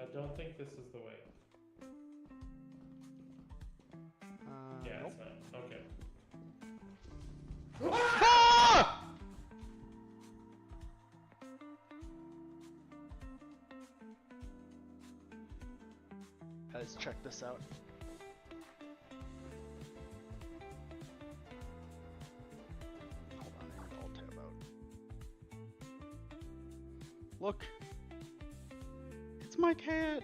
I don't think this is the way. Yeah, Nope. it's not. Okay. Ah! Guys, check this out. Hold on, I'll tab out. Look! It's my cat!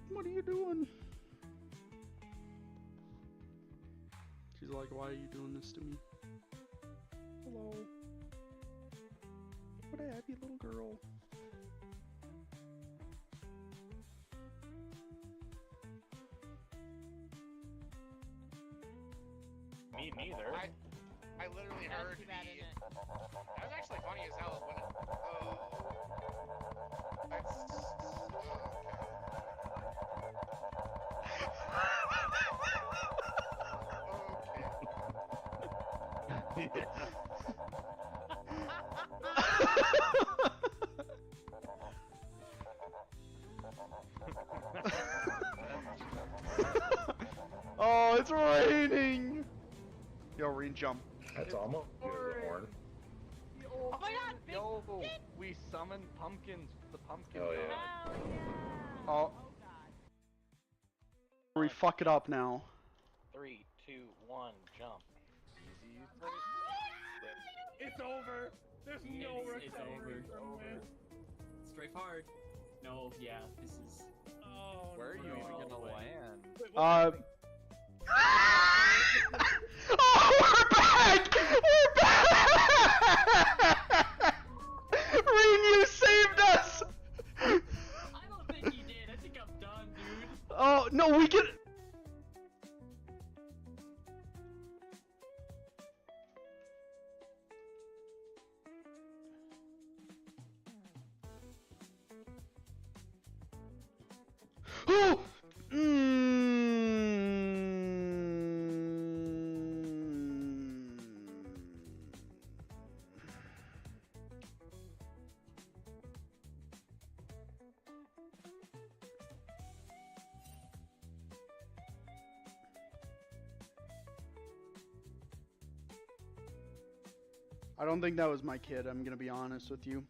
What are you doing? She's like, why are you doing this to me? Hello. What a happy little girl. Me neither. I literally heard the... That was actually funny as hell when it... Oh. Okay. Oh, it's raining! Yo, rain jump. That's almost the horn. Oh my god! Yo, we summoned pumpkins. The pumpkin. Oh, yeah. Hell yeah! Oh. God. We fuck it up now. 3, 2, 1, jump. Easy. It's over. There's no It's over. Straight hard. No, yeah, this is. Oh, Where are you no. even gonna land? Wait, what? Oh, we're back! We're back! Reen, you saved us! I don't think he did. I think I'm done, dude. Oh, no, we can... Oh! I don't think that was my kid, I'm gonna be honest with you.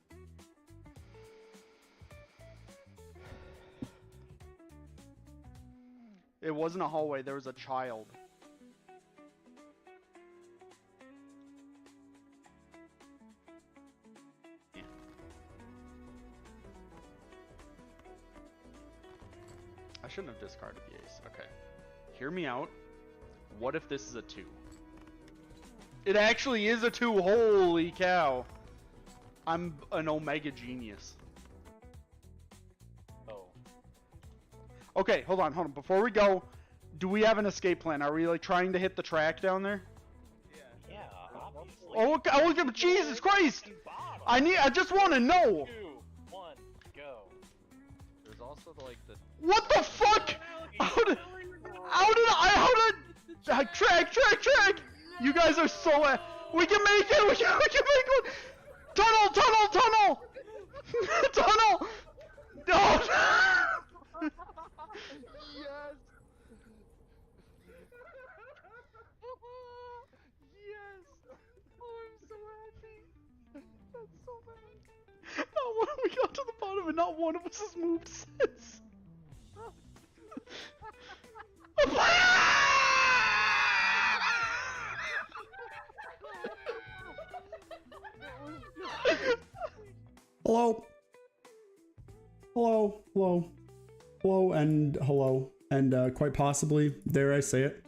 It wasn't a hallway, there was a child. Yeah. I shouldn't have discarded the ace. Okay. Hear me out. What if this is a 2? It actually is a 2. Holy cow. I'm an omega genius. Oh. Okay, hold on. Before we go, do we have an escape plan? Are we like trying to hit the track down there? Yeah, obviously. Oh, Jesus Christ! I just want to know. 2, 1, go. There's also like the. What the fuck? How did track? You guys are so we can make it. We can make it. Tunnel. Tunnel. No. Yes. Yes. Oh, I'm so happy. That's so bad. Not one. We got to the bottom and not one of us has moved since. Hello, and hello, and quite possibly, dare I say it,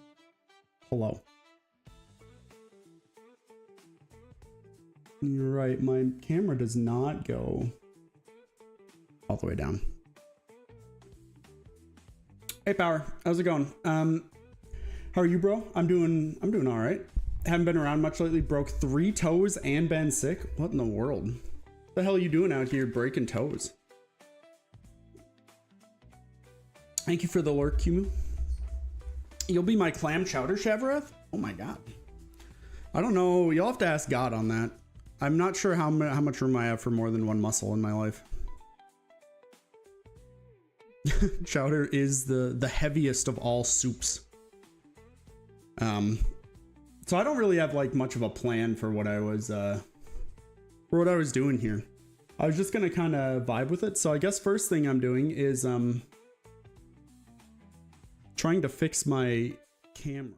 hello. You're right, my camera does not go all the way down. Hey, Power, how's it going? How are you, bro? I'm doing all right. Haven't been around much lately. Broke 3 toes and been sick. What in the world? What the hell are you doing out here breaking toes? Thank you for the lurk, Kumu. You'll be my clam chowder, Shavareth? Oh my god. I don't know. You'll have to ask God on that. I'm not sure how much room I have for more than one muscle in my life. Chowder is the heaviest of all soups. So I don't really have like much of a plan for what I was doing here. I was just gonna kind of vibe with it. So I guess first thing I'm doing is trying to fix my camera.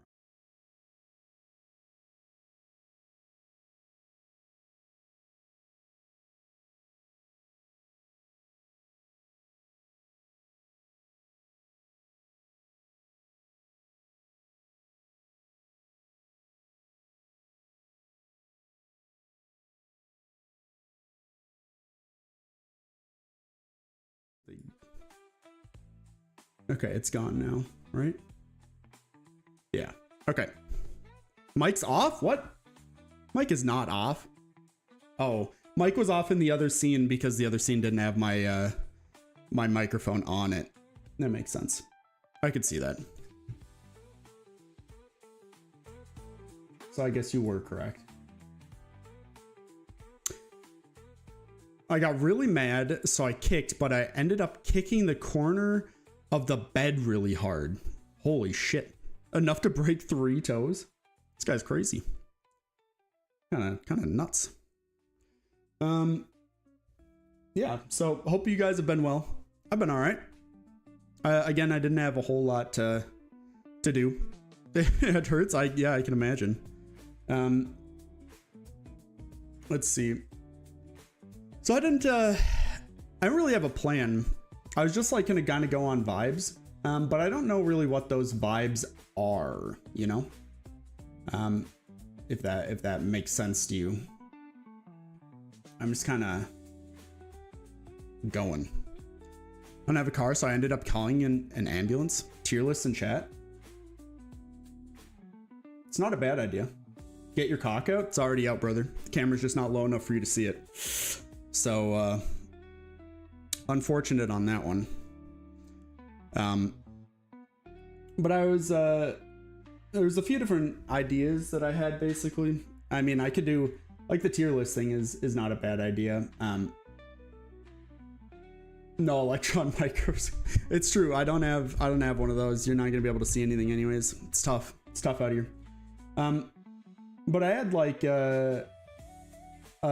Okay, it's gone now, right? Yeah. Okay. Mic's off? What? Mic is not off. Oh, mic was off in the other scene because the other scene didn't have my my microphone on it. That makes sense. I could see that. So I guess you were correct. I got really mad, so I kicked, but I ended up kicking the corner of the bed really hard. Holy shit. Enough to break 3 toes? This guy's crazy. Kind of nuts. Yeah, so hope you guys have been well. I've been all right. Again, I didn't have a whole lot to do. It hurts. Yeah, I can imagine. Let's see. So I didn't really have a plan. I was just like gonna kind of go on vibes, but I don't know really what those vibes are, you know? If that makes sense to you. I'm just kind of going. I don't have a car, so I ended up calling an ambulance. Tier list in chat. It's not a bad idea. Get your cock out. It's already out, brother. The camera's just not low enough for you to see it. So, unfortunate on that one. But I was, there was a few different ideas that I had, basically. I mean, I could do, like, the tier list thing is not a bad idea. No electron micros. It's true. I don't have one of those. You're not gonna be able to see anything anyways. It's tough. It's tough out here. But I had like a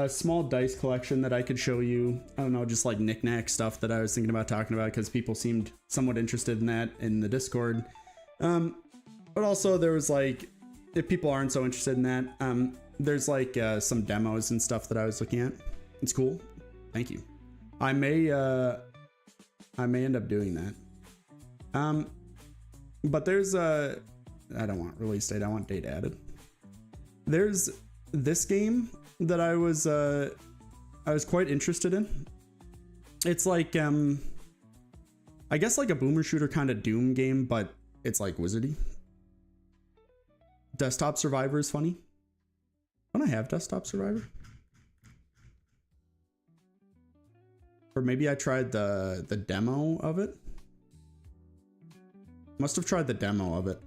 small dice collection that I could show you. I don't know, just like knick-knack stuff that I was thinking about talking about because people seemed somewhat interested in that in the Discord. But also there was like, if people aren't so interested in that, there's like some demos and stuff that I was looking at. It's cool. Thank you. I may end up doing that. But there's I don't want release date. I want date added. There's this game that I was quite interested in. It's like I guess like a boomer shooter kind of Doom game, but it's like wizardy. Desktop Survivor is funny. Don't I have Desktop Survivor? Or maybe I tried the demo of it. Must have tried the demo of it.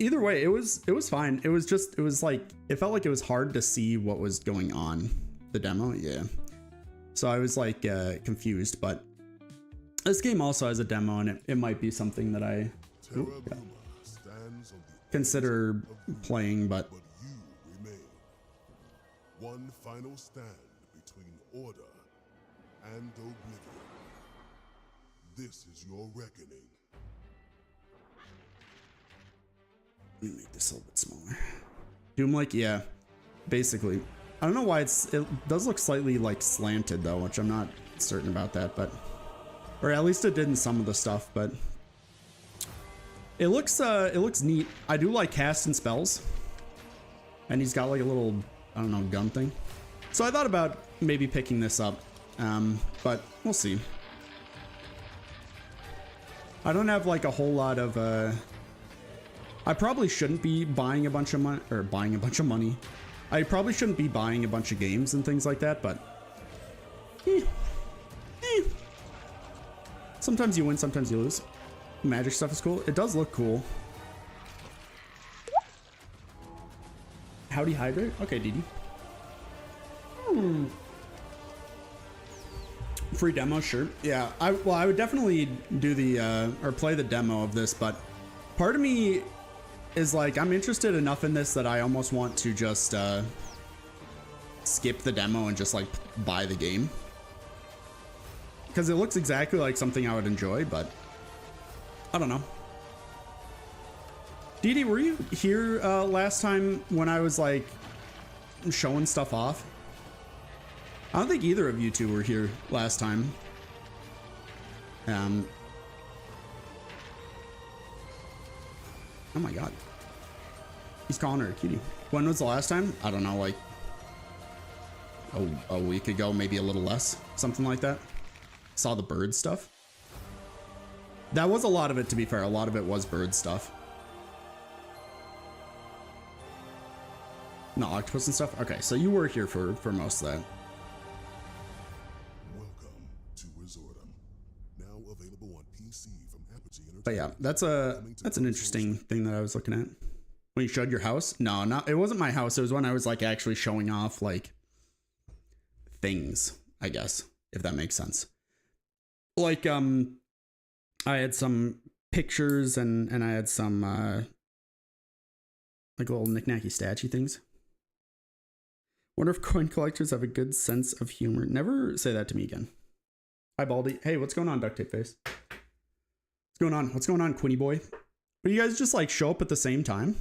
Either way, it was fine. It was like, it felt like it was hard to see what was going on. The demo, yeah. So I was like confused, but this game also has a demo and it might be something that I consider playing, but you remain. One final stand between order and oblivion. This is your reckoning. Let me make this a little bit smaller. Doom like, yeah, basically. I don't know why it does look slightly like slanted though, which I'm not certain about that, but, or at least it did in some of the stuff, but it looks neat. I do like casting spells, and he's got like a little, I don't know, gun thing. So I thought about maybe picking this up, but we'll see. I don't have like a whole lot of, I probably shouldn't be buying a bunch of money, or buying a bunch of money. I probably shouldn't be buying a bunch of games and things like that, but sometimes you win, sometimes you lose. Magic stuff is cool. It does look cool. Howdy hydrate? Okay, Didi. Free demo, sure. Yeah, I would definitely do the or play the demo of this, but part of me is like, I'm interested enough in this that I almost want to just skip the demo and just like buy the game, because it looks exactly like something I would enjoy, but I don't know. Dee Dee, were you here last time when I was like showing stuff off? I don't think either of you two were here last time. Oh my god. He's calling her a cutie. When was the last time? I don't know, like a week ago, maybe a little less. Something like that. Saw the bird stuff. That was a lot of it, to be fair. A lot of it was bird stuff. No, octopus and stuff? Okay, so you were here for most of that. Welcome to Resortum. Now available on PC from Apogee Entertainment. But yeah, that's an interesting thing that I was looking at. When you showed your house? No, not it wasn't my house. It was when I was like actually showing off like things, I guess, if that makes sense. Like I had some pictures and I had some like little knick-knacky statue things. Wonder if coin collectors have a good sense of humor. Never say that to me again. Hi, Baldy. Hey, what's going on, Duct Tape Face? What's going on? What's going on, Quinny Boy? But you guys just like show up at the same time?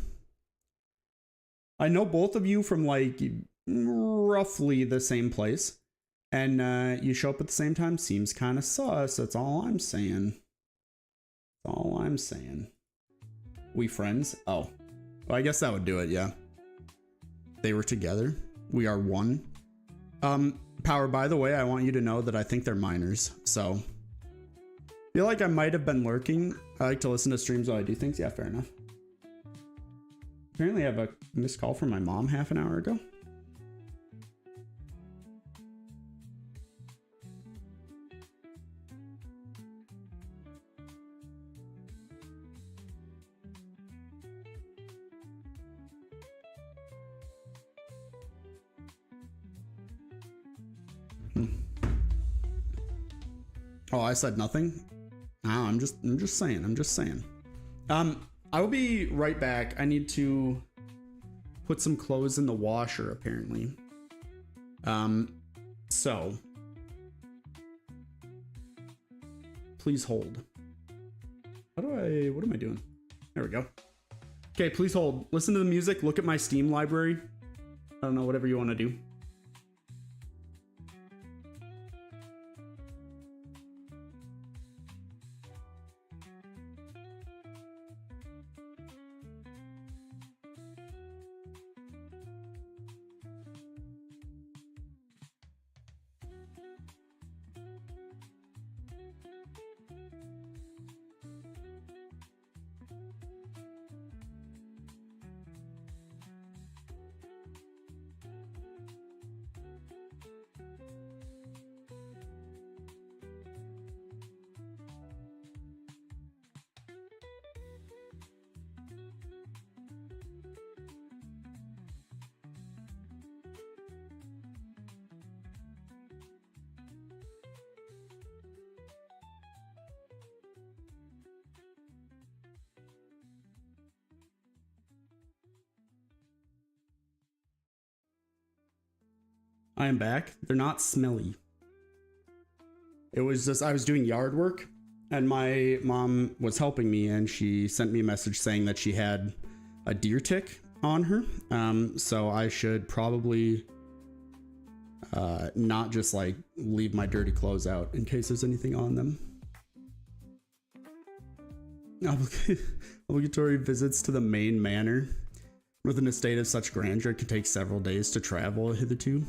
I know both of you from like roughly the same place. And you show up at the same time? Seems kind of sus. That's all I'm saying. That's all I'm saying. We friends? Oh. Well, I guess that would do it, yeah. They were together. We are one. Power, by the way, I want you to know that I think they're minors, so. Feel like I might have been lurking. I like to listen to streams while I do things. Yeah, fair enough. Apparently I have a missed call from my mom half an hour ago. Oh, I said nothing? No, I'm just saying. I will be right back. I need to put some clothes in the washer, apparently. So please hold. What am I doing? There we go. Okay, please hold. Listen to the music, look at my Steam library. I don't know, whatever you want to do. I am back. They're not smelly. It was just, I was doing yard work and my mom was helping me and she sent me a message saying that she had a deer tick on her. So I should probably not just like leave my dirty clothes out in case there's anything on them. Obligatory visits to the main manor with an estate of such grandeur could take several days to travel hitherto.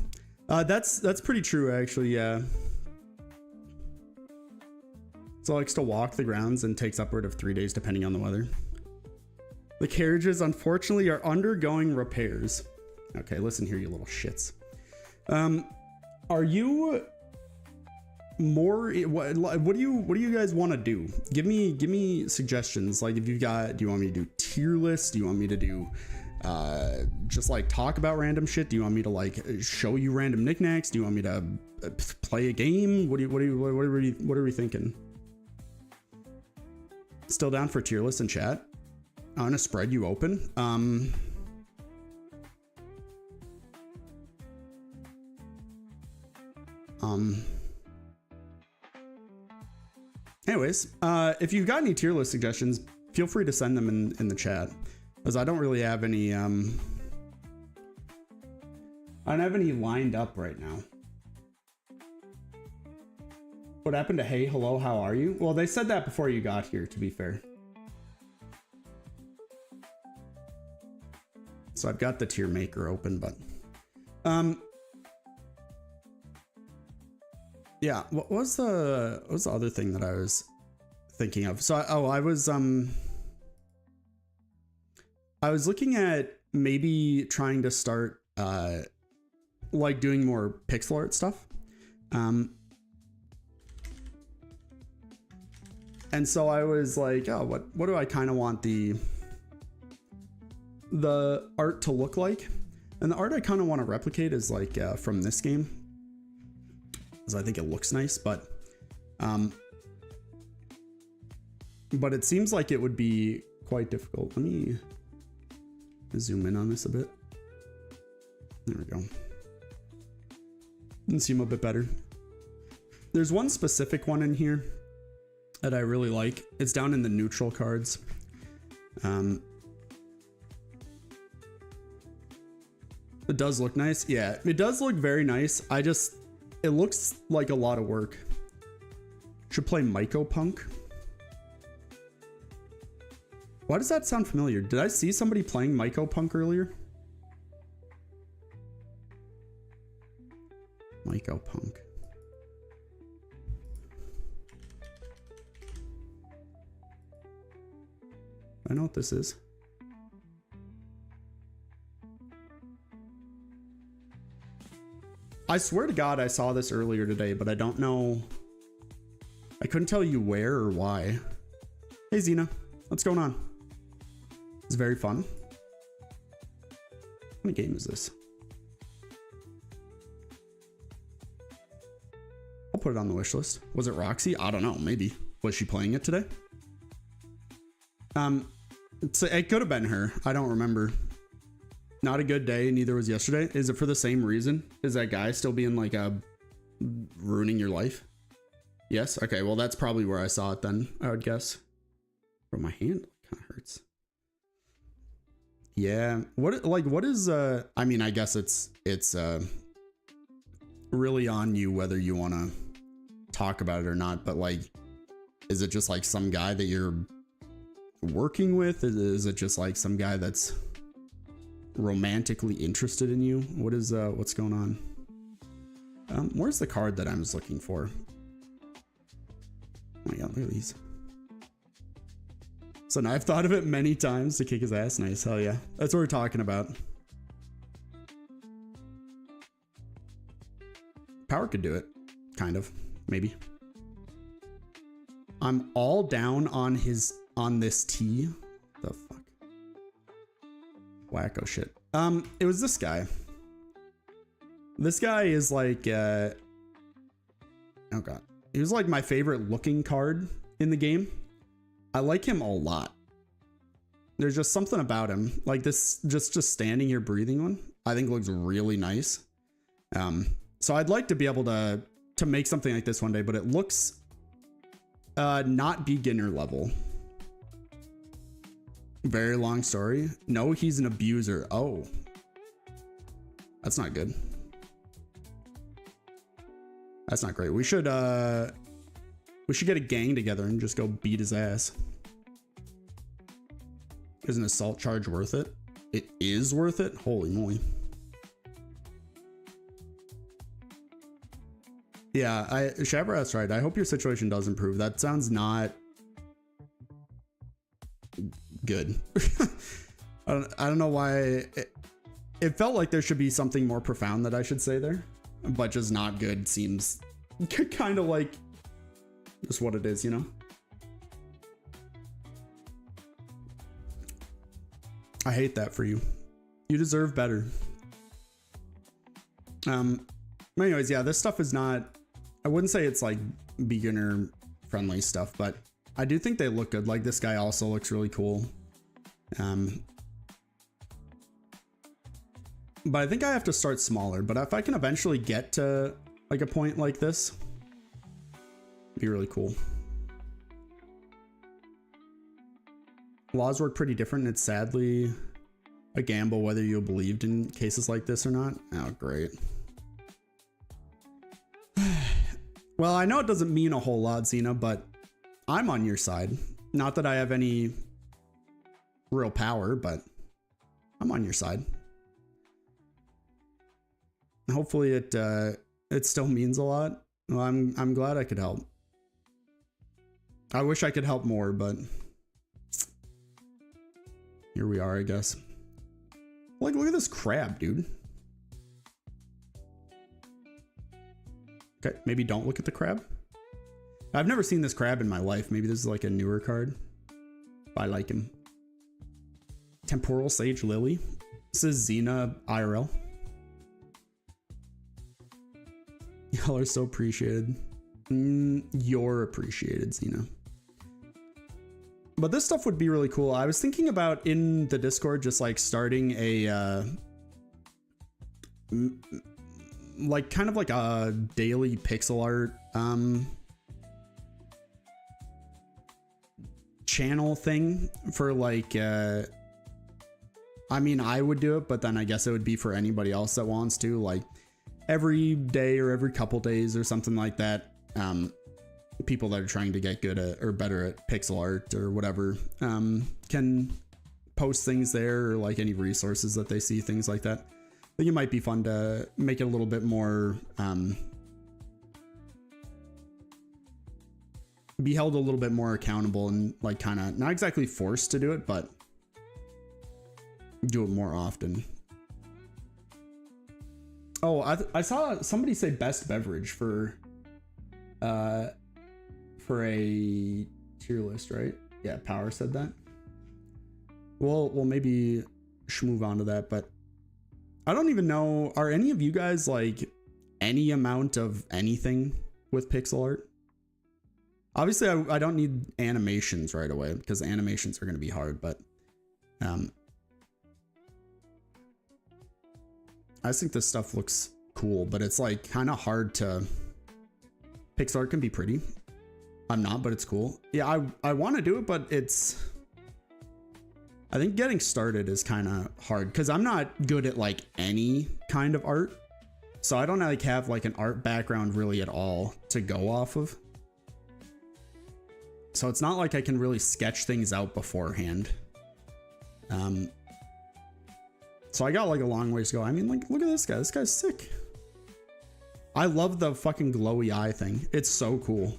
That's pretty true, actually, yeah. So likes to walk the grounds and takes upward of 3 days depending on the weather. The carriages, unfortunately, are undergoing repairs. Okay, listen here, you little shits. Are you more? What do you guys want to do? Give me suggestions. Like, if you've got, do you want me to do tier lists? Do you want me to do just like talk about random shit? Do you want me to like show you random knickknacks? Do you want me to play a game? What are we thinking? Still down for tier list in chat? I'm gonna spread you open. Anyways, if you've got any tier list suggestions, feel free to send them in the chat, because I don't really have any I don't have any lined up right now. What happened to hey, hello, how are you? Well, they said that before you got here, to be fair. So I've got the tier maker open, but yeah, what was the other thing that I was thinking of? So I was looking at maybe trying to start like doing more pixel art stuff. And so I was like, oh, what do I kind of want the art to look like? And the art I kind of want to replicate is like from this game, because I think it looks nice, but it seems like it would be quite difficult. Let me zoom in on this a bit. There we go. You can see them a bit better. There's one specific one in here that I really like. It's down in the neutral cards. It does look nice. Yeah, it does look very nice. It looks like a lot of work. Should play Mycopunk. Why does that sound familiar? Did I see somebody playing Mycopunk earlier? Mycopunk. I know what this is. I swear to God I saw this earlier today, but I don't know. I couldn't tell you where or why. Hey Xena, what's going on? It's very fun. What game is this? I'll put it on the wish list. Was it Roxy? I don't know, maybe. Was she playing it today? So it could have been her. I don't remember. Not a good day, neither was yesterday. Is it for the same reason? Is that guy still being like ruining your life? Yes? Okay, well that's probably where I saw it then, I would guess. Bro, my hand kind of hurts. Yeah, what is I mean, I guess it's really on you whether you want to talk about it or not, but like, is it just like some guy that you're working with? Is it just like some guy that's romantically interested in you? What is what's going on? Where's the card that I was looking for? Oh my god, look at these. So now I've thought of it many times to kick his ass. Nice, hell yeah. That's what we're talking about. Power could do it. Kind of. Maybe. I'm all down on this T. The fuck? Wacko shit. It was this guy. This guy is like, oh god. He was like my favorite looking card in the game. I like him a lot. There's just something about him. Like this, just standing here breathing one, I think looks really nice. So I'd like to be able to make something like this one day, but it looks not beginner level. Very long story. No, he's an abuser. Oh, that's not good. That's not great. We should get a gang together and just go beat his ass. Is an assault charge worth it? It is worth it? Holy moly. Yeah, Shabrat's right. I hope your situation does improve. That sounds not good. I don't know why. It felt like there should be something more profound that I should say there, but just not good seems kind of like just what it is, you know? I hate that for you. You deserve better. Anyways, yeah, this stuff is not, I wouldn't say it's like beginner friendly stuff, but I do think they look good. Like this guy also looks really cool. But I think I have to start smaller, but if I can eventually get to like a point like this, it'd be really cool. Laws work pretty different. It's sadly a gamble whether you believed in cases like this or not. Oh, great. Well, I know it doesn't mean a whole lot, Xena, but I'm on your side. Not that I have any real power, but I'm on your side. Hopefully it still means a lot. Well, I'm glad I could help. I wish I could help more, but here we are, I guess. Like, look at this crab, dude. Okay, maybe don't look at the crab. I've never seen this crab in my life. Maybe this is like a newer card. I like him. Temporal Sage Lily. This is Xena IRL. Y'all are so appreciated. You're appreciated, Xena. But this stuff would be really cool. I was thinking about in the Discord just like starting a like kind of like a daily pixel art channel thing for like I mean, I would do it, but then I guess it would be for anybody else that wants to, like every day or every couple days or something like that. People that are trying to get good at or better at pixel art or whatever can post things there, or like any resources that they see, things like that. I think it might be fun to make it a little bit more be held a little bit more accountable and like kind of not exactly forced to do it, but do it more often. Oh, I saw somebody say best beverage for a tier list, right? Yeah, Power said that. We'll maybe move on to that, but I don't even know, are any of you guys like any amount of anything with pixel art? Obviously I don't need animations right away because animations are going to be hard, but I just think this stuff looks cool, but it's like kind of hard to, pixel art can be pretty. I'm not, but it's cool. Yeah, I want to do it, but it's, I think getting started is kind of hard because I'm not good at like any kind of art. So I don't like have like an art background really at all to go off of. So it's not like I can really sketch things out beforehand. So I got like a long ways to go. I mean, like, look at this guy. This guy's sick. I love the fucking glowy eye thing. It's so cool.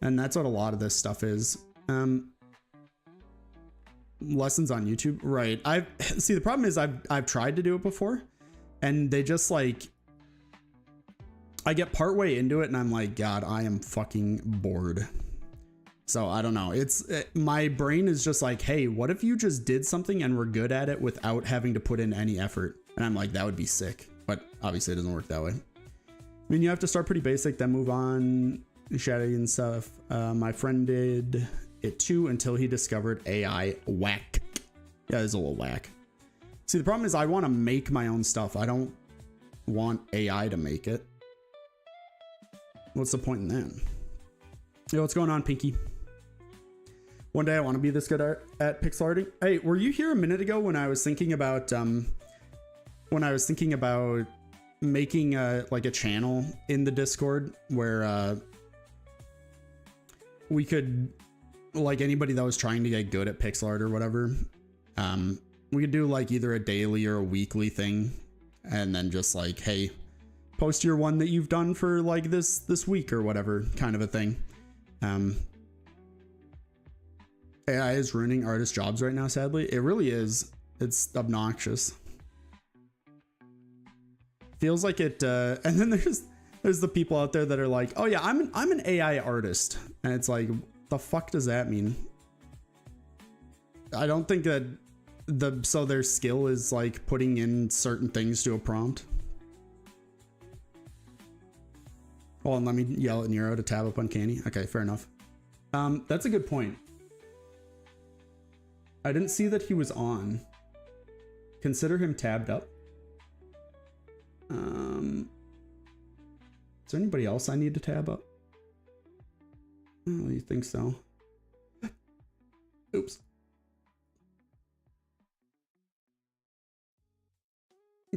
And that's what a lot of this stuff is. Lessons on YouTube, right? See, the problem is I've tried to do it before, and they just like, I get partway into it and I'm like, God, I am fucking bored. So I don't know. My brain is just like, hey, what if you just did something and were good at it without having to put in any effort? And I'm like, that would be sick. But obviously it doesn't work that way. I mean, you have to start pretty basic, then move on. Shadowing and stuff. My friend did it too until he discovered AI. Whack. Yeah, it's a little whack. See, the problem is I want to make my own stuff. I don't want AI to make it. What's the point in that? Yo, what's going on, Pinky? One day I want to be this good at pixel arting. Hey, were you here a minute ago when I was thinking about making like a channel in the Discord where we could, like, anybody that was trying to get good at pixel art or whatever, we could do like either a daily or a weekly thing, and then just like, hey, post your one that you've done for like this week or whatever, kind of a thing. AI is ruining artist jobs right now, sadly. It really is. It's obnoxious. Feels like it, and then there's the people out there that are like, oh yeah, I'm an AI artist, and it's like, the fuck does that mean? I don't think that so their skill is like putting in certain things to a prompt. Hold on, let me yell at Nero to tab up Uncanny. Okay, fair enough. That's a good point. I didn't see that he was on. Consider him tabbed up. Is there anybody else I need to tab up? Oh, you think so? Oops.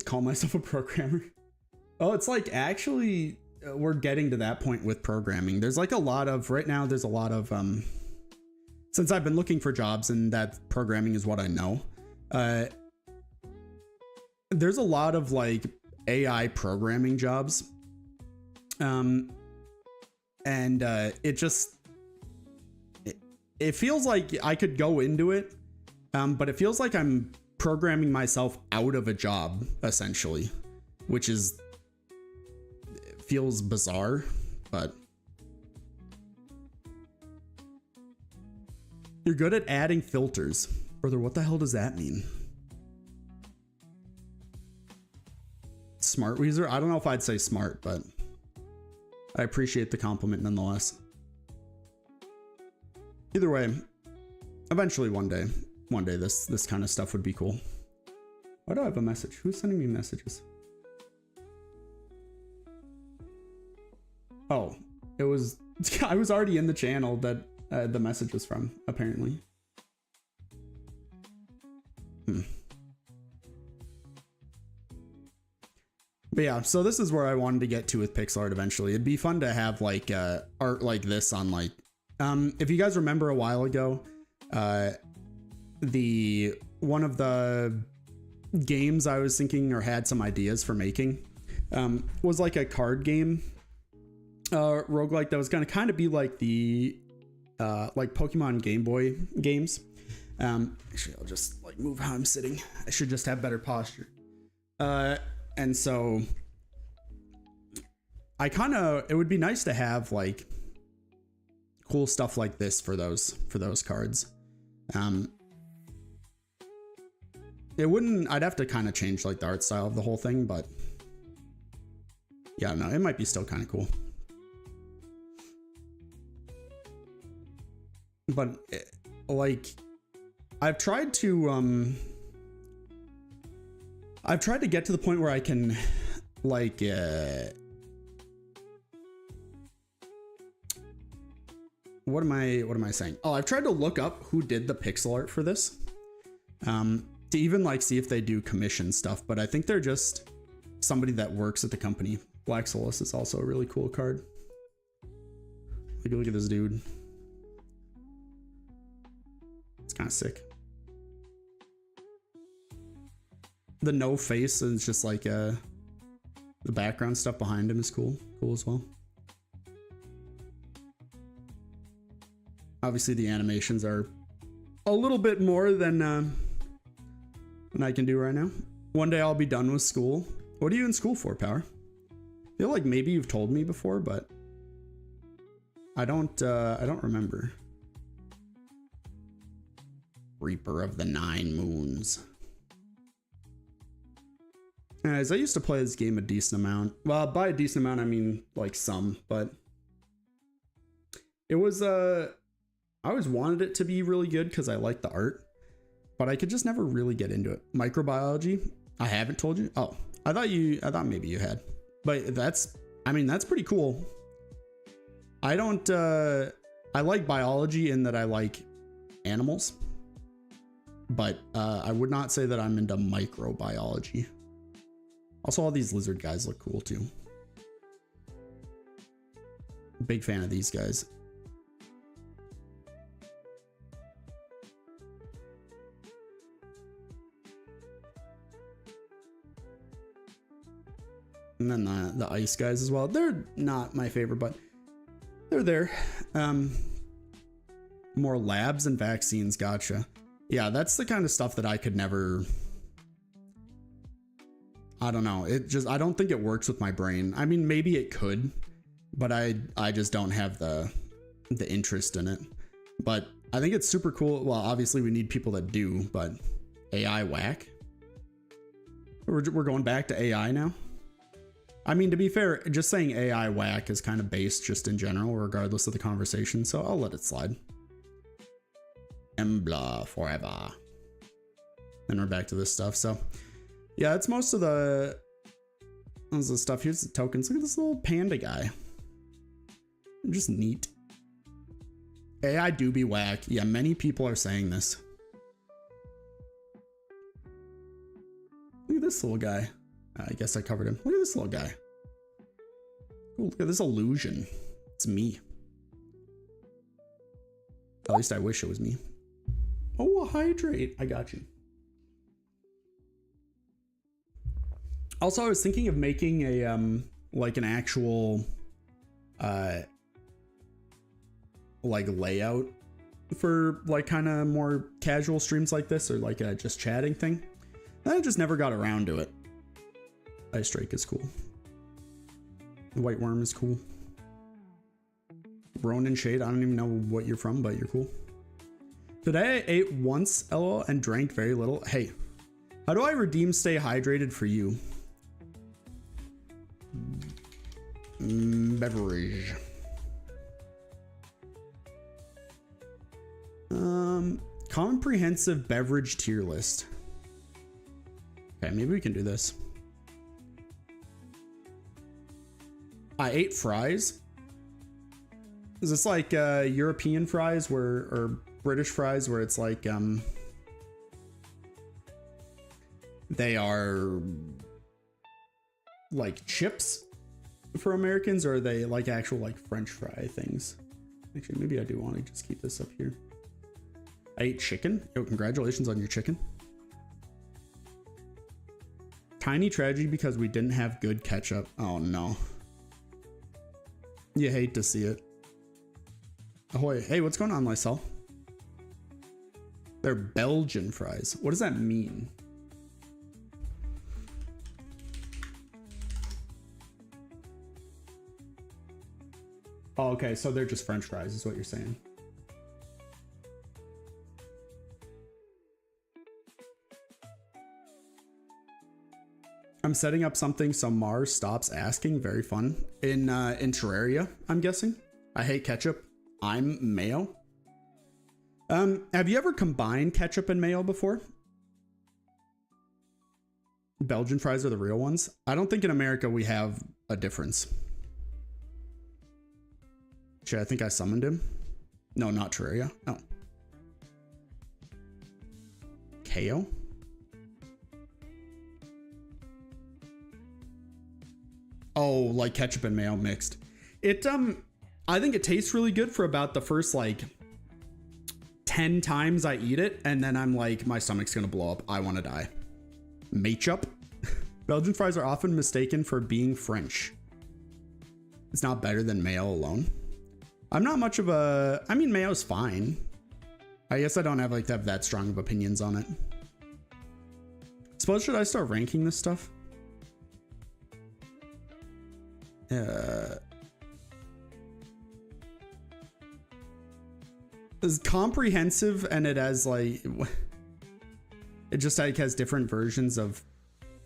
Call myself a programmer. Oh, it's like actually we're getting to that point with programming. There's like a lot of right now. There's a lot of since I've been looking for jobs and that programming is what I know. There's a lot of like AI programming jobs. And it just it feels like I could go into it, but it feels like I'm programming myself out of a job essentially, which is feels bizarre, but you're good at adding filters. Brother, what the hell does that mean? SpiritWeasel? I don't know if I'd say smart, but I appreciate the compliment nonetheless. Either way, eventually one day this kind of stuff would be cool. Why do I have a message? Who's sending me messages? Oh, it was I was already in the channel that the message was from, apparently. But yeah, so this is where I wanted to get to with pixel art eventually. It'd be fun to have like art like this on like if you guys remember a while ago, one of the games I was thinking or had some ideas for making was like a card game roguelike that was gonna kind of be like the like Pokemon Game Boy games. Actually, I'll just like move how I'm sitting. I should just have better posture. And so it would be nice to have like cool stuff like this for those cards. I'd have to kind of change like the art style of the whole thing, but yeah, no, it might be still kind of cool. But like I've tried to get to the point where I can like what am I saying? Oh, I've tried to look up who did the pixel art for this. To even like see if they do commission stuff, but I think they're just somebody that works at the company. Black Solus is also a really cool card. Like, look at this dude. It's kind of sick. The no face is just like the background stuff behind him is cool as well. Obviously the animations are a little bit more than I can do right now. One day I'll be done with school. What are you in school for, Power? I feel like maybe you've told me before, but I don't remember. Reaper of the Nine Moons. Anyways, I used to play this game a decent amount. Well, by a decent amount, I mean like some, but it was I always wanted it to be really good because I like the art, but I could just never really get into it. Microbiology, I haven't told you. Oh, I thought maybe you had, but that's pretty cool. I like biology in that I like animals, but I would not say that I'm into microbiology. Also, all these lizard guys look cool too. Big fan of these guys. And then the ice guys as well. They're not my favorite, but they're there. More labs and vaccines. Gotcha. Yeah, that's the kind of stuff that I could never... I don't know. I don't think it works with my brain. I mean, maybe it could, but I just don't have the interest in it. But I think it's super cool. Well, obviously we need people that do, but AI whack? We're going back to AI now? I mean, to be fair, just saying AI whack is kind of based just in general, regardless of the conversation, so I'll let it slide. Embla forever. Then we're back to this stuff, so... Yeah, it's most of the stuff. Here's the tokens. Look at this little panda guy. Just neat. AI do be whack. Yeah, many people are saying this. Look at this little guy. I guess I covered him. Look at this little guy. Ooh, look at this illusion. It's me. At least I wish it was me. Oh, a hydrate. I got you. Also, I was thinking of making a, like an actual, like layout for like kind of more casual streams like this, or like a just chatting thing. And I just never got around to it. Ice Drake is cool. The White Worm is cool. Ronin Shade, I don't even know what you're from, but you're cool. Today I ate once, LOL, and drank very little. Hey, how do I redeem stay hydrated for you? Beverage. Comprehensive beverage tier list. Okay, maybe we can do this. I ate fries. Is this like European fries or British fries where it's like they are like chips for Americans, or are they like actual like French fry things? Actually, maybe I do want to just keep this up here. I ate chicken. Yo, congratulations on your chicken. Tiny tragedy because we didn't have good ketchup. Oh no. You hate to see it. Ahoy. Hey, what's going on, Lysel? They're Belgian fries. What does that mean? Oh, okay, so they're just French fries is what you're saying. I'm setting up something so Mars stops asking. Very fun. In Terraria, I'm guessing. I hate ketchup. I'm mayo. Have you ever combined ketchup and mayo before? Belgian fries are the real ones. I don't think in America we have a difference. Shit, I think I summoned him. No, not Terraria. Oh. KO? Oh, like ketchup and mayo mixed. It, I think it tastes really good for about the first, like, 10 times I eat it, and then I'm like, my stomach's gonna blow up. I want to die. Matchup. Belgian fries are often mistaken for being French. It's not better than mayo alone. I'm not much of a... I mean, mayo's fine. I guess I don't have, like, to have that strong of opinions on it. Suppose, should I start ranking this stuff? It's comprehensive, and it has like it just like has different versions of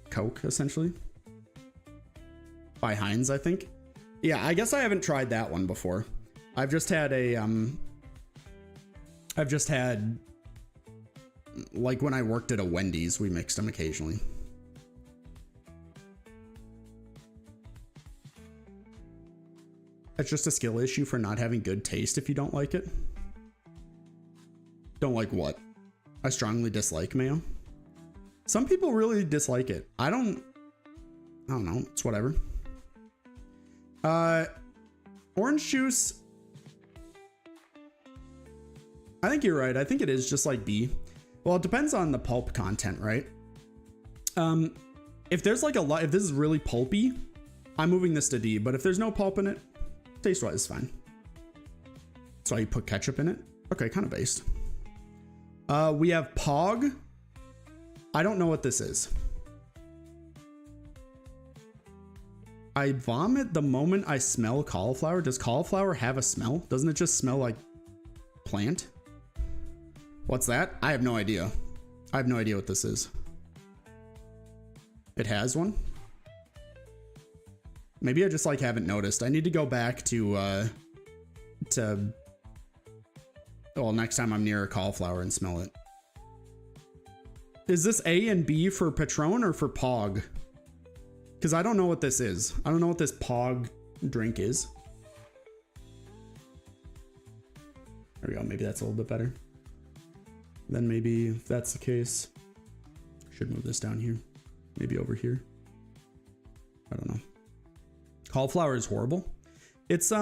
Coke essentially by Heinz, I think. Yeah, I guess I haven't tried that one before. I've just had like when I worked at a Wendy's, we mixed them occasionally. It's just a skill issue for not having good taste if you don't like it. Don't like what? I strongly dislike mayo. Some people really dislike it. I don't know. It's whatever. Orange juice. I think you're right. I think it is just like B. Well, it depends on the pulp content, right? If there's like a lot, if this is really pulpy, I'm moving this to D. But if there's no pulp in it, taste-wise is fine. So you put ketchup in it? Okay, kind of based. We have Pog. I don't know what this is. I vomit the moment I smell cauliflower. Does cauliflower have a smell? Doesn't it just smell like plant? What's that? I have no idea. I have no idea what this is. It has one? Maybe I just like haven't noticed. I need to go back to well, next time I'm near a cauliflower and smell it. Is this A and B for Patron or for Pog? Because I don't know what this is. I don't know what this Pog drink is. There we go. Maybe that's a little bit better. Then maybe if that's the case, should move this down here. Maybe over here. I don't know. Cauliflower is horrible. It's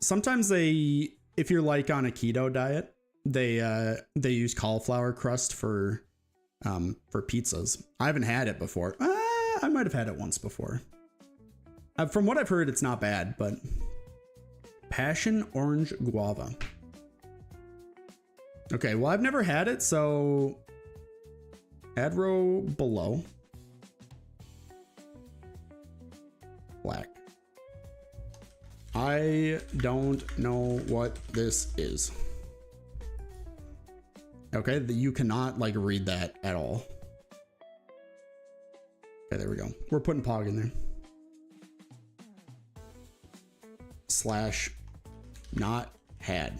sometimes they, if you're like on a keto diet, they use cauliflower crust for pizzas. I haven't had it before. I might have had it once before. From what I've heard, it's not bad, but passion orange guava. Okay, well, I've never had it, so add row below. Black. I don't know what this is. Okay, you cannot like read that at all. Okay, there we go. We're putting Pog in there. Slash not had.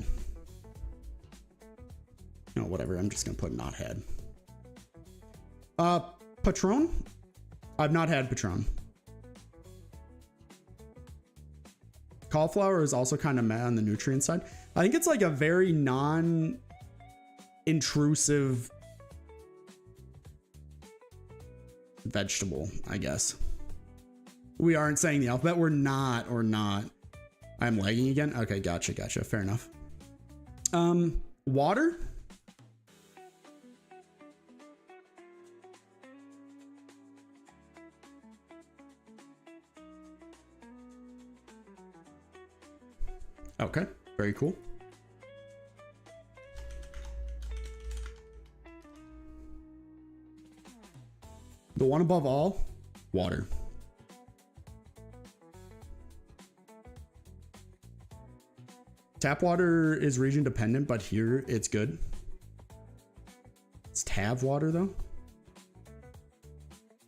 No, whatever. I'm just gonna put not had. Patron? I've not had Patron. Cauliflower is also kind of meh on the nutrient side. I think it's like a very non-intrusive vegetable, I guess. We aren't saying the alphabet. We're not, or not. I'm lagging again. Okay, gotcha. Fair enough. Water? Okay, very cool. The one above all, water. Tap water is region dependent, but here it's good. It's tab water though.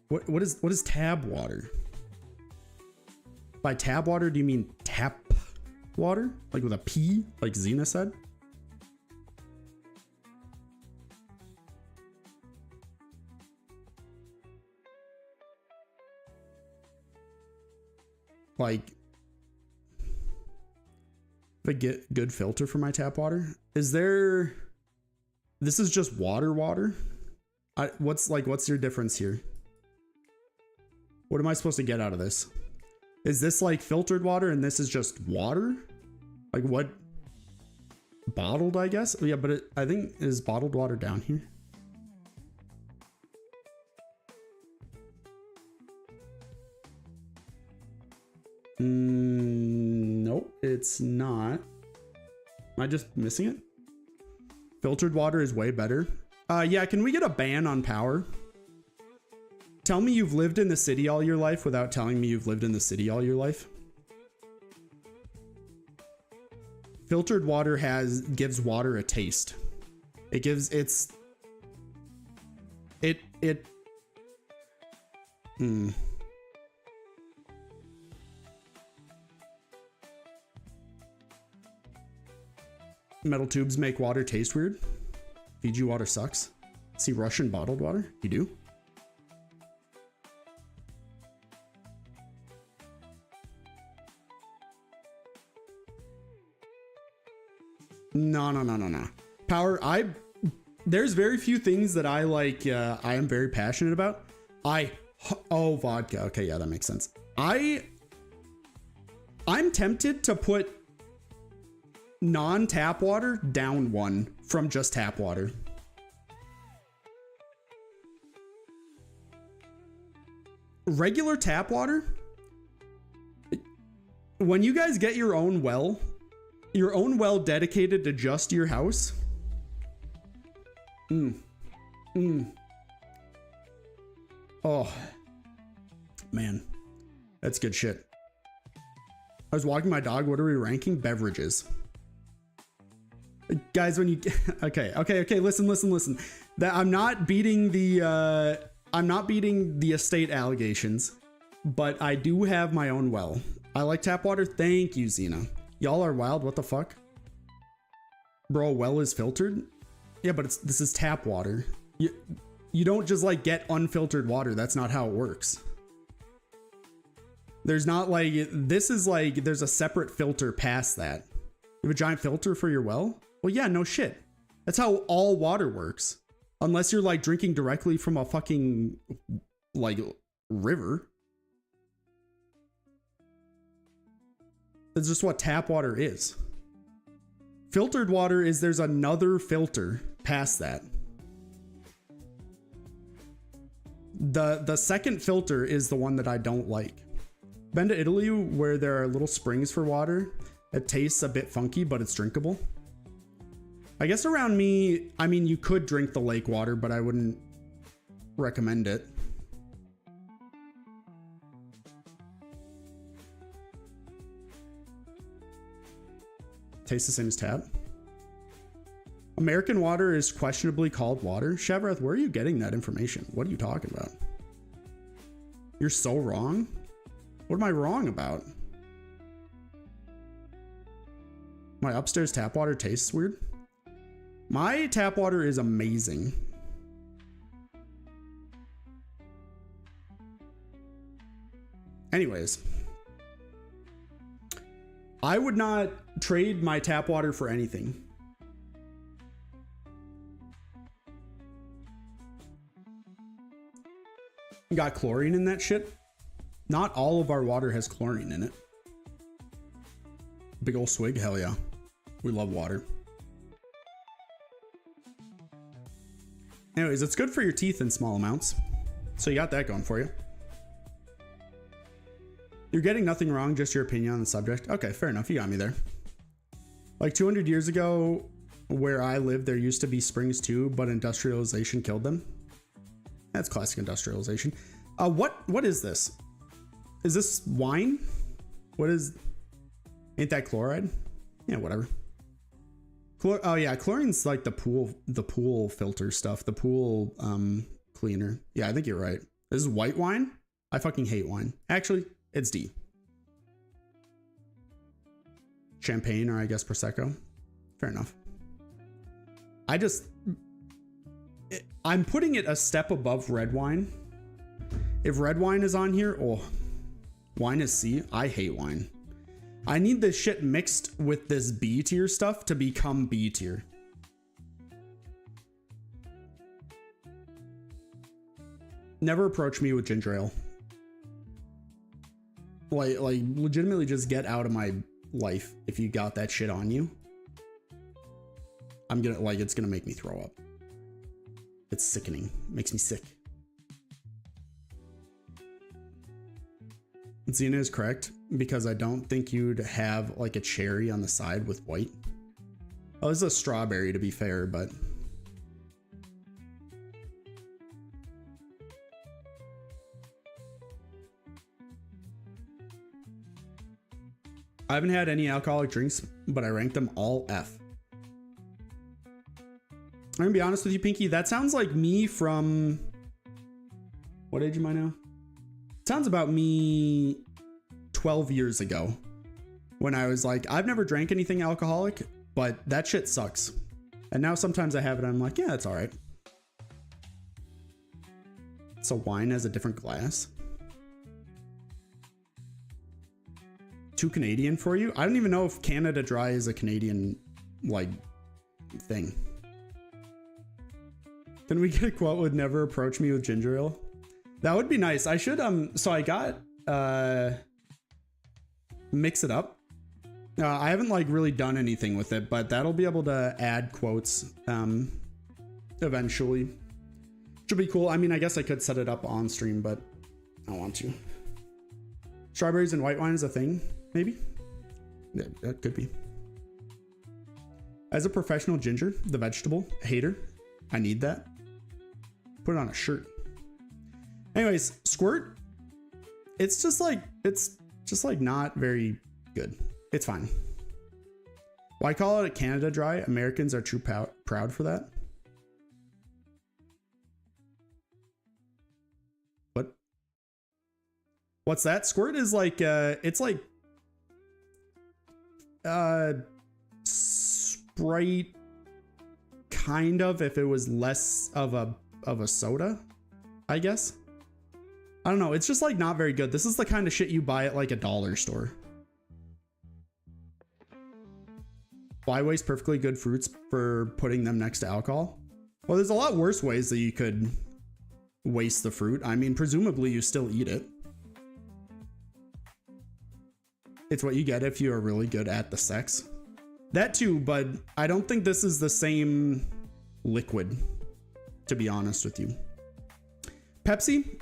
What is tab water? By tab water, do you mean tap water? Like with a P, like Xena said? Like, if I get good filter for my tap water, is there, this is just water? What's your difference here? What am I supposed to get out of this? Is this like filtered water and this is just water? Like what? Bottled, I guess? Yeah, but I think is bottled water down here? Nope, it's not. Am I just missing it? Filtered water is way better. Yeah, can we get a ban on power? Tell me you've lived in the city all your life without telling me you've lived in the city all your life. Filtered water gives water a taste. It gives Metal tubes make water taste weird. Fiji water sucks. See Russian bottled water? You do? No. Power, there's very few things that I like, I am very passionate about. Oh, vodka. Okay, yeah, that makes sense. I'm tempted to put non-tap water down one from just tap water. Regular tap water, when you guys get your own well dedicated to just your house. Oh, man, that's good shit. I was walking my dog. What are we ranking? Beverages. Guys, when you okay, listen. That I'm not beating the estate allegations, but I do have my own well. I like tap water. Thank you, Xena. Y'all are wild. What the fuck? Bro, well is filtered? Yeah, but this is tap water. You don't just like get unfiltered water. That's not how it works. There's not like, this is like, there's a separate filter past that. You have a giant filter for your well? Well, yeah, no shit. That's how all water works. Unless you're like drinking directly from a fucking like river. That's just what tap water is. Filtered water is there's another filter past that. The second filter is the one that I don't like. Been to Italy where there are little springs for water. It tastes a bit funky, but it's drinkable. I guess around me, I mean, you could drink the lake water, but I wouldn't recommend it. Tastes the same as tap. American water is questionably called water. Shavrath, where are you getting that information? What are you talking about? You're so wrong. What am I wrong about? My upstairs tap water tastes weird. My tap water is amazing. Anyways, I would not trade my tap water for anything. Got chlorine in that shit. Not all of our water has chlorine in it. Big ol' swig, hell yeah. We love water. Anyways, it's good for your teeth in small amounts. So you got that going for you. You're getting nothing wrong, just your opinion on the subject. Okay, fair enough. You got me there. Like 200 years ago, where I lived, there used to be springs too, but industrialization killed them. That's classic industrialization. What is this? Is this wine? What is... Ain't that chloride? Yeah, whatever. Oh yeah, chlorine's like the pool filter stuff, the pool cleaner. Yeah, I think you're right. This is white wine? I fucking hate wine. Actually, it's D. Champagne, or I guess Prosecco. Fair enough. I'm putting it a step above red wine. If red wine is on here, oh, wine is C. I hate wine. I need this shit mixed with this B tier stuff to become B tier. Never approach me with ginger ale. Like legitimately just get out of my life if you got that shit on you. I'm gonna, like, it's gonna make me throw up. It's sickening. It makes me sick. Xena is correct, because I don't think you'd have like a cherry on the side with white. Oh, this is a strawberry to be fair, but... I haven't had any alcoholic drinks, but I rank them all F. I'm gonna be honest with you, Pinky, that sounds like me from... What age am I now? Sounds about me 12 years ago, when I was like, I've never drank anything alcoholic, but that shit sucks. And now sometimes I have it, I'm like, yeah, it's all right. So wine has a different glass. Too Canadian for you? I don't even know if Canada Dry is a Canadian, like, thing. Can we get a quote with never approach me with ginger ale? That would be nice. I should, so I got, mix it up. I haven't like really done anything with it, but that'll be able to add quotes, eventually. Should be cool. I mean, I guess I could set it up on stream, but I don't want to. Strawberries and white wine is a thing, maybe? Yeah, that could be. As a professional ginger, the vegetable hater, I need that. Put it on a shirt. Anyways, squirt. It's just like not very good. It's fine. Why call it a Canada Dry? Americans are too proud for that. What? What's that? Squirt is like, it's like, Sprite, kind of, if it was less of a soda, I guess. I don't know. It's just like not very good. This is the kind of shit you buy at like a dollar store. Why waste perfectly good fruits for putting them next to alcohol? Well, there's a lot worse ways that you could waste the fruit. I mean, presumably you still eat it. It's what you get if you are really good at the sex. That too, but I don't think this is the same liquid, to be honest with you. Pepsi?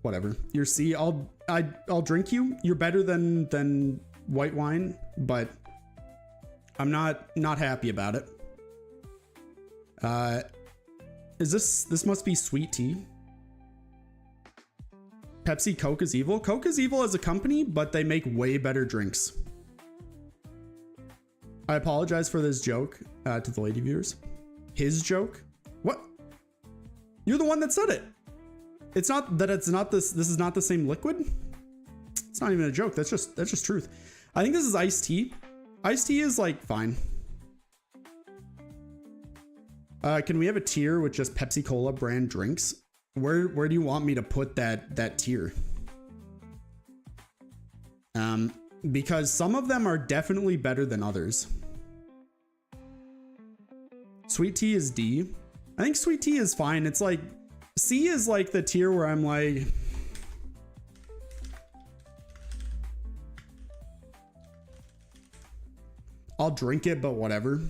Whatever. You're C. I'll drink you. You're better than white wine, but I'm not happy about it. Is this must be sweet tea? Pepsi, Coke is evil. Coke is evil as a company, but they make way better drinks. I apologize for this joke to the lady viewers. His joke? What? You're the one that said it. It's not that it's not this is not the same liquid. It's not even a joke. That's just truth. I think this is iced tea. Iced tea is like fine. Can we have a tier with just Pepsi Cola brand drinks? Where do you want me to put that tier? Because some of them are definitely better than others. Sweet tea is D. I think sweet tea is fine. It's like C is like the tier where I'm like, I'll drink it, but whatever.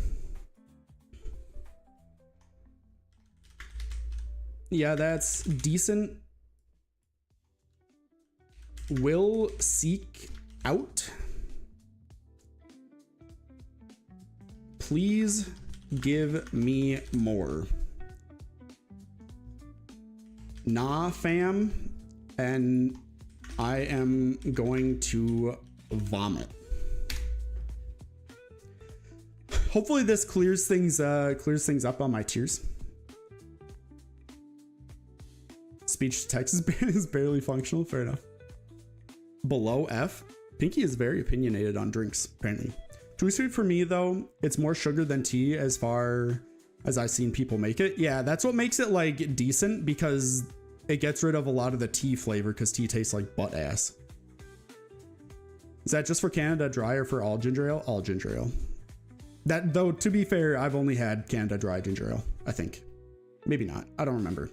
Yeah, that's decent. Will seek out. Please give me more. Nah, fam. And I am going to vomit. Hopefully this clears things up on my tiers. Speech to text is barely functional. Fair enough. Below F. Pinky is very opinionated on drinks, apparently. Too sweet for me, though. It's more sugar than tea as far as I've seen people make it. Yeah, that's what makes it like decent, because it gets rid of a lot of the tea flavor, because tea tastes like butt ass. Is that just for Canada Dry or for all ginger ale? All ginger ale. That, though, to be fair, I've only had Canada Dry ginger ale, I think. Maybe not. I don't remember.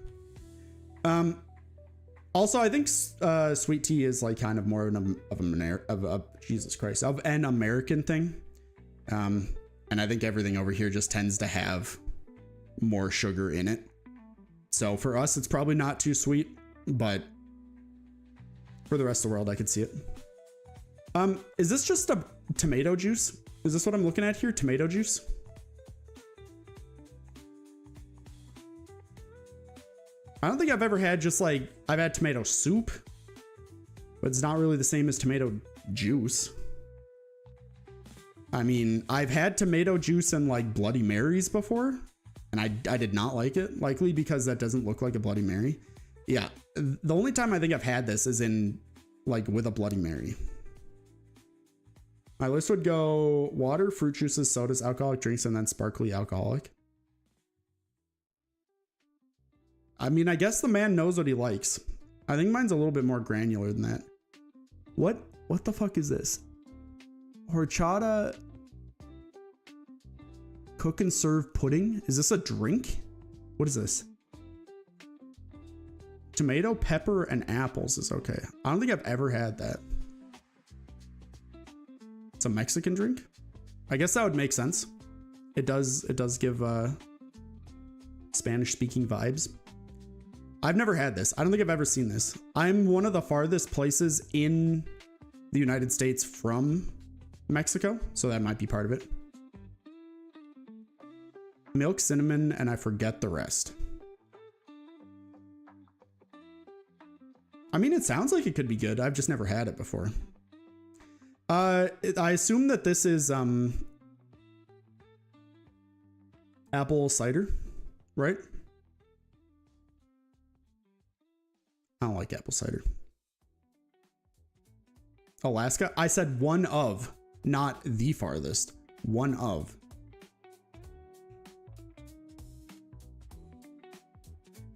Also, I think sweet tea is like kind of more of a Jesus Christ, of an American thing. And I think everything over here just tends to have more sugar in it. So for us, it's probably not too sweet, but for the rest of the world, I could see it. Is this just a tomato juice? Is this what I'm looking at here? Tomato juice? I don't think I've ever had just like, I've had tomato soup, but it's not really the same as tomato juice. I mean, I've had tomato juice and like Bloody Marys before, and I did not like it, likely because that doesn't look like a Bloody Mary. Yeah, the only time I think I've had this is in like with a Bloody Mary. My list would go water, fruit juices, sodas, alcoholic drinks, and then sparkly alcoholic. I mean, I guess the man knows what he likes. I think mine's a little bit more granular than that. What the fuck is this? Horchata cook and serve pudding? Is this a drink? What is this? Tomato, pepper, and apples is okay. I don't think I've ever had that. It's a Mexican drink? I guess that would make sense. It does give Spanish speaking vibes. I've never had this. I don't think I've ever seen this. I'm one of the farthest places in the United States from Mexico, so that might be part of it. Milk, cinnamon, and I forget the rest. I mean, it sounds like it could be good. I've just never had it before. I assume that this is apple cider, right? I don't like apple cider. Alaska? I said one of, not the farthest. One of.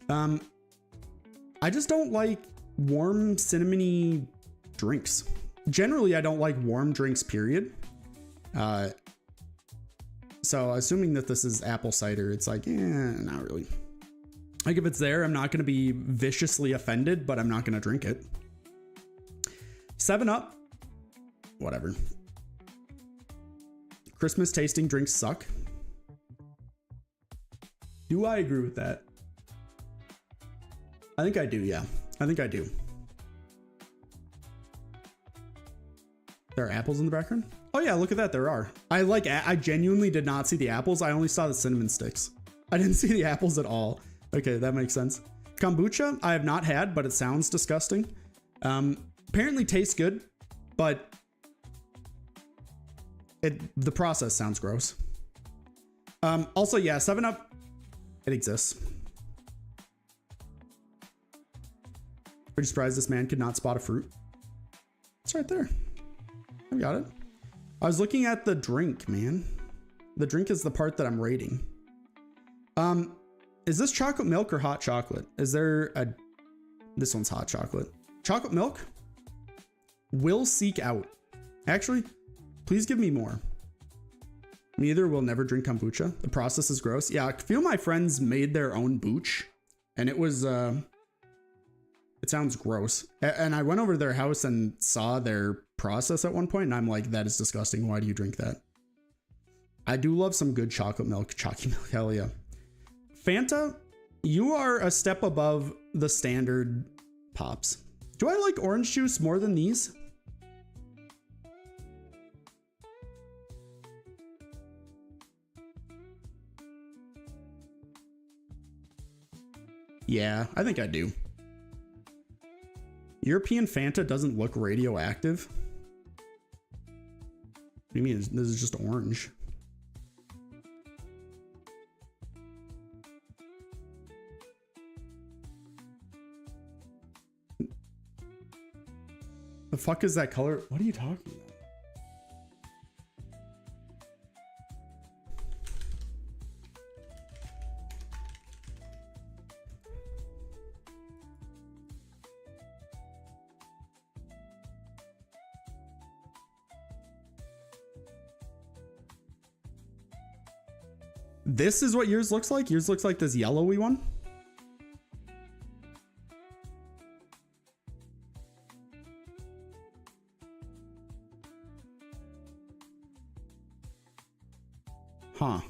I just don't like warm cinnamony drinks. Generally, I don't like warm drinks, period. So assuming that this is apple cider, it's like, not really. Like if it's there, I'm not going to be viciously offended, but I'm not going to drink it. 7-Up, whatever. Christmas tasting drinks suck. Do I agree with that? I think I do, yeah. I think I do. There are apples in the background? Oh yeah, look at that, there are. I genuinely did not see the apples. I only saw the cinnamon sticks. I didn't see the apples at all. Okay, that makes sense. Kombucha, I have not had, but it sounds disgusting. Apparently tastes good, but the process sounds gross. Also, yeah, 7-Up, it exists. Pretty surprised this man could not spot a fruit. It's right there. I got it. I was looking at the drink, man. The drink is the part that I'm rating. Is this chocolate milk or hot chocolate? Is there a... This one's hot chocolate. Chocolate milk? Will seek out. Actually, please give me more. Me either will never drink kombucha. The process is gross. Yeah, a few of my friends made their own booch, and it was... It sounds gross. And I went over to their house and saw their process at one point, and I'm like, that is disgusting. Why do you drink that? I do love some good chocolate milk. Chalky milk, hell yeah. Fanta, you are a step above the standard pops. Do I like orange juice more than these? Yeah, I think I do. European Fanta doesn't look radioactive. What do you mean? This is just orange. The fuck is that color? What are you talking about? This is what yours looks like? Yours looks like this yellowy one? Huh.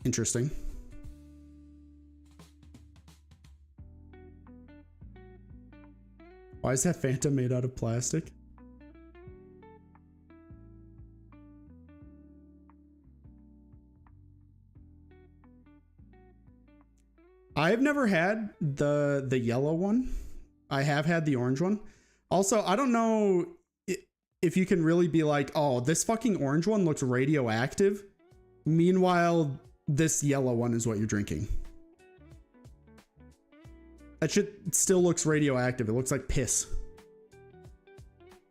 Interesting. Why is that Fanta made out of plastic? I've never had the yellow one. I have had the orange one. Also, I don't know if you can really be like, oh, this fucking orange one looks radioactive. Meanwhile, this yellow one is what you're drinking. That shit still looks radioactive. It looks like piss.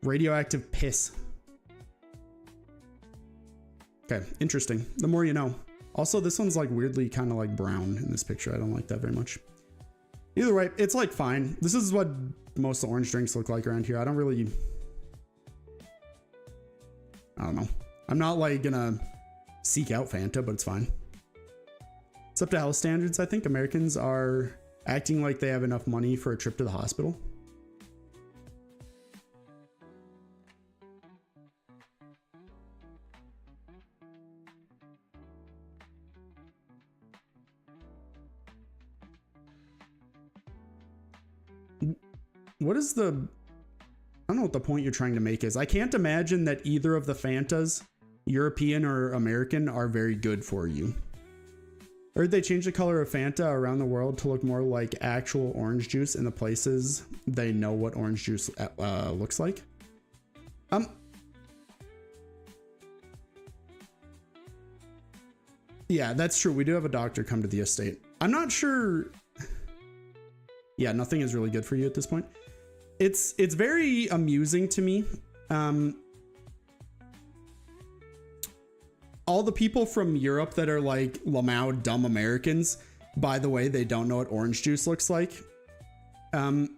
Radioactive piss. Okay, interesting. The more you know. Also, this one's like weirdly kind of like brown in this picture. I don't like that very much. Either way, it's like fine. This is what most orange drinks look like around here. I don't know. I'm not like gonna seek out Fanta, but it's fine. It's up to health standards. I think Americans are acting like they have enough money for a trip to the hospital. What is the... I don't know what the point you're trying to make is. I can't imagine that either of the Fantas, European or American, are very good for you. Or did they change the color of Fanta around the world to look more like actual orange juice in the places they know what orange juice looks like? Yeah, that's true. We do have a doctor come to the estate. I'm not sure. Yeah, nothing is really good for you at this point. It's very amusing to me. All the people from Europe that are like Lamau dumb Americans, by the way, they don't know what orange juice looks like. And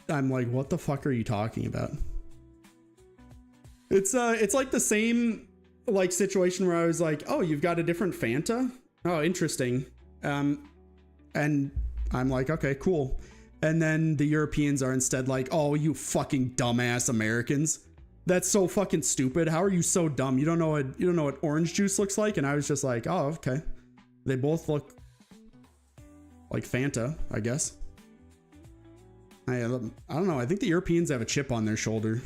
I'm like, what the fuck are you talking about? It's like the same like situation where I was like, oh, you've got a different Fanta? Oh, interesting. And I'm like, okay, cool. And then the Europeans are instead like, oh, you fucking dumbass Americans. That's so fucking stupid. How are you so dumb? You don't know what orange juice looks like? And I was just like, oh, okay. They both look like Fanta, I guess. I don't know. I think the Europeans have a chip on their shoulder.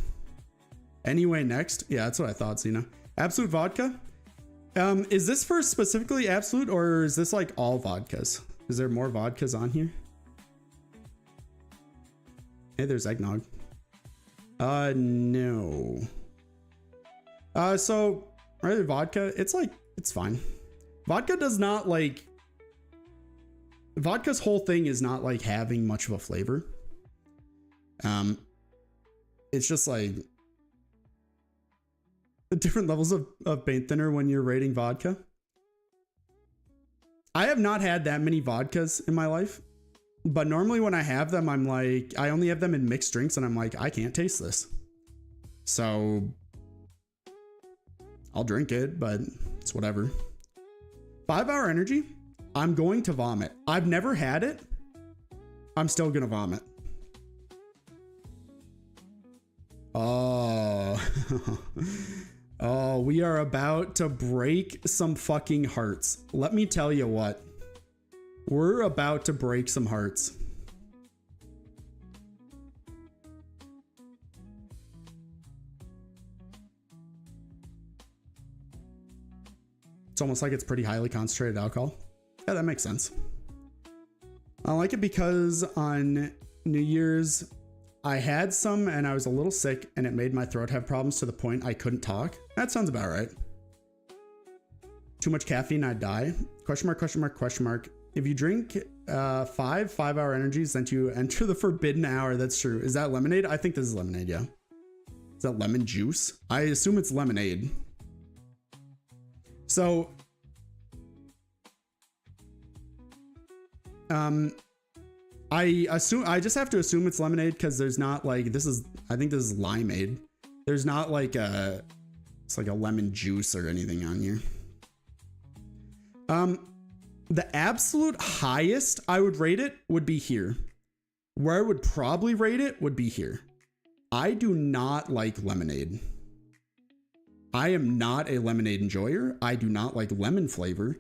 Anyway, next. Yeah, that's what I thought, Zena. Absolute vodka. Is this for specifically Absolute, or is this like all vodkas? Is there more vodkas on here? Hey, there's eggnog. No. So rather vodka, it's fine. Vodka does not like, vodka's whole thing is not like having much of a flavor. It's just like different levels of paint thinner when you're rating vodka. I have not had that many vodkas in my life, but normally when I have them, I'm like, I only have them in mixed drinks and I'm like, I can't taste this. So I'll drink it, but it's whatever. 5 Hour Energy. I'm going to vomit. I've never had it. I'm still going to vomit. Oh, oh, we are about to break some fucking hearts. Let me tell you what. We're about to break some hearts. It's almost like it's pretty highly concentrated alcohol. Yeah, that makes sense. I like it because on New Year's, I had some and I was a little sick and it made my throat have problems to the point I couldn't talk. That sounds about right. Too much caffeine, I'd die. Question mark, question mark, question mark. If you drink 5 5-hour energies, then you enter the forbidden hour. That's true. Is that lemonade? I think this is lemonade, yeah. Is that lemon juice? I assume it's lemonade. So, I just have to assume it's lemonade because there's not like, I think this is limeade. There's not like it's like a lemon juice or anything on here. The absolute highest I would rate it would be here. Where I would probably rate it would be here. I do not like lemonade. I am not a lemonade enjoyer. I do not like lemon flavor.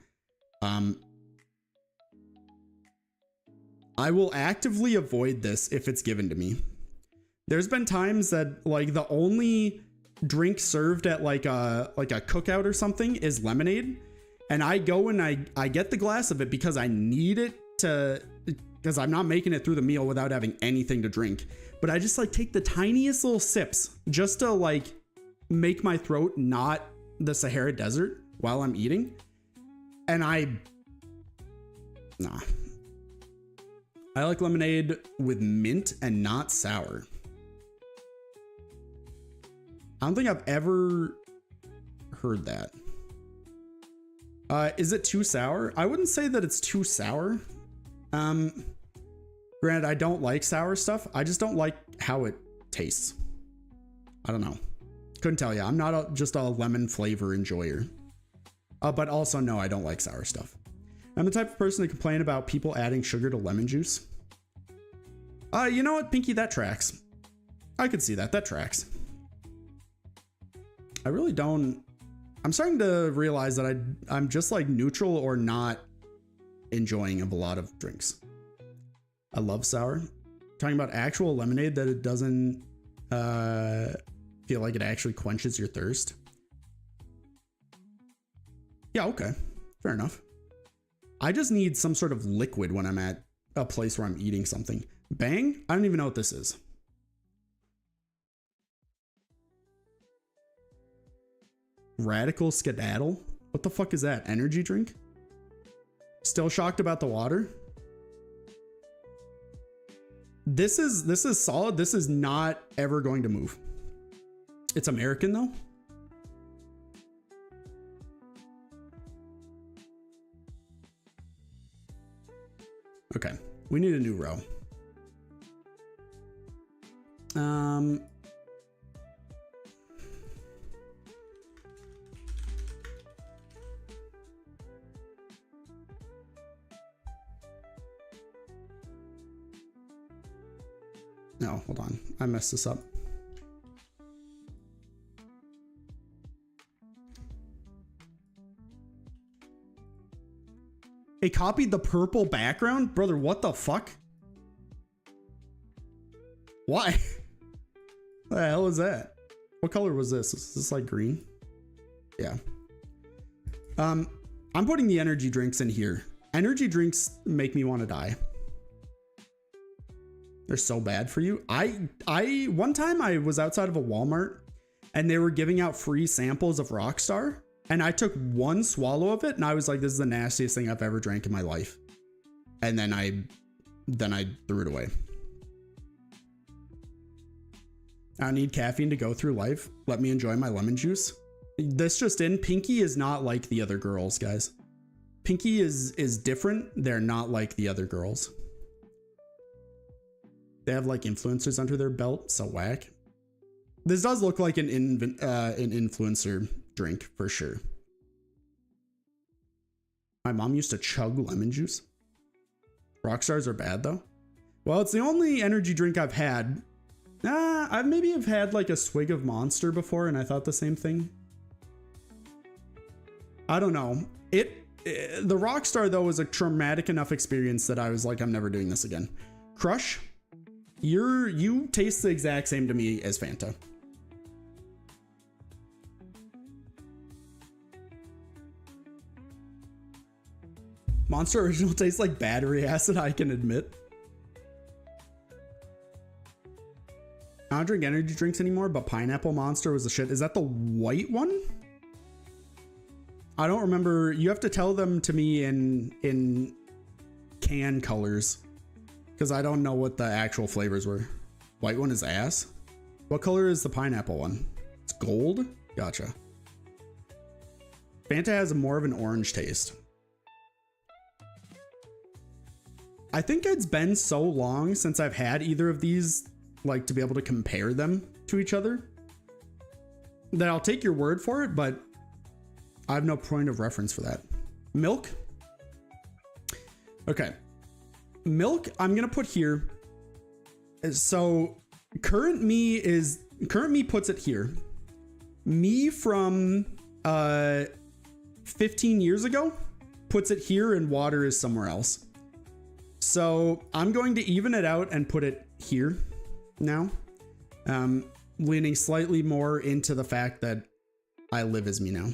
I will actively avoid this if it's given to me. There's been times that like the only drink served at like a cookout or something is lemonade. And I go and I get the glass of it because I need it because I'm not making it through the meal without having anything to drink. But I just like take the tiniest little sips just to like make my throat not the Sahara Desert while I'm eating. And nah. I like lemonade with mint and not sour. I don't think I've ever heard that. Is it too sour? I wouldn't say that it's too sour. Granted, I don't like sour stuff. I just don't like how it tastes. I don't know. Couldn't tell you. I'm not just a lemon flavor enjoyer. But also, no, I don't like sour stuff. I'm the type of person to complain about people adding sugar to lemon juice. You know what, Pinky? That tracks. I could see that. That tracks. I really don't. I'm starting to realize that I'm just like neutral or not enjoying of a lot of drinks. I love sour. Talking about actual lemonade that it doesn't feel like it actually quenches your thirst. Yeah, okay. Fair enough. I just need some sort of liquid when I'm at a place where I'm eating something. Bang? I don't even know what this is. Radical skedaddle? What the fuck is that? Energy drink? Still shocked about the water? This is solid. This is not ever going to move. It's American though. Okay, we need a new row. No, hold on. I messed this up. It copied the purple background? Brother, what the fuck? Why? What the hell is that? What color was this? Is this like green? Yeah. I'm putting the energy drinks in here. Energy drinks make me want to die. They're so bad for you. One time I was outside of a Walmart and they were giving out free samples of Rockstar. And I took one swallow of it and I was like, this is the nastiest thing I've ever drank in my life. And then I threw it away. I don't need caffeine to go through life. Let me enjoy my lemon juice. This just in, Pinky is not like the other girls, guys. Pinky is different. They're not like the other girls. They have like influencers under their belt. So whack. This does look like an influencer drink for sure. My mom used to chug lemon juice. Rockstars are bad though. Well, it's the only energy drink I've had. I've maybe had like a swig of Monster before and I thought the same thing. I don't know. The Rockstar though was a traumatic enough experience that I was like, I'm never doing this again. Crush, you taste the exact same to me as Fanta. Monster Original tastes like battery acid, I can admit. I don't drink energy drinks anymore, but Pineapple Monster was the shit. Is that the white one? I don't remember. You have to tell them to me in can colors, because I don't know what the actual flavors were. White one is ass. What color is the pineapple one? It's gold? Gotcha. Fanta has more of an orange taste. I think it's been so long since I've had either of these, like, to be able to compare them to each other, that I'll take your word for it, but I have no point of reference for that. Milk. Okay. Milk, I'm going to put here. So current me puts it here. Me from 15 years ago puts it here, and water is somewhere else. So I'm going to even it out and put it here now. Leaning slightly more into the fact that I live as me now.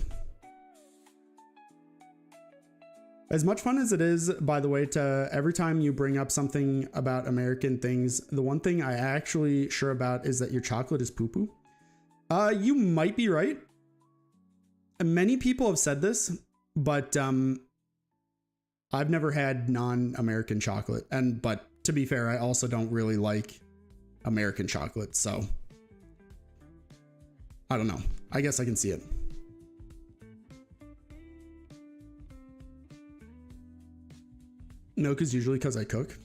As much fun as it is, by the way, to every time you bring up something about American things, the one thing I actually sure about is that your chocolate is poo-poo. You might be right. Many people have said this, but I've never had non-American chocolate. But to be fair, I also don't really like American chocolate, so I don't know. I guess I can see it. Milk is usually because I cook.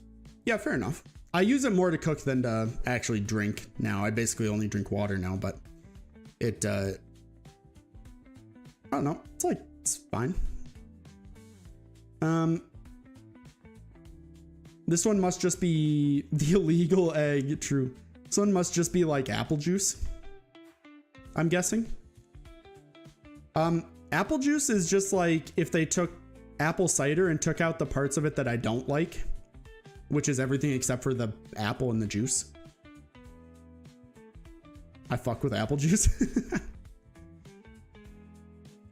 Yeah, fair enough. I use it more to cook than to actually drink now. I basically only drink water now, but it, I don't know. It's fine. This one must just be the illegal egg. True. This one must just be like apple juice, I'm guessing. Apple juice is just like if they took apple cider and took out the parts of it that I don't like, which is everything except for the apple and the juice. I fuck with apple juice.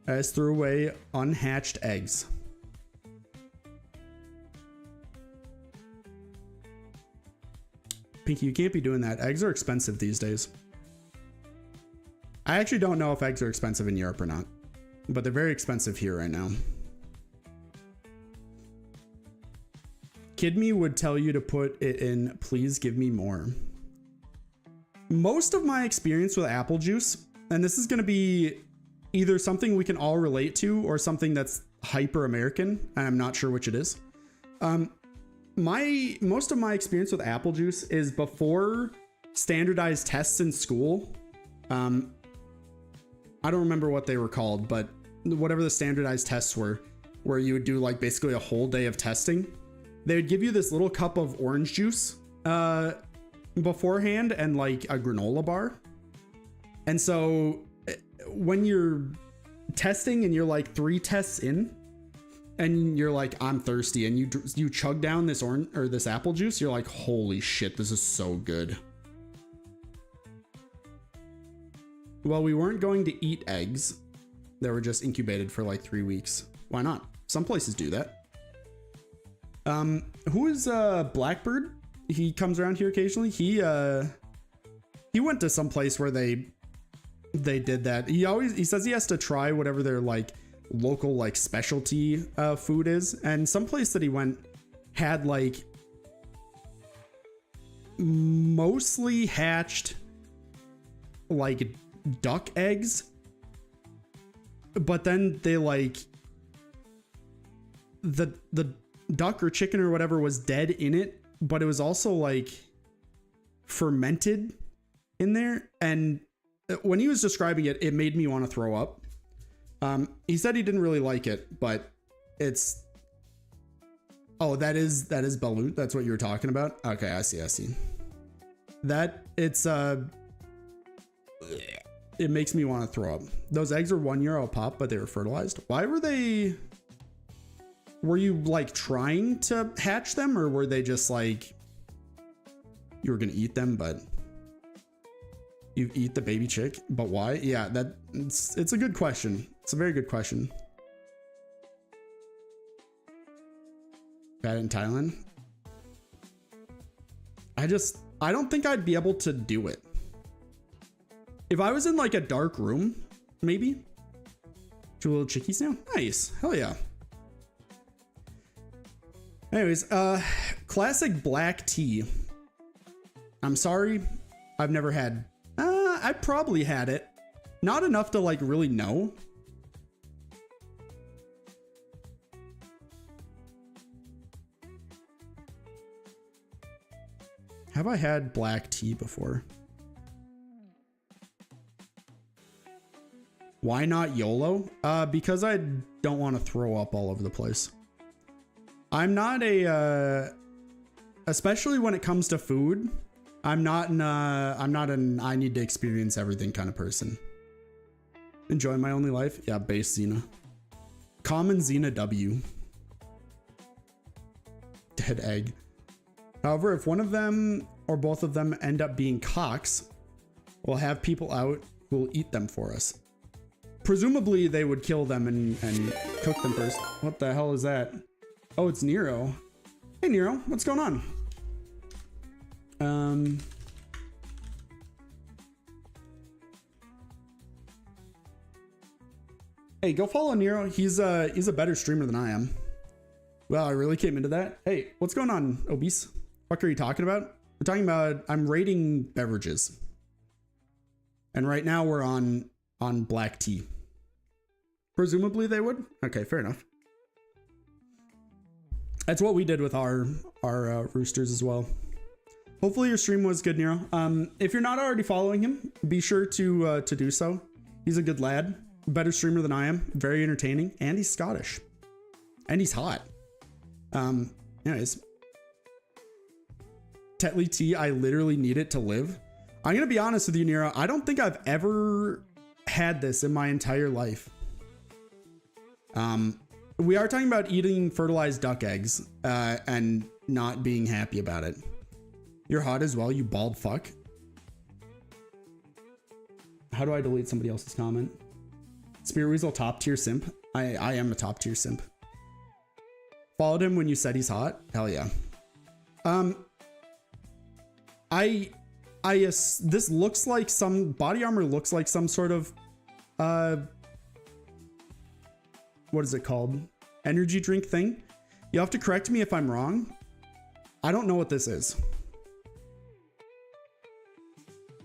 I just threw away unhatched eggs. Pinky, you can't be doing that. Eggs are expensive these days. I actually don't know if eggs are expensive in Europe or not. but they're very expensive here right now. Kid me would tell you to put it in, please give me more. Most of my experience with apple juice, and this is going to be either something we can all relate to or something that's hyper American, and I'm not sure which it is. Most of my experience with apple juice is before standardized tests in school. I don't remember what they were called, but whatever the standardized tests were, where you would do like basically a whole day of testing. They would give you this little cup of orange juice beforehand and like a granola bar. And so when you're testing and you're like 3 tests in and you're like, I'm thirsty, and you chug down this orange or this apple juice, you're like, holy shit, this is so good. Well, we weren't going to eat eggs. They were just incubated for like 3 weeks. Why not? Some places do that. Who is Blackbird? He comes around here occasionally. He went to some place where they did that. He says he has to try whatever their like local like specialty food is, and some place that he went had like mostly hatched like duck eggs, but then they like the duck or chicken or whatever was dead in it, but it was also like fermented in there. And when he was describing it, it made me want to throw up. He said he didn't really like it, but it's, oh, that is balut. That's what you were talking about. Okay. I see. That it's, it makes me want to throw up. Those eggs are €1 a pop, but they were fertilized. Why were they? Were you like trying to hatch them, or were they just like you were gonna eat them, but you eat the baby chick? But why? Yeah, it's a good question. It's a very good question. Bad in Thailand. I don't think I'd be able to do it. If I was in like a dark room, maybe. 2 little chickies now. Nice. Hell yeah. Anyways, classic black tea. I'm sorry, I've never had. I probably had it. Not enough to like really know. Have I had black tea before? Why not YOLO? Because I don't want to throw up all over the place. I'm not especially when it comes to food, I'm not an I need to experience everything kind of person. Enjoy my only life. Yeah, base Xena. Common Xena W. Dead egg. However, if one of them or both of them end up being cocks, we'll have people out who will eat them for us. Presumably they would kill them and cook them first. What the hell is that? Oh, it's Nero. Hey, Nero, what's going on? Hey, go follow Nero. He's a better streamer than I am. Well, I really came into that. Hey, what's going on, Obese? What are you talking about? We're talking about, I'm rating beverages. And right now we're on black tea. Presumably they would? Okay, fair enough. That's what we did with our roosters as well. Hopefully your stream was good, Nero. If you're not already following him, be sure to do so. He's a good lad, better streamer than I am, very entertaining, and he's Scottish, and he's hot. Anyways, Tetley tea, I literally need it to live. I'm gonna be honest with you, Nero. I don't think I've ever had this in my entire life. We are talking about eating fertilized duck eggs and not being happy about it. You're hot as well, you bald fuck. How do I delete somebody else's comment? SpiritWeasel top tier simp. I am a top tier simp. Followed him when you said he's hot. Hell yeah. This looks like some body armor looks like some sort of what is it called? Energy drink thing. You'll have to correct me if I'm wrong. I don't know what this is.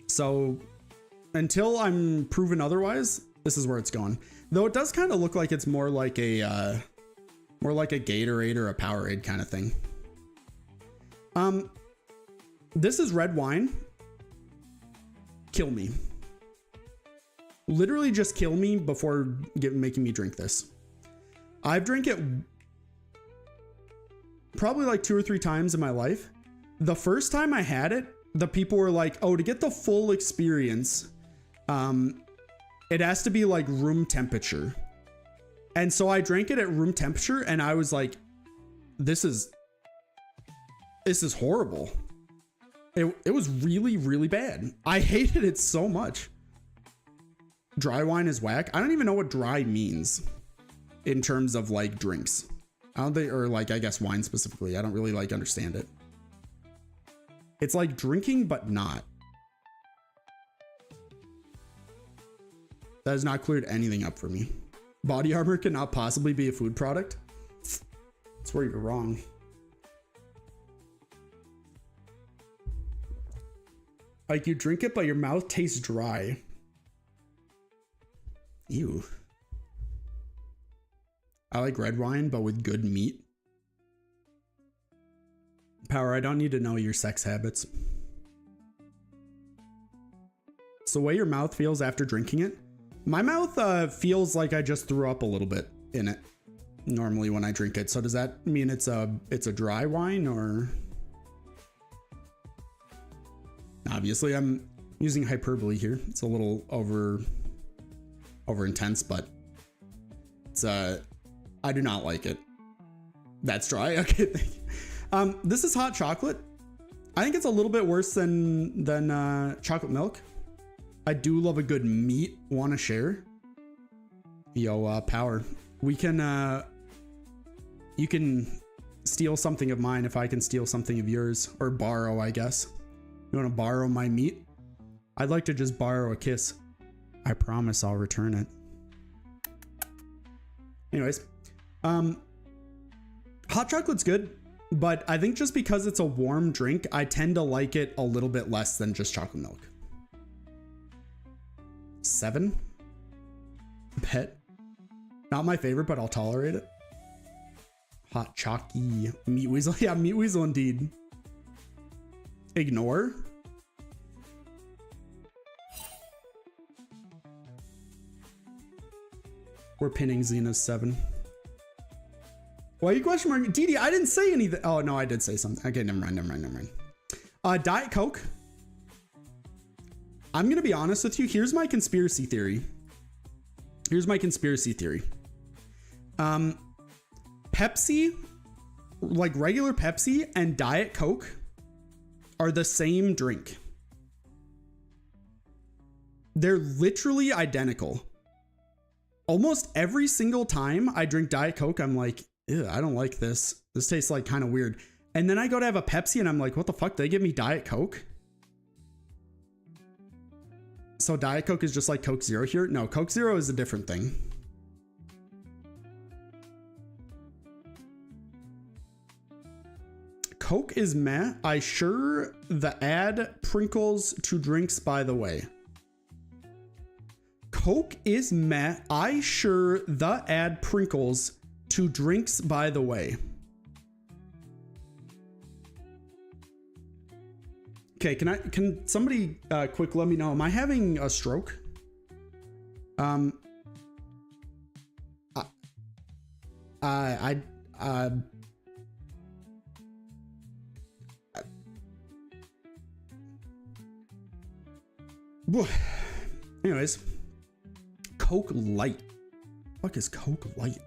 So until I'm proven otherwise, this is where it's going. Though it does kind of look like it's more like a Gatorade or a Powerade kind of thing. This is red wine. Kill me. Literally just kill me before making me drink this. I've drank it probably like 2 or 3 times in my life. The first time I had it, the people were like, oh, to get the full experience, it has to be like room temperature. And so I drank it at room temperature and I was like, this is horrible. It was really, really bad. I hated it so much. Dry wine is whack. I don't even know what dry means in terms of like drinks. I don't think, or like, I guess wine specifically. I don't really like understand it. It's like drinking, but not. That has not cleared anything up for me. Body armor cannot possibly be a food product. That's where you're wrong. Like you drink it, but your mouth tastes dry. Ew. I like red wine, but with good meat. Power, I don't need to know your sex habits. It's the way your mouth feels after drinking it. My mouth feels like I just threw up a little bit in it normally when I drink it. So does that mean it's a dry wine or? Obviously, I'm using hyperbole here. It's a little over intense, but it's I do not like it. That's dry. Okay, thank you. This is hot chocolate. I think it's a little bit worse than chocolate milk. I do love a good meat. Want to share? Yo, Power. We can you can steal something of mine if I can steal something of yours, or borrow, I guess. You want to borrow my meat? I'd like to just borrow a kiss. I promise I'll return it. Anyways, hot chocolate's good, but I think just because it's a warm drink, I tend to like it a little bit less than just chocolate milk. 7? Bet. Not my favorite, but I'll tolerate it. Hot chalky. Meat weasel. Yeah, meat weasel indeed. Ignore. We're pinning Xena's 7. Why are you question marking? Didi, I didn't say anything. Oh, no, I did say something. Okay, never mind. Diet Coke. I'm going to be honest with you. Here's my conspiracy theory. Pepsi, like regular Pepsi and Diet Coke are the same drink. They're literally identical. Almost every single time I drink Diet Coke, I'm like, ew, I don't like this. This tastes like kind of weird. And then I go to have a Pepsi and I'm like, what the fuck? They give me Diet Coke? So Diet Coke is just like Coke Zero here? No, Coke Zero is a different thing. Coke is meh. I sure the add Prinkles to drinks, by the way. Coke is meh. I sure the add Prinkles to drinks, by the way. Okay, can somebody quick let me know, am I having a stroke? Anyways, Coke Light. Fuck is Coke Light?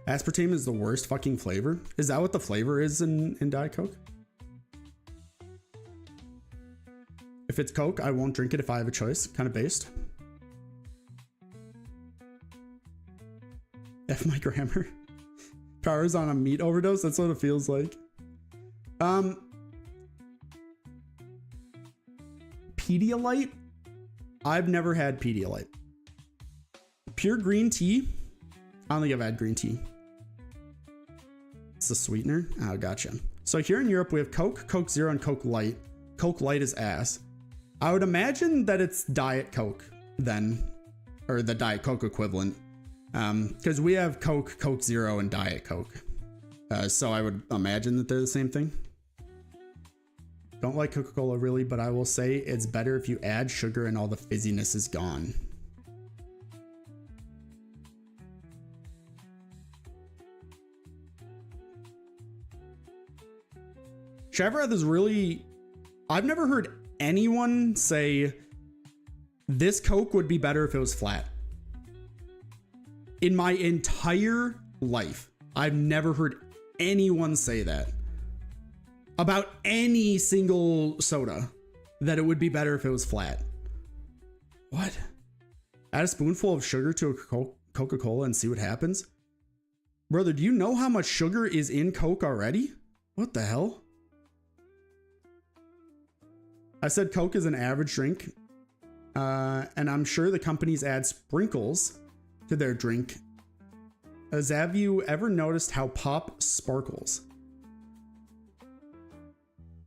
Aspartame is the worst fucking flavor. Is that what the flavor is in Diet Coke? If it's Coke, I won't drink it if I have a choice. Kind of based. F my grammar. Power's on a meat overdose. That's what it feels like. I don't think I've had green tea. It's a sweetener? Oh, gotcha. So here in Europe, we have Coke, Coke Zero, and Coke Light. Coke Light is ass. I would imagine that it's Diet Coke then, or the Diet Coke equivalent. Because we have Coke, Coke Zero, and Diet Coke. So I would imagine that they're the same thing. Don't like Coca-Cola really, but I will say it's better if you add sugar and all the fizziness is gone. Shavrath is really... I've never heard anyone say this Coke would be better if it was flat. In my entire life, I've never heard anyone say that about any single soda, that it would be better if it was flat. What? Add a spoonful of sugar to a Coca-Cola and see what happens? Brother, do you know how much sugar is in Coke already? What the hell? I said Coke is an average drink, and I'm sure the companies add sprinkles to their drink. Have you ever noticed how pop sparkles?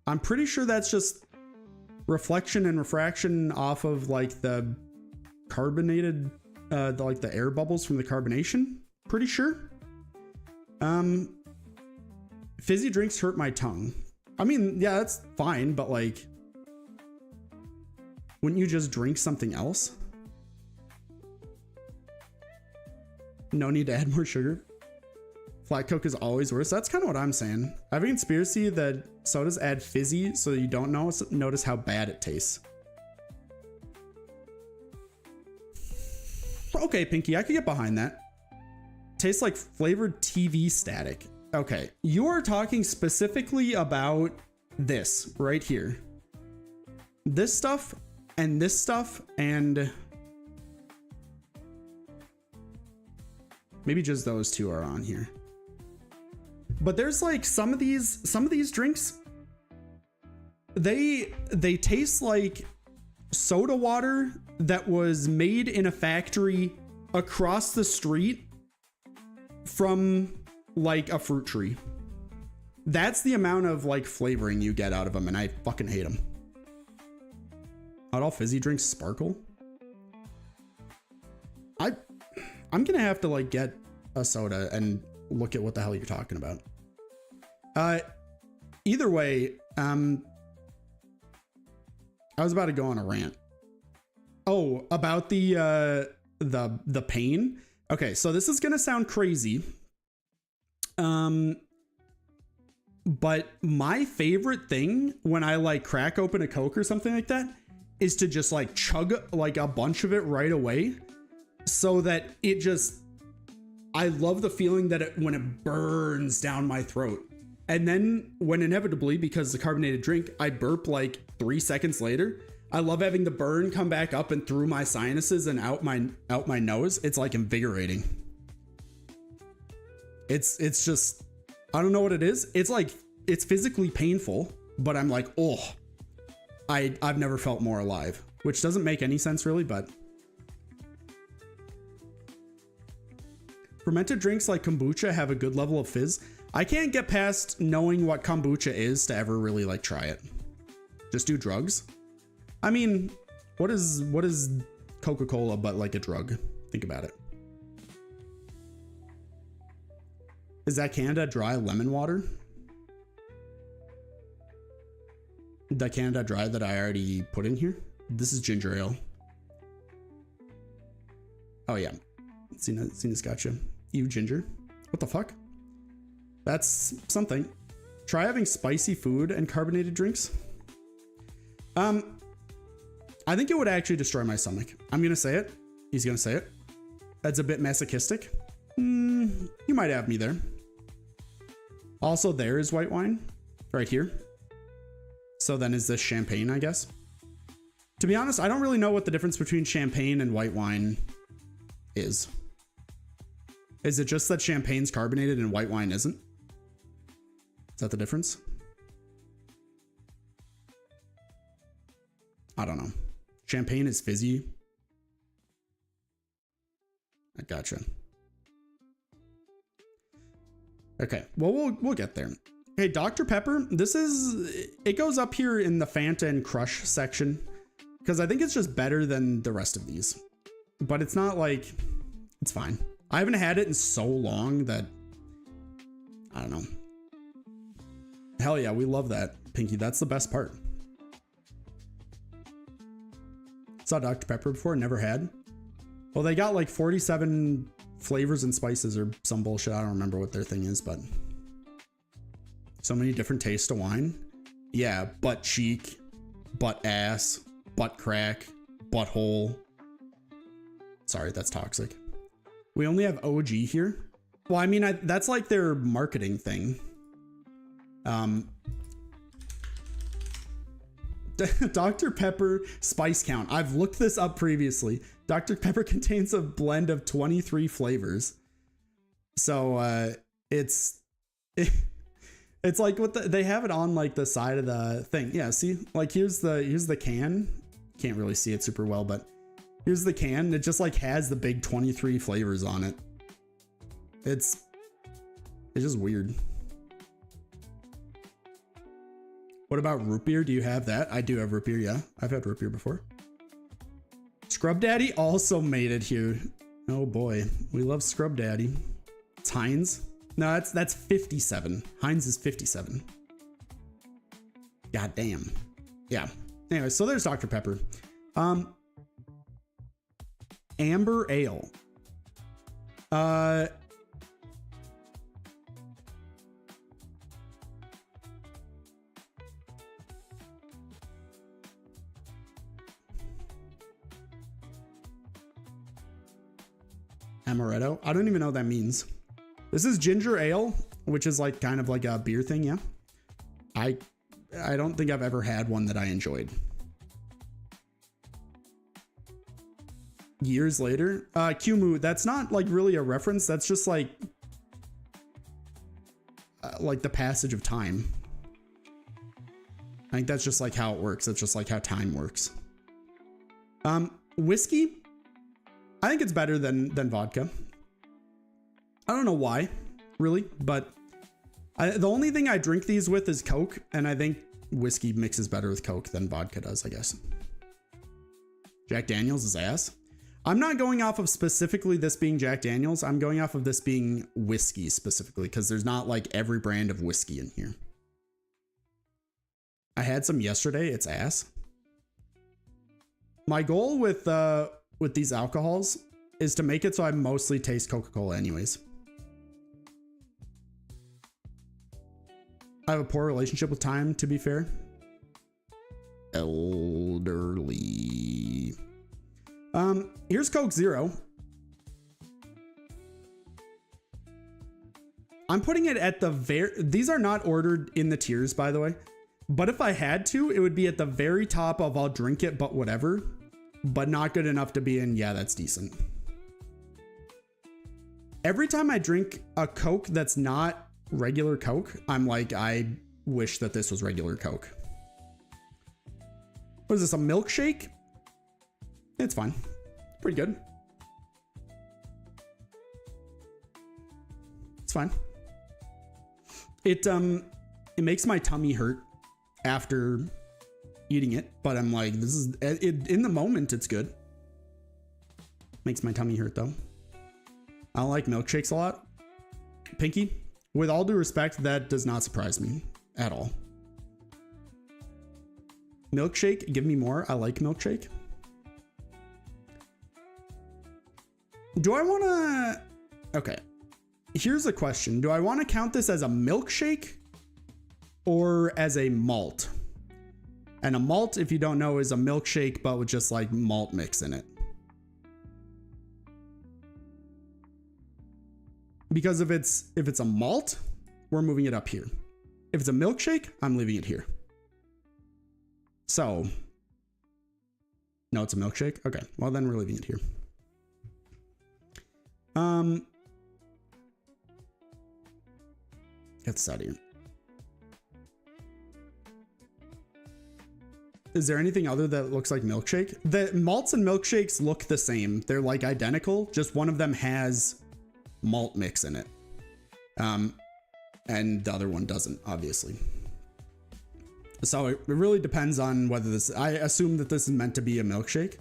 I'm pretty sure that's just reflection and refraction off of like the carbonated, like the air bubbles from the carbonation. Pretty sure. Fizzy drinks hurt my tongue. I mean, yeah, that's fine, but like, wouldn't you just drink something else? No need to add more sugar. Flat Coke is always worse. That's kind of what I'm saying. I have a conspiracy that sodas add fizzy so you don't notice how bad it tastes. Okay, Pinky, I could get behind that. Tastes like flavored TV static. Okay, you are talking specifically about this right here. This stuff and this stuff and maybe just those two are on here. But there's like some of these drinks, they taste like soda water that was made in a factory across the street from like a fruit tree. That's the amount of like flavoring you get out of them, and I fucking hate them. Not all fizzy drinks sparkle. I'm gonna have to like get a soda and look at what the hell you're talking about. Either way, I was about to go on a rant. Oh, about the pain. Okay, so this is gonna sound crazy. But my favorite thing when I like crack open a Coke or something like that is to just like chug like a bunch of it right away, so that it just, I love the feeling that when it burns down my throat. And then when inevitably, because the carbonated drink, I burp like 3 seconds later, I love having the burn come back up and through my sinuses and out my nose. It's like invigorating. It's just, I don't know what it is. It's like, it's physically painful, but I'm like, oh, I've never felt more alive, which doesn't make any sense really, but. Fermented drinks like kombucha have a good level of fizz. I can't get past knowing what kombucha is to ever really like try it. Just do drugs. I mean, what is Coca-Cola but like a drug? Think about it. Is that Canada Dry lemon water? The Canada Dry that I already put in here? This is ginger ale. Oh yeah. Cena's gotcha. You ginger. What the fuck? That's something. Try having spicy food and carbonated drinks. I think it would actually destroy my stomach. I'm gonna say it. He's gonna say it. That's a bit masochistic. You might have me there. Also, there is white wine right here. So then is this champagne, I guess? To be honest, I don't really know what the difference between champagne and white wine is. Is it just that champagne's carbonated and white wine isn't? Is that the difference? I don't know. Champagne is fizzy. I gotcha. Okay, well, we'll get there. Hey, Dr. Pepper, it goes up here in the Fanta and Crush section because I think it's just better than the rest of these. But it's not like, it's fine. I haven't had it in so long that, I don't know. Hell yeah, we love that, Pinky. That's the best part. Saw Dr. Pepper before, never had. Well, they got like 47 flavors and spices or some bullshit. I don't remember what their thing is, but so many different tastes of wine. Yeah, butt cheek, butt ass, butt crack, butthole. Sorry, that's toxic. We only have OG here. Well, I mean, that's like their marketing thing. Dr. Pepper spice count. I've looked this up previously. Dr. Pepper contains a blend of 23 flavors. So it's like what they have it on like the side of the thing. Yeah, see, like here's the can. Can't really see it super well, but here's the can. It just like has the big 23 flavors on it. It's just weird. What about root beer? Do you have that? I do have root beer, yeah. I've had root beer before. Scrub Daddy also made it here. Oh boy, we love Scrub Daddy. It's Heinz. No, that's 57. Heinz is 57. God damn. Yeah. Anyway, so there's Dr. Pepper. Amber Ale. Amaretto. I don't even know what that means. This is ginger ale, which is like kind of like a beer thing. Yeah. I don't think I've ever had one that I enjoyed. Years later, Kumu, that's not like really a reference. That's just like the passage of time. I think that's just like how it works. That's just like how time works. Whiskey. I think it's better than vodka. I don't know why, really, but the only thing I drink these with is Coke, and I think whiskey mixes better with Coke than vodka does, I guess. Jack Daniels is ass. I'm not going off of specifically this being Jack Daniels. I'm going off of this being whiskey specifically, because there's not like every brand of whiskey in here. I had some yesterday. It's ass. My goal with these alcohols is to make it so I mostly taste Coca-Cola anyways. I have a poor relationship with time, to be fair. Elderly. Here's Coke Zero. I'm putting it at the these are not ordered in the tiers, by the way. But if I had to, it would be at the very top of I'll drink it, but whatever. But not good enough to be in, yeah, that's decent. Every time I drink a Coke that's not regular Coke, I'm like, I wish that this was regular Coke. What is this, a milkshake? It's fine. Pretty good. It's fine. It makes my tummy hurt after eating it, but I'm like, this is it, in the moment it's good. Makes my tummy hurt though. I don't like milkshakes a lot. Pinky, with all due respect, that does not surprise me at all. Milkshake, give me more. I like milkshake. Do I want to... Okay. Here's a question. Do I want to count this as a milkshake or as a malt? And a malt, if you don't know, is a milkshake, but with just like malt mix in it. Because if it's a malt, we're moving it up here. If it's a milkshake, I'm leaving it here. So, no, it's a milkshake. Okay, well then we're leaving it here. Get this out of here. Is there anything other that looks like milkshake? The malts and milkshakes look the same. They're like identical. Just one of them has malt mix in it. and the other one doesn't, obviously. So it really depends on whether this, I assume that this is meant to be a milkshake.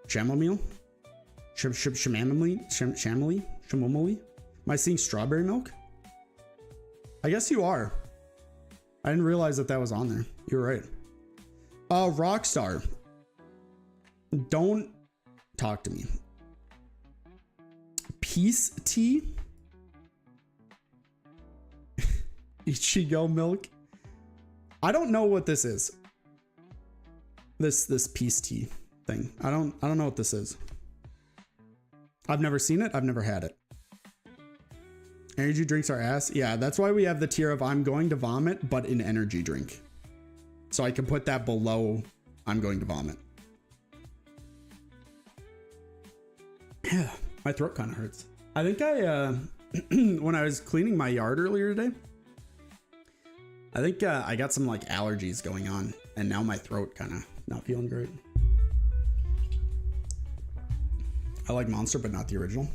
Chamomile? Chamomile? Am I seeing strawberry milk? I guess you are. I didn't realize that that was on there. You're right. Rockstar. Don't talk to me. Peace tea? Ichigo milk? I don't know what this is. This peace tea thing. I don't know what this is. I've never seen it. I've never had it. Energy drinks are ass. Yeah, that's why we have the tier of I'm going to vomit, but an energy drink. So I can put that below I'm going to vomit. My throat kind of hurts. I think I, when I was cleaning my yard earlier today, I think I got some like allergies going on, and now my throat kind of not feeling great. I like Monster, but not the original.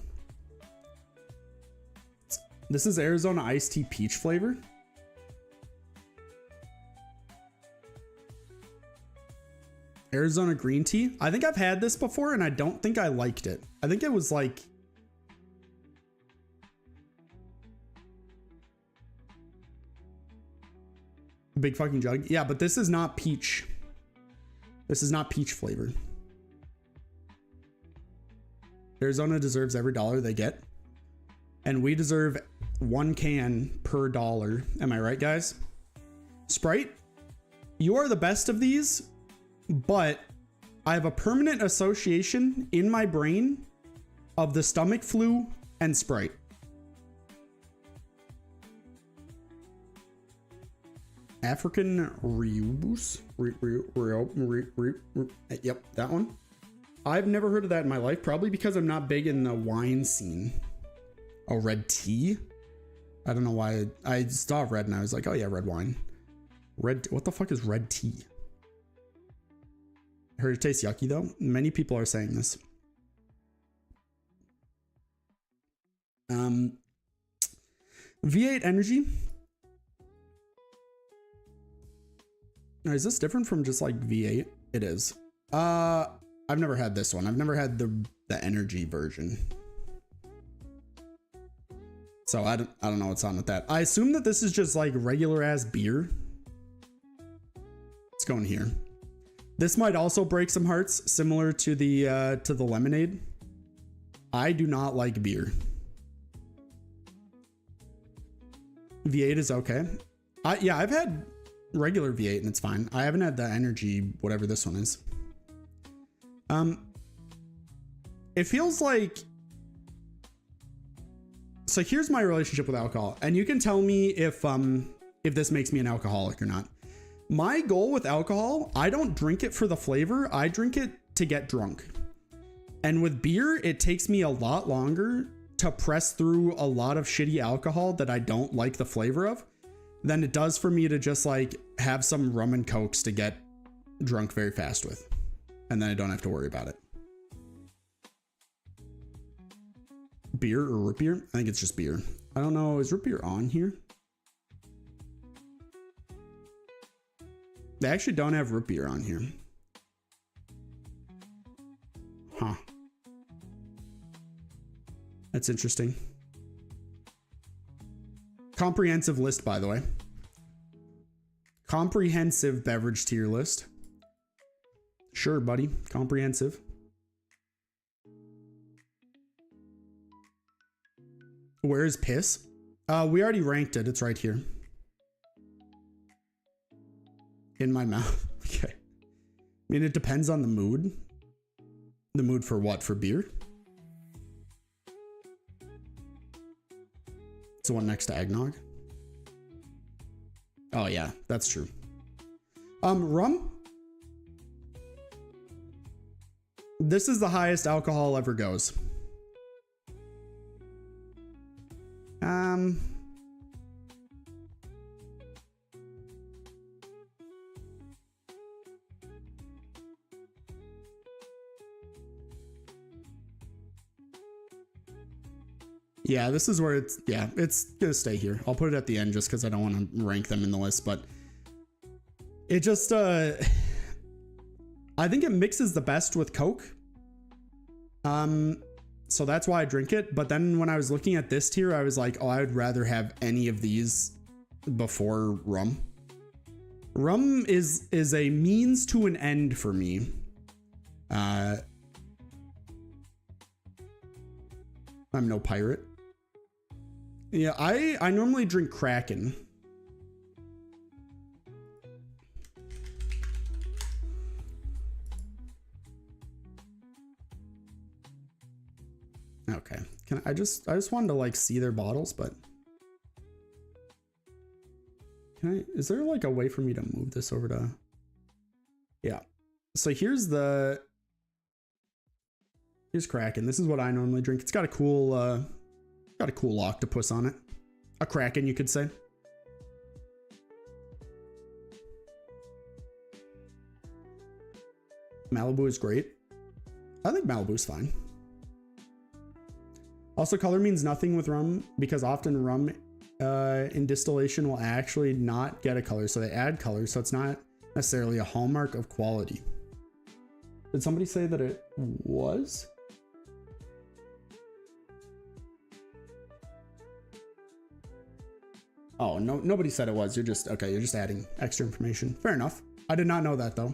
This is Arizona iced tea peach flavor. Arizona green tea. I think I've had this before and I don't think I liked it. I think it was like a big fucking jug. Yeah, but this is not peach. This is not peach flavored. Arizona deserves every dollar they get. And we deserve 1 can per dollar. Am I right, guys? Sprite, you are the best of these, but I have a permanent association in my brain of the stomach flu and Sprite. African Reubus? Yep, that one. I've never heard of that in my life, probably because I'm not big in the wine scene. Oh, red tea? I don't know why. I saw red and I was like, oh yeah, red wine. Red, what the fuck is red tea? I heard it tastes yucky though. Many people are saying this. V8 energy. Now, is this different from just like V8? It is. I've never had this one. I've never had the energy version. So I don't know what's on with that. I assume that this is just like regular ass beer. Let's go in here. This might also break some hearts, similar to the lemonade. I do not like beer. V8 is okay. Yeah, I've had regular V8 and it's fine. I haven't had the energy, whatever this one is. It feels like, so here's my relationship with alcohol, and you can tell me if this makes me an alcoholic or not. My goal with alcohol, I don't drink it for the flavor. I drink it to get drunk. And with beer, it takes me a lot longer to press through a lot of shitty alcohol that I don't like the flavor of than it does for me to just like have some rum and cokes to get drunk very fast with. And then I don't have to worry about it. Beer or root beer? I think it's just beer. I don't know. Is root beer on here? They actually don't have root beer on here. Huh. That's interesting. Comprehensive list, by the way. Comprehensive beverage tier list. Sure, buddy. Comprehensive. Where is piss? We already ranked it. It's right here. In my mouth. Okay. I mean, it depends on the mood. The mood for what? For beer? It's the one next to eggnog. Oh yeah, that's true. Rum? This is the highest alcohol ever goes. Yeah, this is where it's, yeah, it's gonna stay here. I'll put it at the end just because I don't want to rank them in the list, but it just, I think it mixes the best with Coke. So that's why I drink it. But then when I was looking at this tier, I was like, oh, I would rather have any of these before rum. Rum is a means to an end for me. I'm no pirate. Yeah, I normally drink Kraken. Okay. I just wanted to like see their bottles, but is there like a way for me to move this over to, yeah. So here's Kraken. This is what I normally drink. It's got a cool octopus on it. A Kraken, you could say. Malibu is great. I think Malibu's fine. Also, color means nothing with rum because often rum in distillation will actually not get a color. So they add color. So it's not necessarily a hallmark of quality. Did somebody say that it was? Oh, no, nobody said it was. You're just adding extra information. Fair enough. I did not know that though.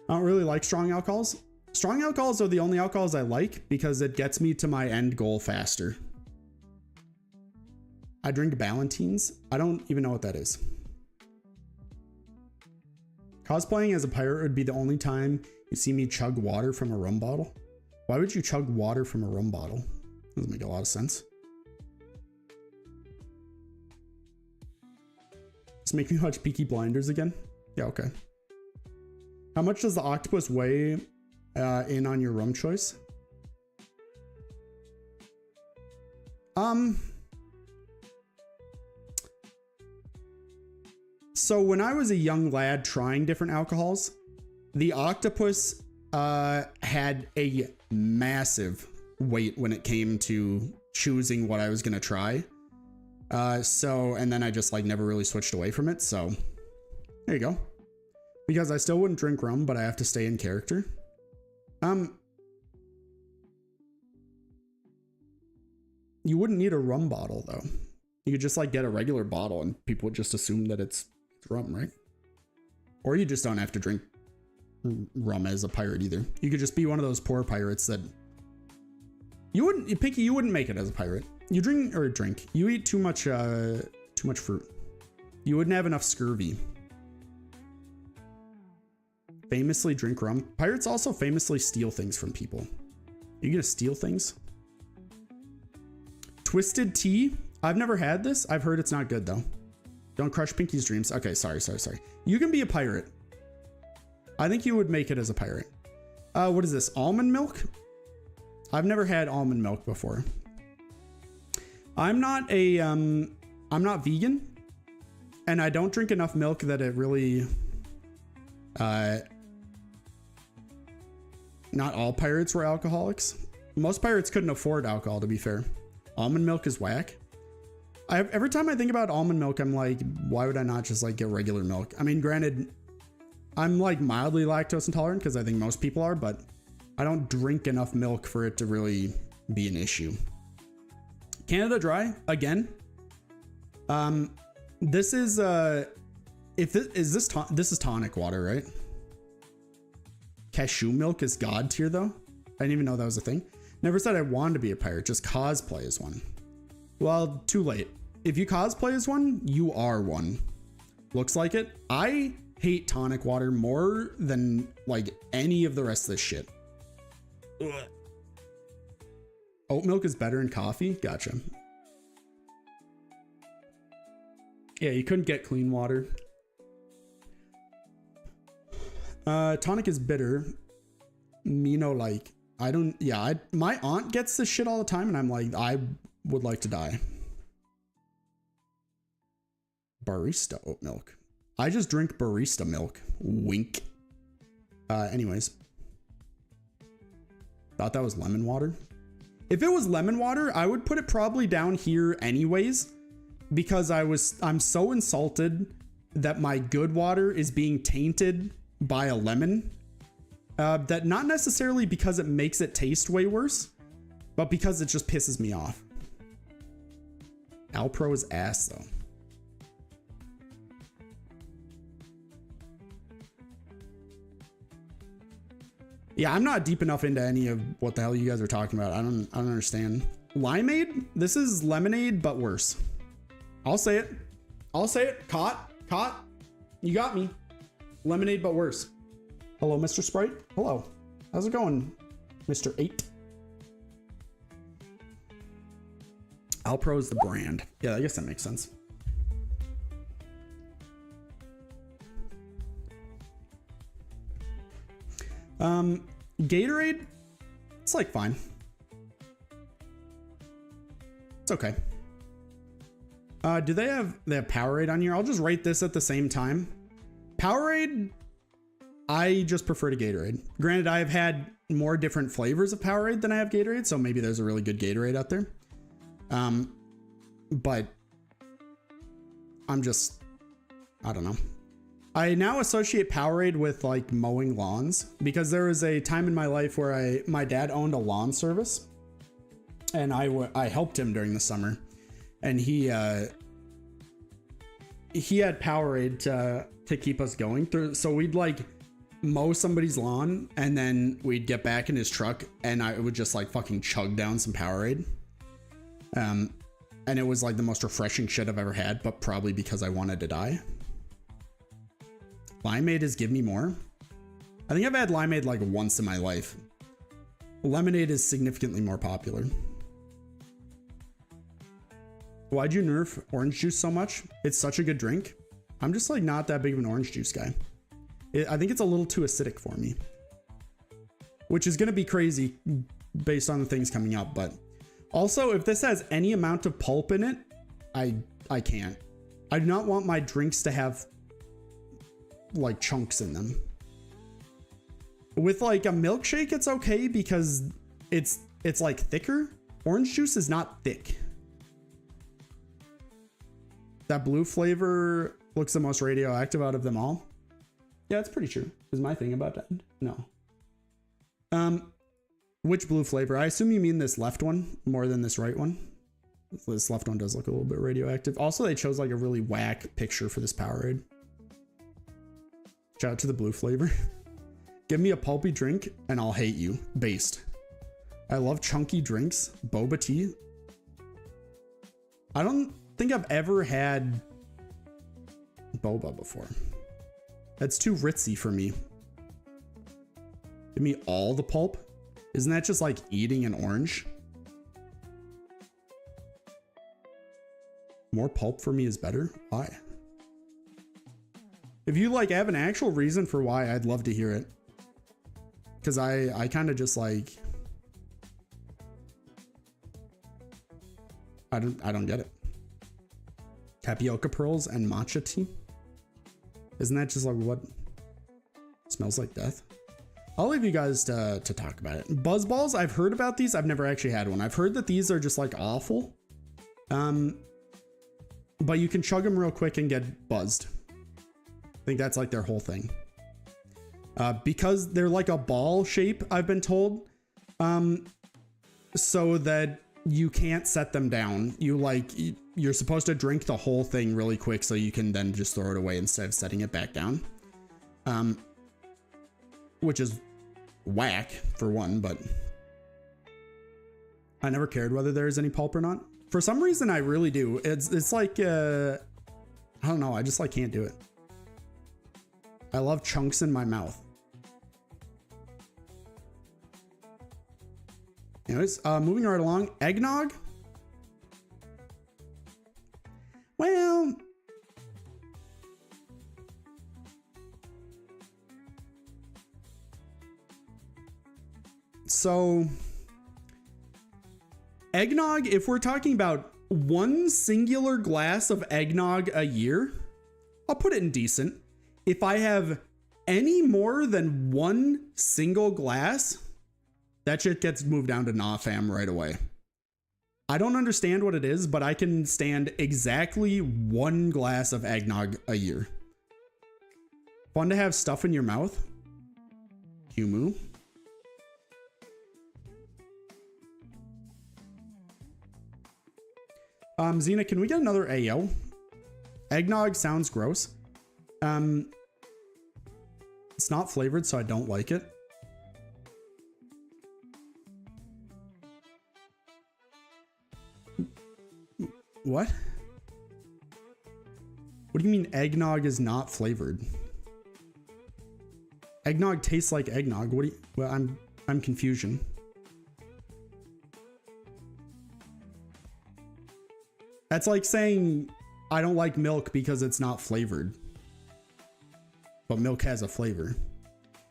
I don't really like strong alcohols. Strong alcohols are the only alcohols I like because it gets me to my end goal faster. I drink Ballantines. I don't even know what that is. Cosplaying as a pirate would be the only time you see me chug water from a rum bottle. Why would you chug water from a rum bottle? Doesn't make a lot of sense. Just make me watch Peaky Blinders again? Yeah, okay. How much does the octopus weigh in on your rum choice? So when I was a young lad trying different alcohols, the octopus had a massive weight when it came to choosing what I was going to try. And then I just like never really switched away from it. So there you go. Because I still wouldn't drink rum, but I have to stay in character. You wouldn't need a rum bottle though. You could just like get a regular bottle and people would just assume that it's rum, right? Or you just don't have to drink rum as a pirate either. You could just be one of those poor pirates that you wouldn't make it as a pirate. You you eat too much fruit. You wouldn't have enough scurvy. Famously drink rum. Pirates also famously steal things from people. You gonna steal things? Twisted tea. I've never had this. I've heard it's not good though. Don't crush Pinky's dreams. Okay, sorry. You can be a pirate. I think you would make it as a pirate. What is this? Almond milk? I've never had almond milk before. I'm not vegan, and I don't drink enough milk that it really. Not all pirates were alcoholics. Most pirates couldn't afford alcohol, to be fair. Almond milk is whack. Every time I think about almond milk, I'm like, why would I not just like get regular milk? I mean, granted, I'm like mildly lactose intolerant because I think most people are, but I don't drink enough milk for it to really be an issue. Canada Dry again. This is this is tonic water, right? Cashew milk is god tier though. I didn't even know that was a thing. Never said I wanted to be a pirate, just cosplay as one. Well, too late. If you cosplay as one, you are one. Looks like it. I hate tonic water more than like any of the rest of this shit. Ugh. Oat milk is better in coffee? Gotcha. Yeah, you couldn't get clean water. Tonic is bitter. Like, I don't, yeah, my aunt gets this shit all the time and I'm like, I would like to die. Barista oat milk. I just drink barista milk. Wink. Anyways. Thought that was lemon water. If it was lemon water, I would put it probably down here anyways, because I'm so insulted that my good water is being tainted by a lemon. That not necessarily because it makes it taste way worse, but because it just pisses me off. Alpro is ass though. Yeah, I'm not deep enough into any of what the hell you guys are talking about. I don't understand. Limeade? This is lemonade, but worse. I'll say it. I'll say it. Caught. You got me. Lemonade, but worse. Hello, Mr. Sprite. Hello. How's it going, Mr. 8? Alpro is the brand. Yeah, I guess that makes sense. Gatorade, it's like fine. It's okay. Do they have Powerade on here? I'll just rate this at the same time. Powerade, I just prefer to Gatorade. Granted, I've had more different flavors of Powerade than I have Gatorade, so maybe there's a really good Gatorade out there. But I'm just, I don't know. I now associate Powerade with like mowing lawns, because there was a time in my life where my dad owned a lawn service, and I helped him during the summer, and he had Powerade to keep us going through. So we'd like mow somebody's lawn, and then we'd get back in his truck, and I would just like fucking chug down some Powerade. And it was like the most refreshing shit I've ever had, but probably because I wanted to die. Limeade is Give Me More. I think I've had limeade like once in my life. Lemonade is significantly more popular. Why'd you nerf orange juice so much? It's such a good drink. I'm just like not that big of an orange juice guy. I think it's a little too acidic for me, which is going to be crazy based on the things coming up. But also, if this has any amount of pulp in it, I can't. I do not want my drinks to have like chunks in them. With like a milkshake, it's okay because it's like thicker. Orange juice is not thick. That blue flavor looks the most radioactive out of them all. Yeah, it's pretty true. Is my thing about that? No. Which blue flavor? I assume you mean this left one more than this right one. This left one does look a little bit radioactive. Also, they chose like a really whack picture for this Powerade. Shout out to the blue flavor. Give me a pulpy drink and I'll hate you. Based. I love chunky drinks. Boba tea. I don't think I've ever had boba before. That's too ritzy for me. Give me all the pulp. Isn't that just like eating an orange? More pulp for me is better? Why? If you like have an actual reason for why, I'd love to hear it. Because I kind of just like, I don't get it. Tapioca pearls and matcha tea. Isn't that just like what smells like death? I'll leave you guys to talk about it. Buzz balls, I've heard about these. I've never actually had one. I've heard that these are just like awful. But you can chug them real quick and get buzzed. I think that's like their whole thing. Because they're like a ball shape, I've been told. So that you can't set them down. You're supposed to drink the whole thing really quick so you can then just throw it away instead of setting it back down. Which is whack for one, but I never cared whether there's any pulp or not. For some reason, I really do. It's like, I don't know. I just like can't do it. I love chunks in my mouth. Anyways, moving right along. Eggnog. Well, so eggnog, if we're talking about one singular glass of eggnog a year, I'll put it in decent. If I have any more than one single glass, That shit gets moved down to nah fam right away. I don't understand what it is, but I can stand exactly 1 glass of eggnog a year. Fun to have stuff in your mouth. Humu. Xena, can we get another AO? Eggnog sounds gross. It's not flavored, so I don't like it. What? What do you mean eggnog is not flavored? Eggnog tastes like eggnog. What do you... Well, I'm confusion. That's like saying I don't like milk because it's not flavored. But milk has a flavor.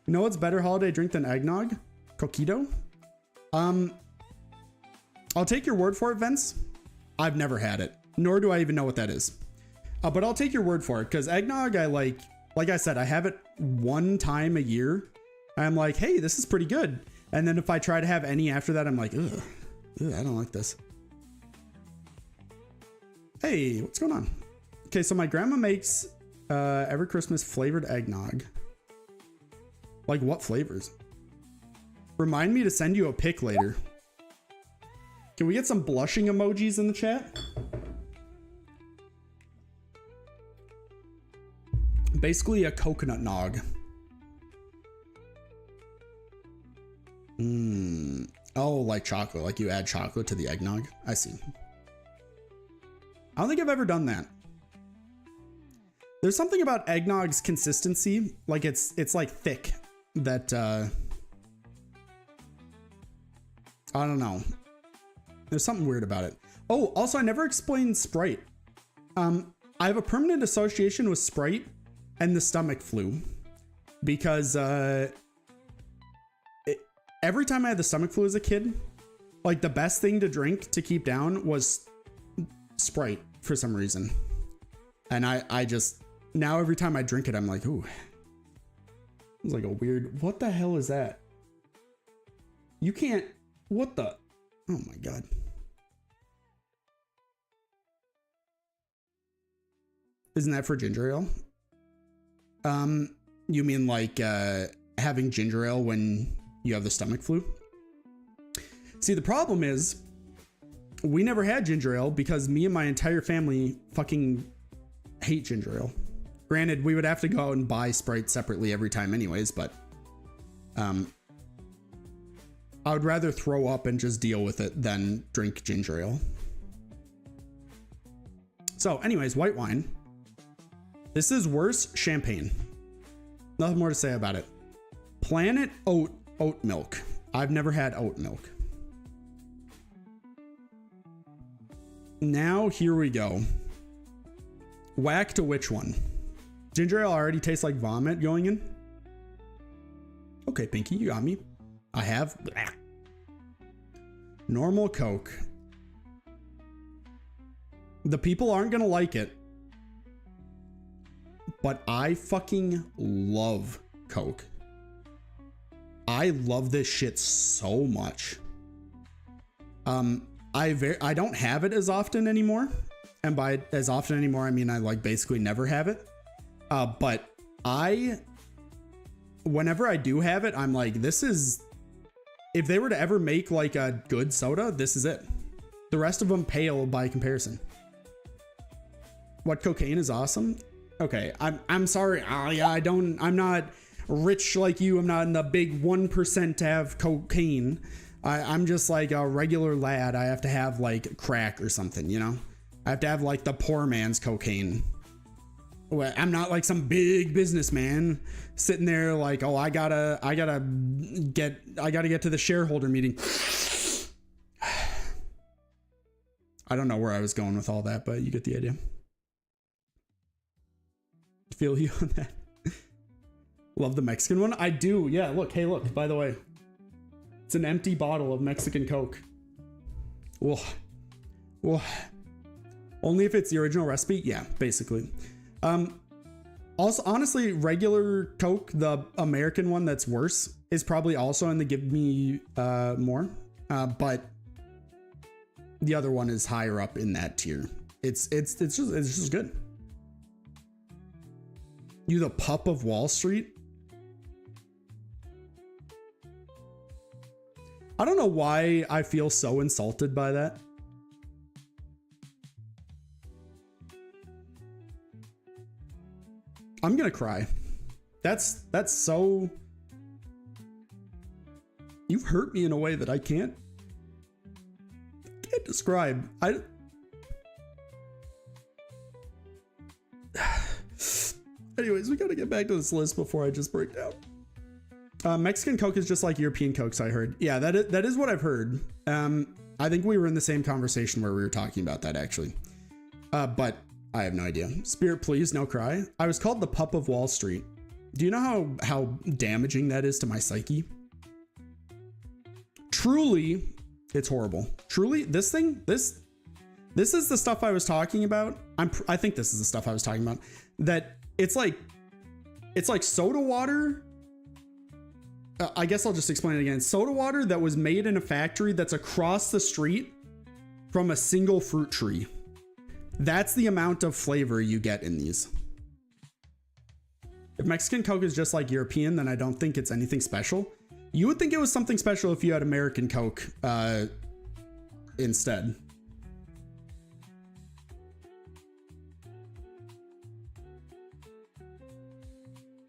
You know what's better holiday drink than eggnog? Coquito? I'll take your word for it, Vince. I've never had it, nor do I even know what that is. But I'll take your word for it, because eggnog, I like I said, I have it 1 time a year. I'm like, hey, this is pretty good. And then if I try to have any after that, I'm like, ugh, I don't like this. Hey, what's going on? Okay, so my grandma makes every Christmas flavored eggnog. Like what flavors? Remind me to send you a pic later. Can we get some blushing emojis in the chat? Basically a coconut nog. Oh, like chocolate. Like you add chocolate to the eggnog. I see. I don't think I've ever done that. There's something about eggnog's consistency. Like it's like thick. That I don't know. There's something weird about it. Oh, also I never explained Sprite. I have a permanent association with Sprite and the stomach flu because every time I had the stomach flu as a kid, like the best thing to drink to keep down was Sprite for some reason. And I just, now every time I drink it, I'm like, ooh, it's like a weird, what the hell is that? You can't, what the, oh my God. Isn't that for ginger ale? You mean like having ginger ale when you have the stomach flu? See, the problem is we never had ginger ale because me and my entire family fucking hate ginger ale. Granted, we would have to go out and buy Sprite separately every time anyways, but I would rather throw up and just deal with it than drink ginger ale. So anyways, white wine. This is worse champagne. Nothing more to say about it. Planet oat milk. I've never had oat milk. Now here we go. Whack to which one? Ginger ale already tastes like vomit going in. Okay, Pinky, you got me. I have. Blah. Normal Coke. The people aren't gonna like it, but I fucking love Coke. I love this shit so much. I don't have it as often anymore. And by as often anymore, I mean I like basically never have it. But whenever I do have it, I'm like, this is, if they were to ever make like a good soda, this is it. The rest of them pale by comparison. What cocaine is awesome? Okay, I'm sorry. I'm not rich like you. I'm not in the big 1% to have cocaine. I'm just like a regular lad. I have to have like crack or something, you know? I have to have like the poor man's cocaine. Well, I'm not like some big businessman sitting there like, oh, I gotta get to the shareholder meeting. I don't know where I was going with all that, but you get the idea. Feel you on that. Love the Mexican one. I do. Yeah. Look. Hey, look, by the way, it's an empty bottle of Mexican Coke. Well, only if it's the original recipe. Yeah, basically. Also, honestly, regular Coke, the American one that's worse, is probably also in the give me more, but the other one is higher up in that tier. It's just good. You the pup of Wall Street? I don't know why I feel so insulted by that. I'm gonna cry. That's so... You've hurt me in a way that I can't describe. Anyways, we gotta get back to this list before I just break down. Mexican Coke is just like European Cokes, I heard. Yeah, that is what I've heard. I think we were in the same conversation where we were talking about that, actually. But I have no idea. Spirit, please, no cry. I was called the pup of Wall Street. Do you know how damaging that is to my psyche? Truly, it's horrible. Truly, this is the stuff I was talking about. I think this is the stuff I was talking about. That it's like soda water. I guess I'll just explain it again. Soda water that was made in a factory that's across the street from a single fruit tree. That's the amount of flavor you get in these. If Mexican Coke is just like European, then I don't think it's anything special. You would think it was something special if you had American Coke instead.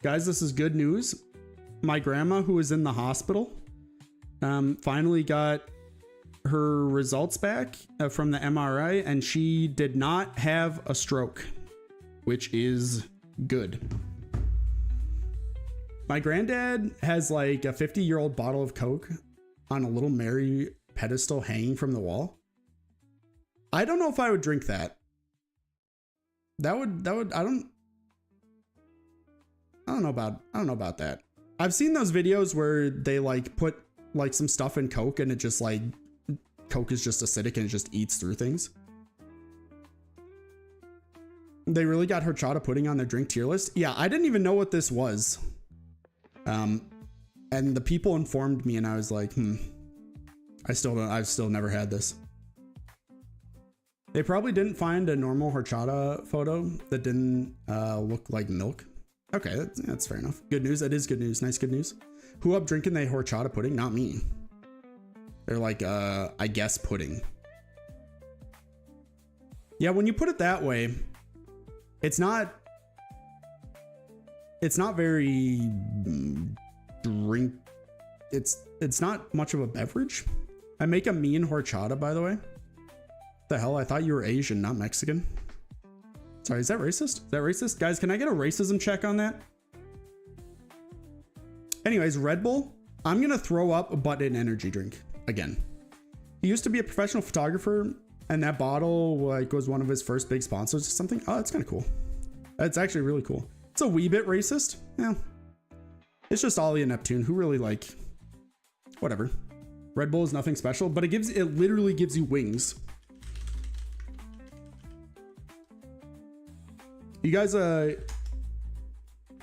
Guys, this is good news. My grandma, who was in the hospital, finally got her results back from the MRI, and she did not have a stroke, which is good. My granddad has like a 50-year-old bottle of Coke on a little Mary pedestal hanging from the wall. I don't know if I would drink that. That would I don't know about that. I've seen those videos where they like put like some stuff in Coke and it just like Coke is just acidic and it just eats through things. They really got horchata pudding on their drink tier list. Yeah, I didn't even know what this was. And the people informed me and I was like, I've still never had this. They probably didn't find a normal horchata photo that didn't look like milk. Okay, that's fair enough. Good news. That is good news. Nice good news. Who up drinking the horchata pudding? Not me. They're like, I guess pudding. Yeah, when you put it that way, it's not very drink. It's not much of a beverage. I make a mean horchata, by the way. The hell? I thought you were Asian, not Mexican. Sorry, is that racist? Is that racist? Guys, can I get a racism check on that? Anyways, Red Bull. I'm going to throw up but an energy drink again. He used to be a professional photographer and that bottle like was one of his first big sponsors or something. Oh, that's kind of cool. That's actually really cool. It's a wee bit racist. Yeah. It's just Ollie and Neptune who really like whatever. Red Bull is nothing special, but it literally gives you wings. You guys,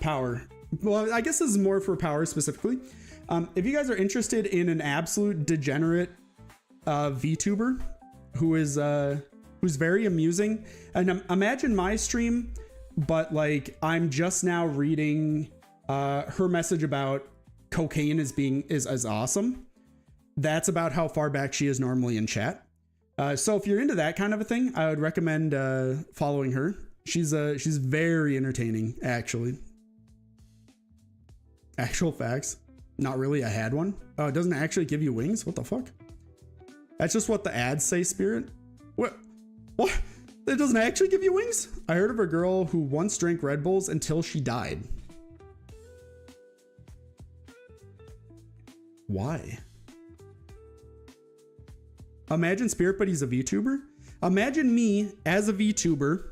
power. Well, I guess this is more for power specifically. If you guys are interested in an absolute degenerate VTuber who's very amusing, and imagine my stream, but like I'm just now reading her message about cocaine is awesome. That's about how far back she is normally in chat. So if you're into that kind of a thing, I would recommend following her. She's very entertaining, actually. Actual facts. Not really. I had one. Oh, it doesn't actually give you wings? What the fuck? That's just what the ads say, Spirit. What? It doesn't actually give you wings? I heard of a girl who once drank Red Bulls until she died. Why? Imagine Spirit, but he's a VTuber. Imagine me as a VTuber,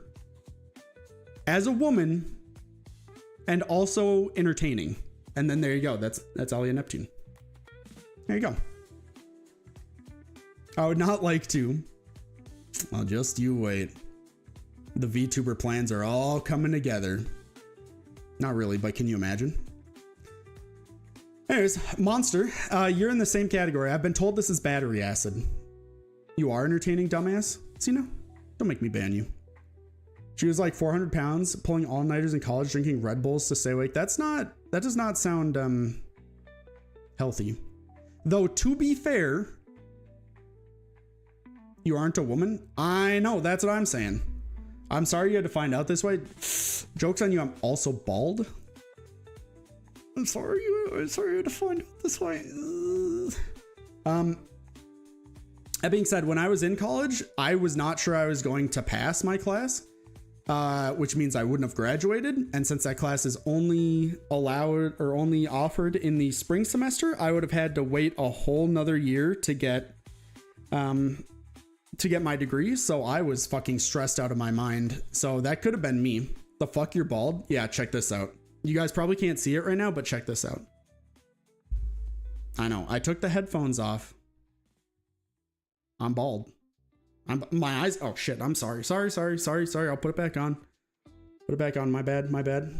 as a woman, and also entertaining. And then there you go. That's Ollie and Neptune. There you go. I would not like to. Well, just you wait. The VTuber plans are all coming together. Not really, but can you imagine? Anyways, Monster, you're in the same category. I've been told this is battery acid. You are entertaining, dumbass. See, no, don't make me ban you. She was like 400 pounds, pulling all-nighters in college, drinking Red Bulls to stay awake. That does not sound healthy. Though, to be fair, you aren't a woman. I know, that's what I'm saying. I'm sorry you had to find out this way. Joke's on you, I'm also bald. I'm sorry you had to find out this way. That being said, when I was in college, I was not sure I was going to pass my class, which means I wouldn't have graduated. And since that class is only allowed or only offered in the spring semester, I would have had to wait a whole nother year to get my degree. So I was fucking stressed out of my mind. So that could have been me. The fuck, you're bald? Yeah, check this out. You guys probably can't see it right now, but check this out. I know. I took the headphones off. I'm bald. My eyes. Oh shit. I'm sorry. Sorry. I'll put it back on. Put it back on. My bad.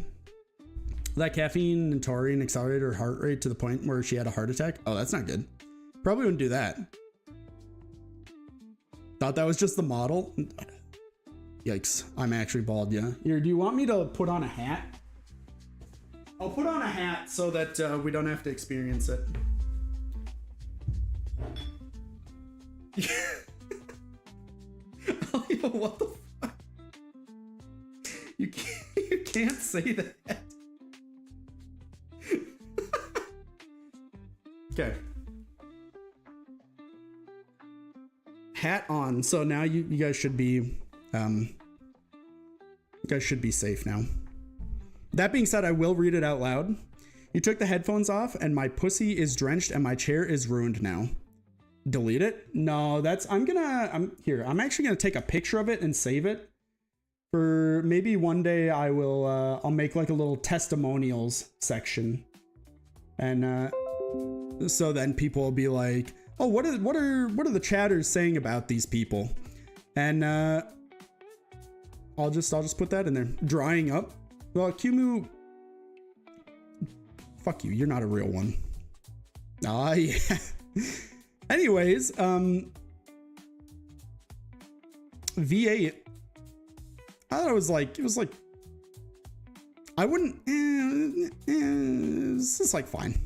That caffeine and taurine accelerated her heart rate to the point where she had a heart attack. Oh, that's not good. Probably wouldn't do that. Thought that was just the model. Yikes. I'm actually bald. Yeah. Here, do you want me to put on a hat? I'll put on a hat so that we don't have to experience it. Oh, yo, what the fuck? You can't say that. Okay. Hat on. So now you guys should be safe now. That being said, I will read it out loud. You took the headphones off and my pussy is drenched and my chair is ruined now. Delete it? No, I'm actually gonna take a picture of it and save it for maybe one day. I'll make like a little testimonials section. And so then people will be like, oh, what are the chatters saying about these people? And I'll just put that in there. Drying up. Well, Kumu, fuck you. You're not a real one. Ah, yeah. Anyways, V8. I thought it was like, I wouldn't, it's just like fine.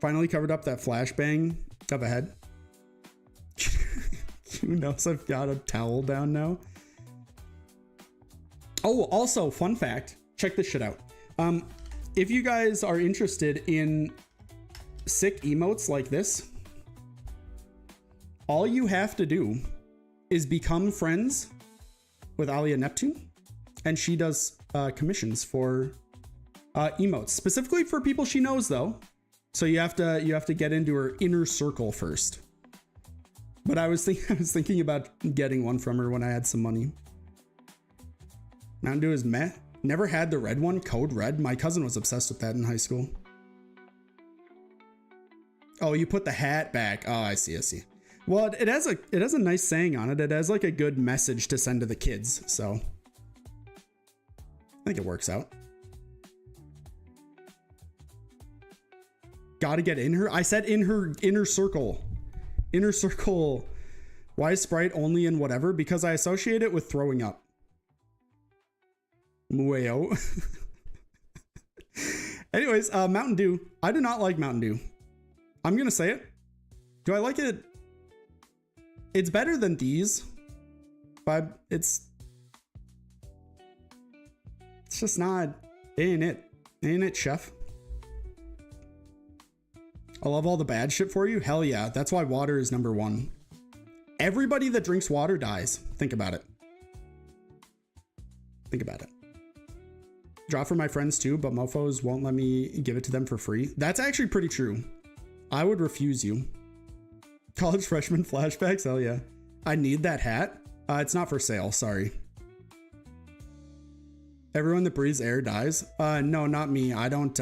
Finally covered up that flashbang of a head. Who knows? I've got a towel down now. Oh, also, fun fact. Check this shit out. If you guys are interested in sick emotes like this, all you have to do is become friends with Alia Neptune, and she does commissions for emotes, specifically for people she knows, though. So you have to get into her inner circle first. But I was thinking about getting one from her when I had some money. Mountain Dew is meh. Never had the red one, Code Red. My cousin was obsessed with that in high school. Oh, you put the hat back. Oh, I see. Well, it has a nice saying on it. It has like a good message to send to the kids. So I think it works out. Gotta get in her. I said in her inner circle. Inner circle. Why is Sprite only in whatever? Because I associate it with throwing up. Mueo. Anyways, Mountain Dew. I do not like Mountain Dew. I'm gonna say it. Do I like it? It's better than these, but it's just not. Ain't it, chef? I love all the bad shit for you. Hell yeah. That's why water is number one. Everybody that drinks water dies. Think about it. Think about it. Draw for my friends too, but mofos won't let me give it to them for free. That's actually pretty true. I would refuse you. College freshman flashbacks? Hell yeah. I need that hat. It's not for sale. Sorry. Everyone that breathes air dies. No, not me. I don't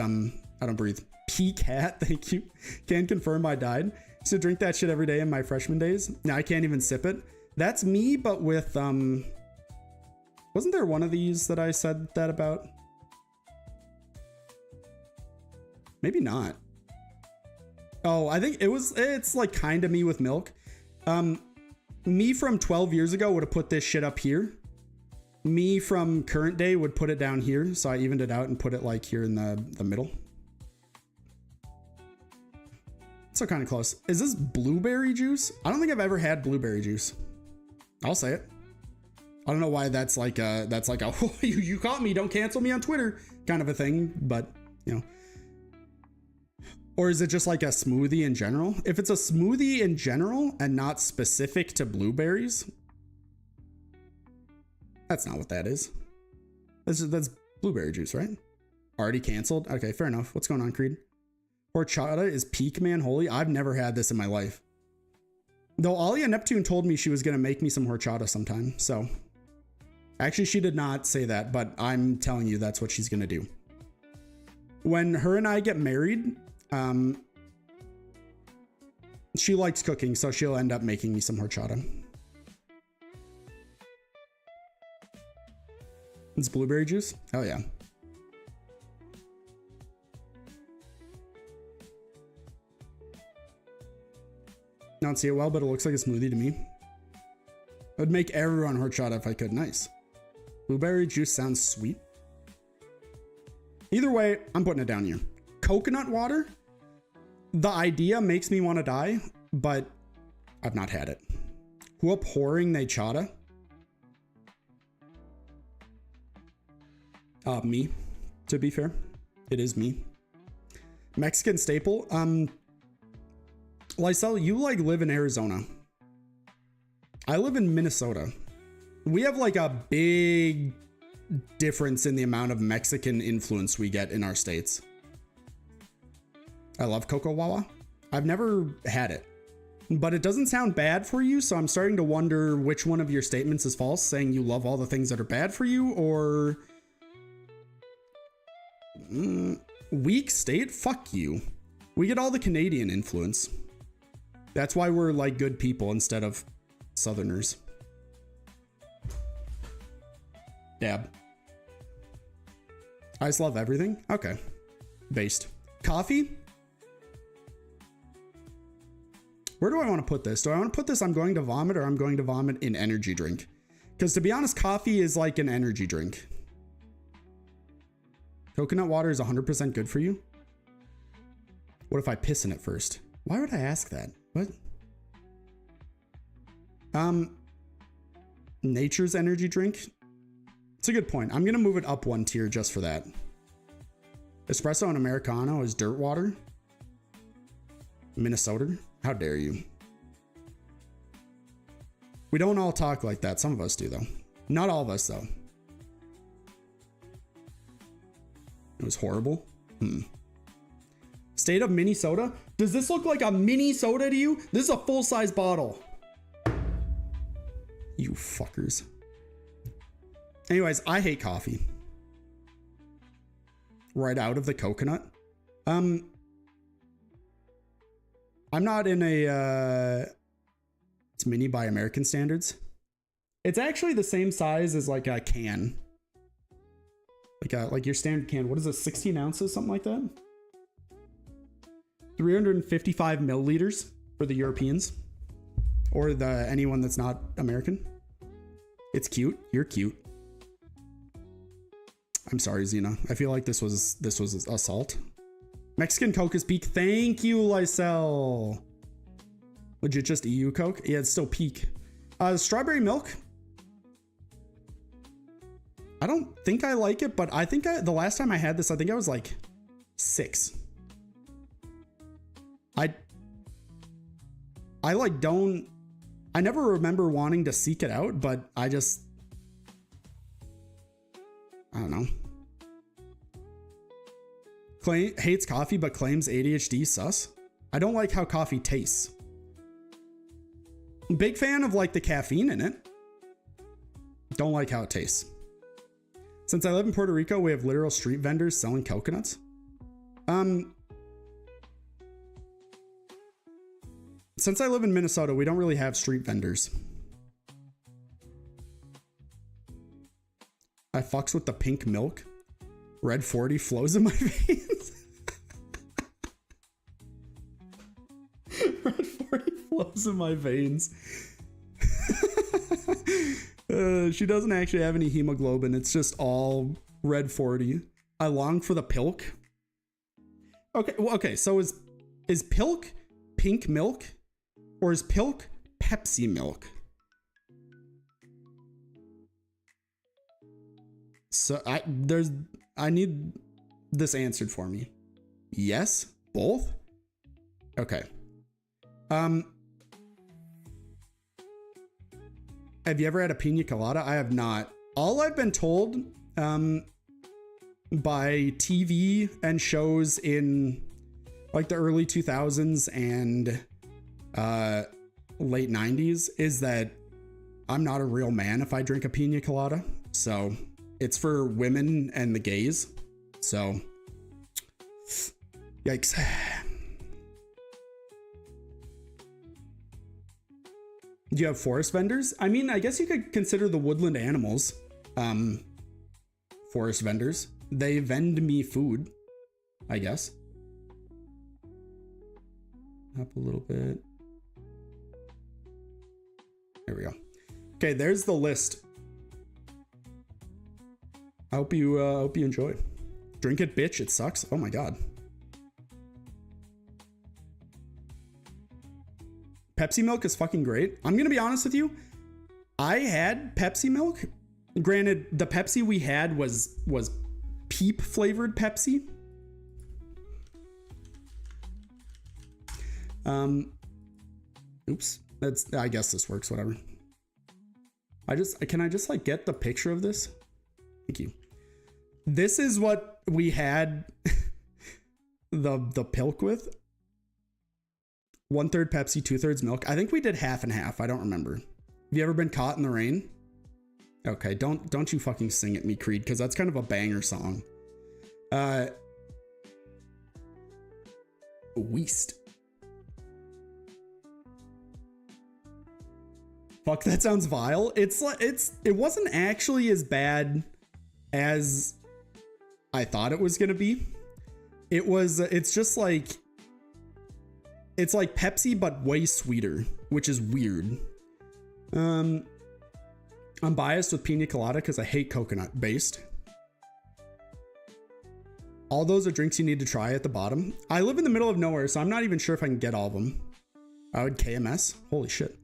breathe. Peak hat. Thank you. Can confirm I died. Used to drink that shit every day in my freshman days. Now I can't even sip it. That's me, but with, wasn't there one of these that I said that about? Maybe not. Oh, I think it's like kind of me with milk. Me from 12 years ago would have put this shit up here. Me from current day would put it down here. So I evened it out and put it like here in the middle. So kind of close. Is this blueberry juice? I don't think I've ever had blueberry juice. I'll say it. I don't know why that's like a oh, you caught me, don't cancel me on Twitter kind of a thing, but you know. Or is it just like a smoothie in general? If it's a smoothie in general and not specific to blueberries, that's not what that is. That's blueberry juice, right? Already canceled? Okay, fair enough. What's going on, Creed? Horchata is peak man holy. I've never had this in my life. Though Alia Neptune told me she was going to make me some horchata sometime, so. Actually, she did not say that, but I'm telling you that's what she's going to do. When her and I get married, she likes cooking, so she'll end up making me some horchata. It's blueberry juice? Oh yeah. I don't see it well, but it looks like a smoothie to me. I would make everyone horchata if I could. Nice. Blueberry juice sounds sweet. Either way, I'm putting it down here. Coconut water? The idea makes me want to die, but I've not had it. Who abhorring chata? Me, to be fair. It is me. Mexican staple. Lysel, you like live in Arizona. I live in Minnesota. We have like a big difference in the amount of Mexican influence we get in our states. I love Coco Wawa. I've never had it, but it doesn't sound bad for you. So I'm starting to wonder which one of your statements is false, saying you love all the things that are bad for you, or weak state. Fuck you. We get all the Canadian influence. That's why we're like good people instead of Southerners. Dab. I just love everything. Okay. Based. Coffee? Where do I want to put this? Do I want to put this I'm going to vomit, or I'm going to vomit in energy drink? Because to be honest, coffee is like an energy drink. Coconut water is 100% good for you? What if I piss in it first? Why would I ask that? What? Nature's energy drink? It's a good point. I'm going to move it up one tier just for that. Espresso and Americano is dirt water? Minnesota? How dare you? We don't all talk like that. Some of us do, though. Not all of us, though. It was horrible. State of Minnesota? Does this look like a mini soda to you? This is a full-size bottle. You fuckers. Anyways, I hate coffee. Right out of the coconut. I'm not in a, it's mini by American standards. It's actually the same size as like a can. Like your standard can. What is it, 16 ounces, something like that? 355 milliliters for the Europeans. Or anyone that's not American. It's cute. You're cute. I'm sorry, Xena. I feel like this was assault. Mexican Coke is peak. Thank you, Lysel. Legit just EU Coke? Yeah, it's still peak. Strawberry milk. I don't think I like it, but I think the last time I had this, I think I was like 6. I never remember wanting to seek it out, but I don't know. Hates coffee, but claims ADHD sus. I don't like how coffee tastes. Big fan of like the caffeine in it. Don't like how it tastes. Since I live in Puerto Rico, we have literal street vendors selling coconuts. Since I live in Minnesota, we don't really have street vendors. I fucks with the pink milk. Red 40 flows in my veins. flows in my veins. She doesn't actually have any hemoglobin. It's just all red 40. I long for the pilk. Okay, well, okay. So is pilk pink milk, or is pilk Pepsi milk? So I need this answered for me. Yes, both. Okay. Have you ever had a pina colada? I have not. All I've been told by TV and shows in like the early 2000s and late 90s is that I'm not a real man if I drink a pina colada. So it's for women and the gays. So yikes. Do you have forest vendors? I mean, I guess you could consider the woodland animals forest vendors. They vend me food, I guess. Up a little bit. There we go. Okay, there's the list. I hope you enjoy. Drink it, bitch. It sucks. Oh my god. Pepsi milk is fucking great. I'm gonna be honest with you. I had Pepsi milk. Granted, the Pepsi we had was peep flavored Pepsi. Oops. I guess this works, whatever. Can I just like get the picture of this? Thank you. This is what we had the pilk with. 1/3 Pepsi, 2/3 milk. I think we did half and half. I don't remember. Have you ever been caught in the rain? Okay, don't you fucking sing at me, Creed, because that's kind of a banger song. Weast. Fuck, that sounds vile. It wasn't actually as bad as I thought it was gonna be. It's just like, it's like Pepsi but way sweeter, which is weird. I'm biased with pina colada because I hate coconut based. All those are drinks you need to try at the bottom. I live in the middle of nowhere, so I'm not even sure if I can get all of them. I would KMS. Holy shit.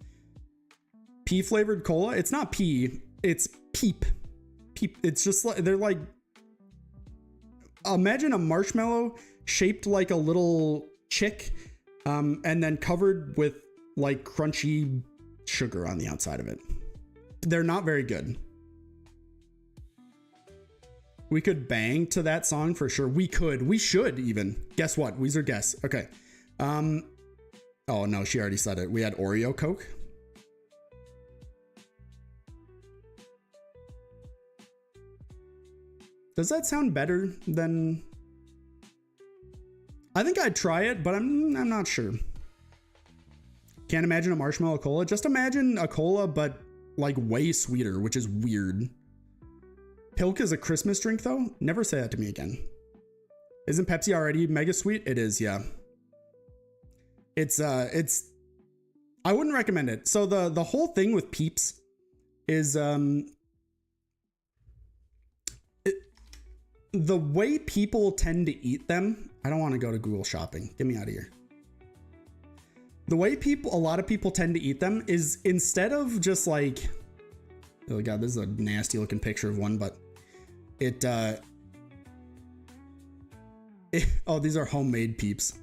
Pea flavored cola. It's not pea. It's peep. Peep. It's just like, they're like, imagine a marshmallow shaped like a little chick, and then covered with like crunchy sugar on the outside of it. They're not very good. We could bang to that song for sure. We should even. Guess what? Weezer guess. Okay. Oh no, she already said it. We had Oreo Coke. Does that sound better than... I think I'd try it, but I'm not sure. Can't imagine a marshmallow cola. Just imagine a cola, but like way sweeter, which is weird. Pilk is a Christmas drink though? Never say that to me again. Isn't Pepsi already mega sweet? It is, yeah. It's I wouldn't recommend it. So the whole thing with Peeps is the way people tend to eat them. I don't want to go to Google Shopping. Get me out of here. The way a lot of people tend to eat them is, instead of just like, oh god, this is a nasty looking picture of one, but oh, these are homemade Peeps.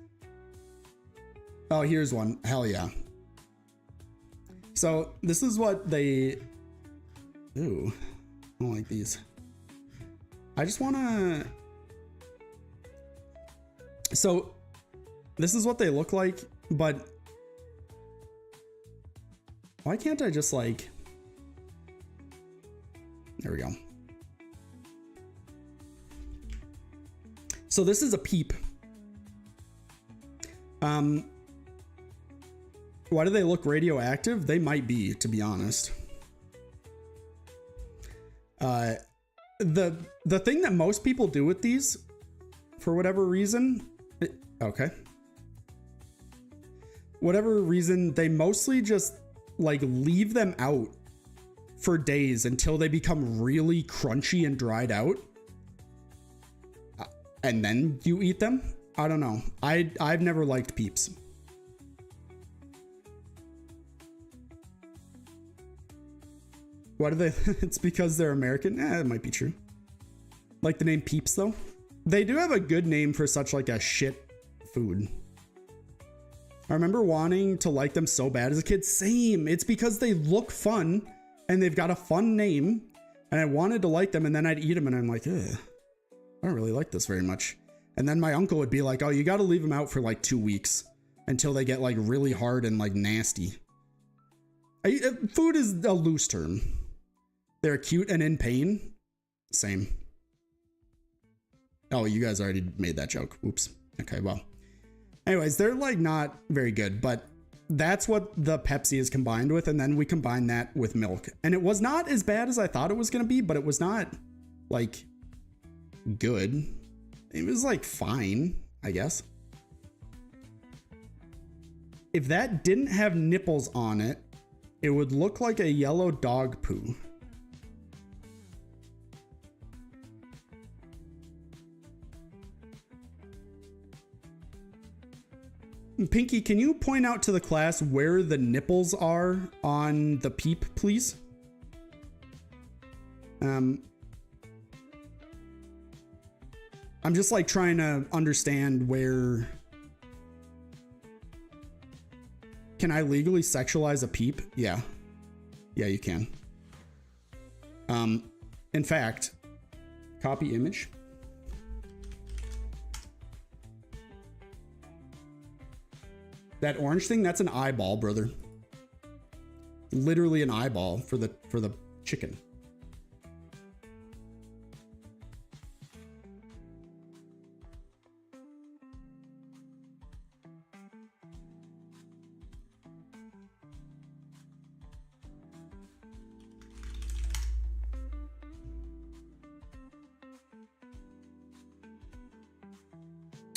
Oh, here's one. Hell yeah. So this is what they, ooh, I don't like these. I just want to, so this is what they look like, but why can't I just like, there we go. So this is a Peep. Why do they look radioactive? They might be, to be honest. The thing that most people do with these, for whatever reason, okay. whatever reason, they mostly just like leave them out for days until they become really crunchy and dried out. And then you eat them? I don't know. I've never liked Peeps. Why do they? It's because they're American? It might be true. Like the name Peeps though? They do have a good name for such like a shit food. I remember wanting to like them so bad as a kid. Same. It's because they look fun and they've got a fun name and I wanted to like them and then I'd eat them and I'm like, ugh, I don't really like this very much. And then my uncle would be like, oh, you got to leave them out for like 2 weeks until they get like really hard and like nasty. Food is a loose term. They're cute and in pain. Same. Oh, you guys already made that joke. Oops. Okay, well. Anyways, they're like not very good, but that's what the Pepsi is combined with. And then we combine that with milk. And it was not as bad as I thought it was going to be, but it was not like good. It was like fine, I guess. If that didn't have nipples on it, it would look like a yellow dog poo. Pinky, can you point out to the class where the nipples are on the Peep, please? I'm just like trying to understand where... Can I legally sexualize a Peep? Yeah. Yeah, you can. In fact, copy image. That orange thing, that's an eyeball, brother. Literally an eyeball for the chicken.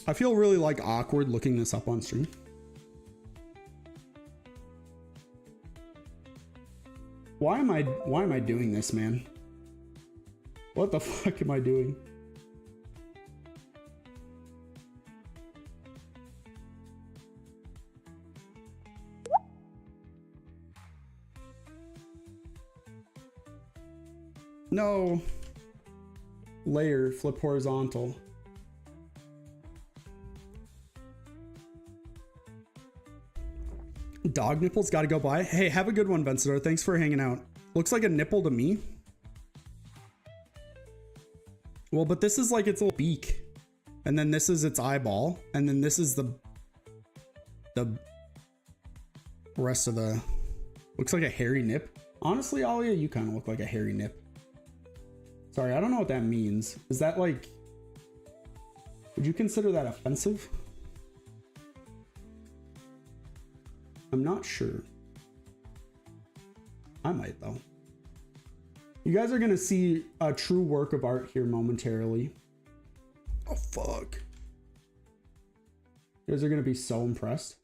I feel really like awkward looking this up on stream. Why am I doing this, man? What the fuck am I doing? No. Layer, flip horizontal. Dog nipples gotta go by. Hey, have a good one, Vencedor. Thanks for hanging out. Looks like a nipple to me. Well, but this is like its little beak. And then this is its eyeball. And then this is the rest of the... Looks like a hairy nip. Honestly, Alia, you kind of look like a hairy nip. Sorry, I don't know what that means. Is that like... Would you consider that offensive? I'm not sure. I might though. You guys are gonna see a true work of art here momentarily. Oh fuck. You guys are gonna be so impressed.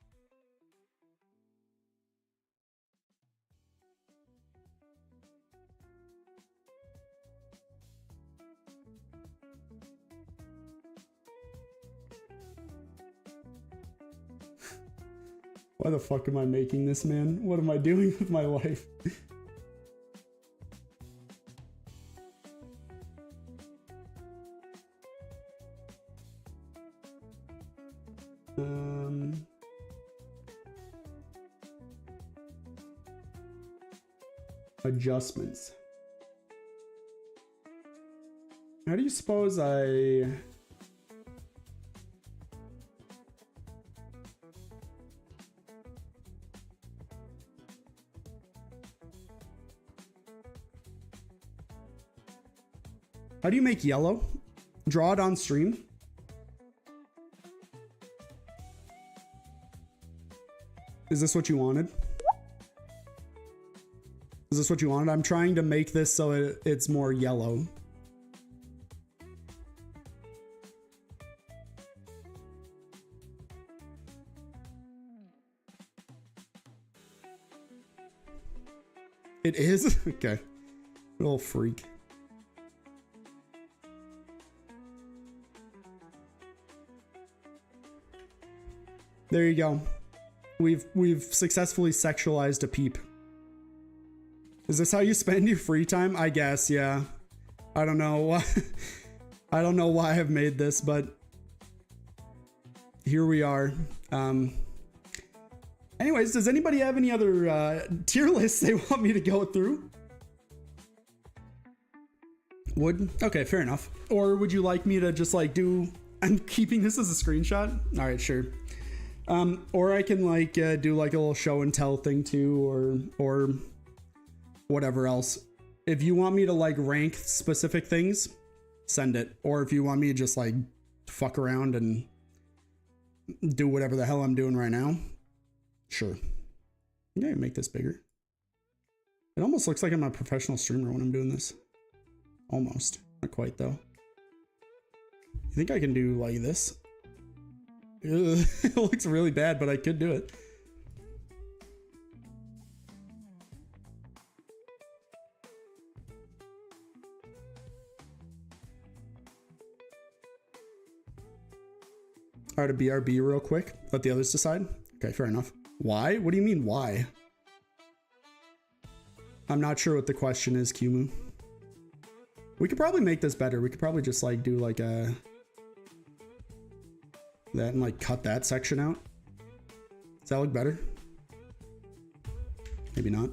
Why the fuck am I making this, man? What am I doing with my life? Adjustments. How do you suppose I... How do you make yellow? Draw it on stream. Is this what you wanted? Is this what you wanted? I'm trying to make this so it's more yellow. It is? Okay. Little freak. There you go. We've successfully sexualized a peep. Is this how you spend your free time? I guess, yeah. I don't know why. I don't know why I've made this, but here we are. Anyways, does anybody have any other tier lists they want me to go through? Would? Okay, fair enough. Or would you like me to just like do... I'm keeping this as a screenshot? All right, sure. Or I can like do like a little show and tell thing too, or whatever else. If you want me to like rank specific things, send it. Or if you want me to just like fuck around and do whatever the hell I'm doing right now, sure. Yeah, make this bigger. It almost looks like I'm a professional streamer when I'm doing this. Almost. Not quite though. You think I can do like this? It looks really bad, but I could do it. All right, a BRB real quick. Let the others decide. Okay, fair enough. Why? What do you mean, why? I'm not sure what the question is, Kumu. We could probably make this better. We could probably just like do like a... that and like cut that section out. Does that look better? Maybe not.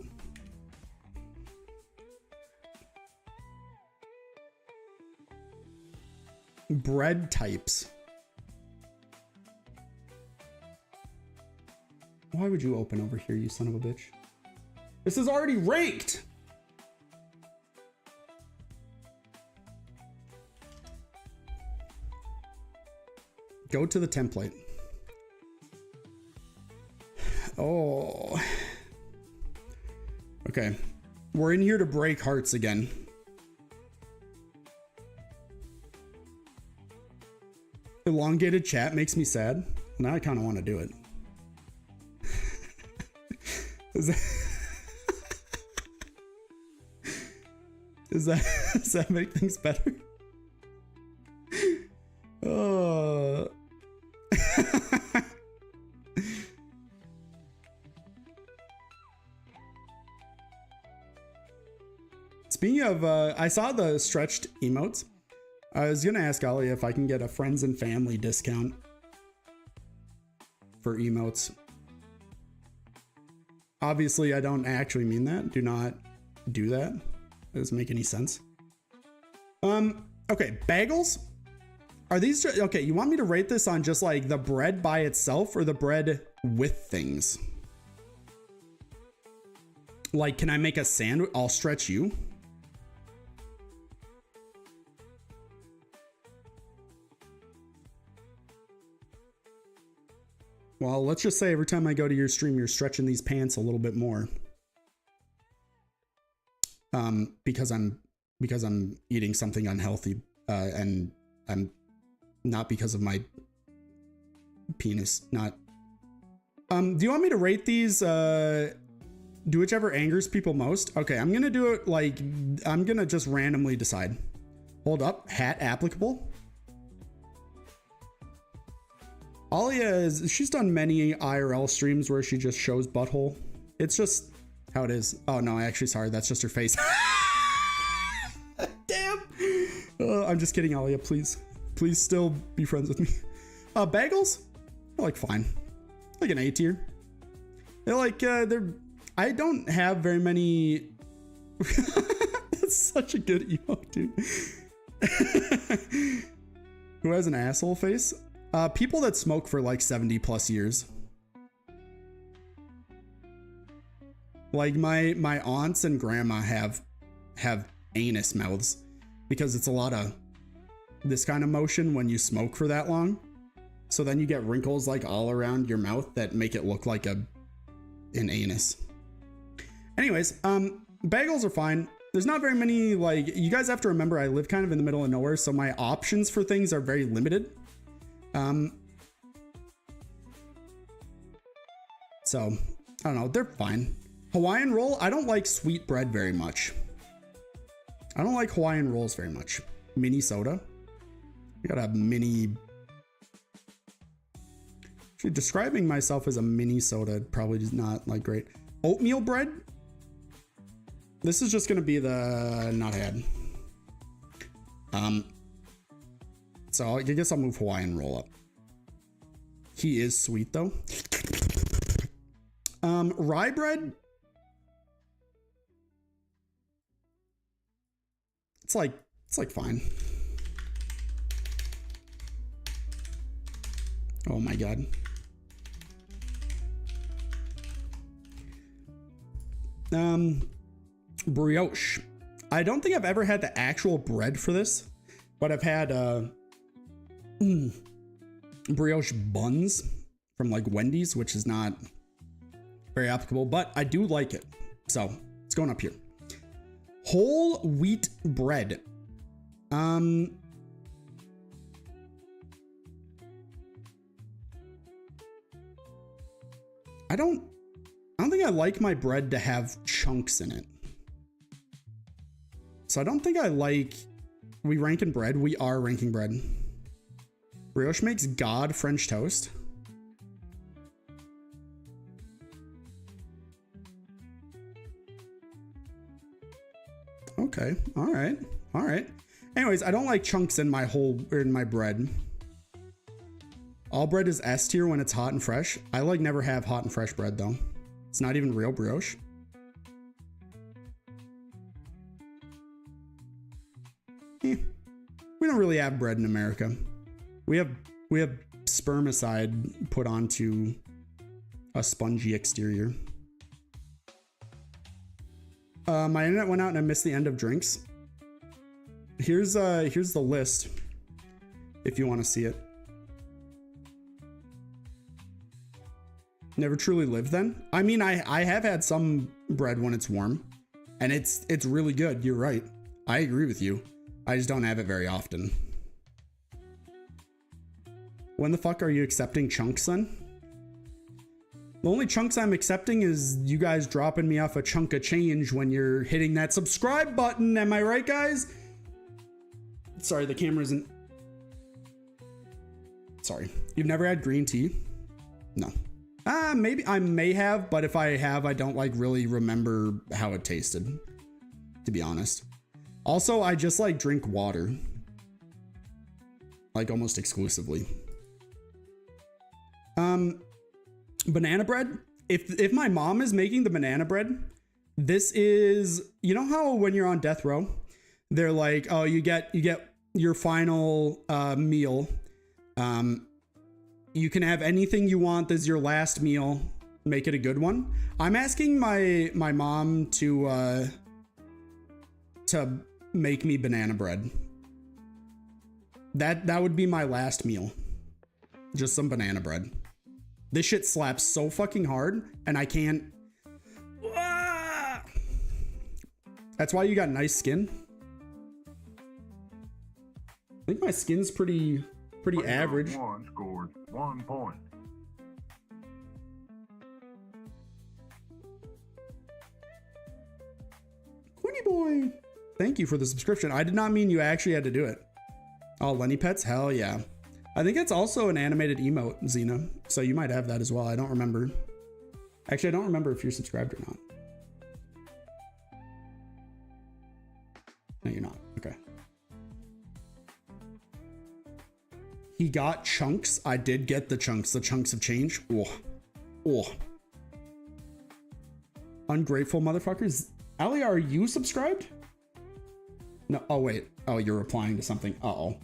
Bread types. Why would you open over here, you son of a bitch? This is already ranked! Go to the template. Oh. Okay. We're in here to break hearts again. Elongated chat makes me sad. Now I kind of want to do it. Does that make things better? Oh. Speaking of, I saw the stretched emotes. I was gonna ask Ollie if I can get a friends and family discount for emotes. Obviously, I don't actually mean that. Do not do that. That doesn't make any sense. Okay, bagels. Are these just, okay, you want me to rate this on just like the bread by itself or the bread with things? Like, can I make a sandwich? I'll stretch you. Well, let's just say every time I go to your stream, you're stretching these pants a little bit more. Because I'm eating something unhealthy, and I'm not because of my penis. Not. Do you want me to rate these? Do whichever angers people most. Okay, I'm gonna do it like I'm gonna just randomly decide. Hold up, hat applicable. Alia she's done many IRL streams where she just shows butthole. It's just how it is. Oh no, actually, sorry, that's just her face. Damn. I'm just kidding, Alia. Please still be friends with me. Bagels, they're like fine, like an A tier. They're like I don't have very many. That's such a good emote, dude. Who has an asshole face? People that smoke for like 70 plus years. Like my aunts and grandma have anus mouths because it's a lot of this kind of motion when you smoke for that long. So then you get wrinkles like all around your mouth that make it look like an anus. Anyways, bagels are fine. There's not very many, like, you guys have to remember I live kind of in the middle of nowhere, so my options for things are very limited. So I don't know, they're fine. Hawaiian roll, I don't like sweet bread very much. I don't like Hawaiian rolls very much. Mini soda. You gotta have mini. Actually, describing myself as a mini soda probably is not like great. Oatmeal bread. This is just gonna be the not had. So I guess I'll move Hawaiian roll up. He is sweet though. Rye bread. It's like fine. Oh my god. Brioche. I don't think I've ever had the actual bread for this, but I've had brioche buns from like Wendy's, which is not very applicable, but I do like it. So it's going up here. Whole wheat bread. I don't think I like my bread to have chunks in it. So I don't think I like, we ranking bread? We are ranking bread. Brioche makes God French toast. Okay, all right. Anyways, I don't like chunks in my bread. All bread is S tier when it's hot and fresh. I like never have hot and fresh bread though. It's not even real brioche. We don't really have bread in America. We have spermicide put onto a spongy exterior. My internet went out and I missed the end of drinks. Here's the list if you want to see it. Never truly lived then? I mean, I have had some bread when it's warm and it's really good. You're right. I agree with you. I just don't have it very often. When the fuck are you accepting chunks then? The only chunks I'm accepting is you guys dropping me off a chunk of change when you're hitting that subscribe button. Am I right, guys? Sorry, the camera isn't. Sorry. You've never had green tea? No. Maybe I may have, but if I have, I don't like really remember how it tasted, to be honest. Also, I just like drink water. Like almost exclusively. Banana bread. If my mom is making the banana bread, this is, you know how when you're on death row, they're like, oh, you get your final meal. You can have anything you want. This is your last meal. Make it a good one. I'm asking my mom to make me banana bread. That would be my last meal. Just some banana bread. This shit slaps so fucking hard, and I can't. That's why you got nice skin. I think my skin's pretty average. One scored 1 point. Quinny boy, thank you for the subscription. I did not mean you actually had to do it. Oh, Lenny Pets? Hell yeah. I think it's also an animated emote, Xena. So you might have that as well. I don't remember. Actually, I don't remember if you're subscribed or not. No, you're not. Okay. He got chunks. I did get the chunks of change. Oh. Ungrateful motherfuckers. Ali, are you subscribed? No. Oh, wait. Oh, you're replying to something. Uh-oh.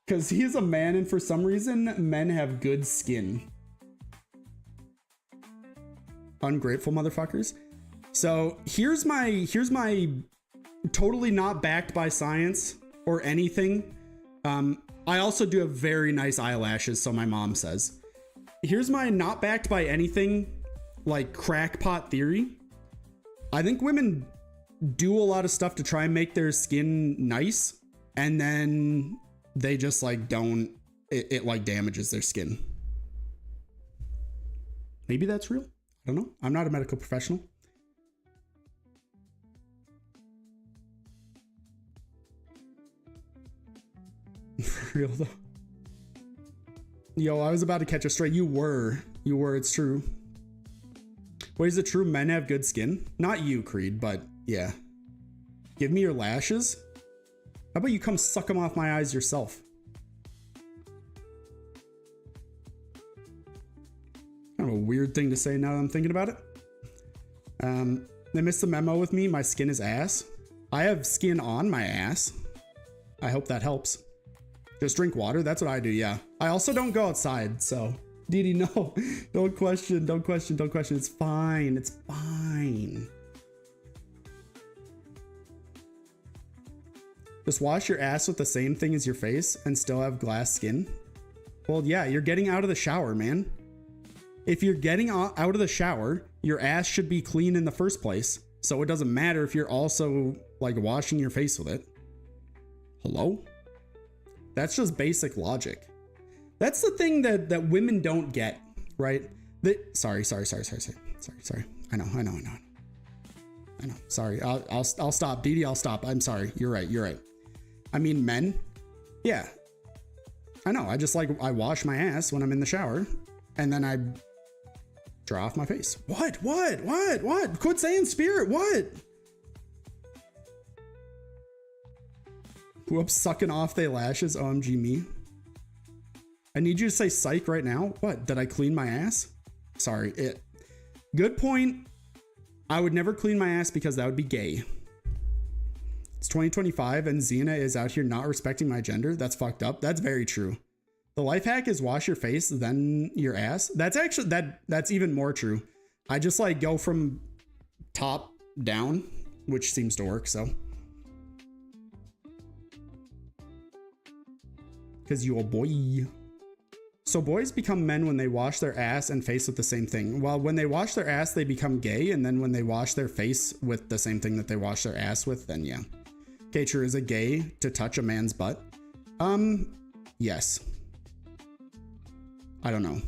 Because he's a man, and for some reason, men have good skin. Ungrateful motherfuckers. So here's my totally not backed by science or anything. I also do have very nice eyelashes, so my mom says. Here's my not backed by anything, like crackpot theory. I think women do a lot of stuff to try and make their skin nice, and then they just like don't, it like damages their skin. Maybe that's real. I don't know. I'm not a medical professional. For real though. Yo, I was about to catch a stray. You were. It's true. Wait, is it true men have good skin? Not you, Creed, but yeah. Give me your lashes. How about you come suck them off my eyes yourself? Kind of a weird thing to say now that I'm thinking about it. They missed the memo with me. My skin is ass. I have skin on my ass. I hope that helps. Just drink water. That's what I do. Yeah. I also don't go outside. So Didi, no, don't question. It's fine. It's fine. Just wash your ass with the same thing as your face and still have glass skin. Well, yeah, you're getting out of the shower, man. If you're getting out of the shower, your ass should be clean in the first place. So it doesn't matter if you're also like washing your face with it. Hello? That's just basic logic. That's the thing that women don't get, right? Sorry. I know. Sorry. I'll stop. Didi, I'll stop. I'm sorry. You're right. I mean, men. Yeah. I know. I wash my ass when I'm in the shower and then I draw off my face. What? Quit saying spirit. What? Whoops, sucking off their lashes. OMG me. I need you to say psych right now. What? Did I clean my ass? Sorry. Good point. I would never clean my ass because that would be gay. It's 2025 and Xena is out here not respecting my gender. That's fucked up. That's very true. The life hack is wash your face, then your ass. That's actually, that's even more true. I just like go from top down, which seems to work, so. Cause you a boy. So boys become men when they wash their ass and face with the same thing. Well, when they wash their ass, they become gay. And then when they wash their face with the same thing that they wash their ass with, then yeah. Okay, true. Is it gay to touch a man's butt? Yes. I don't know.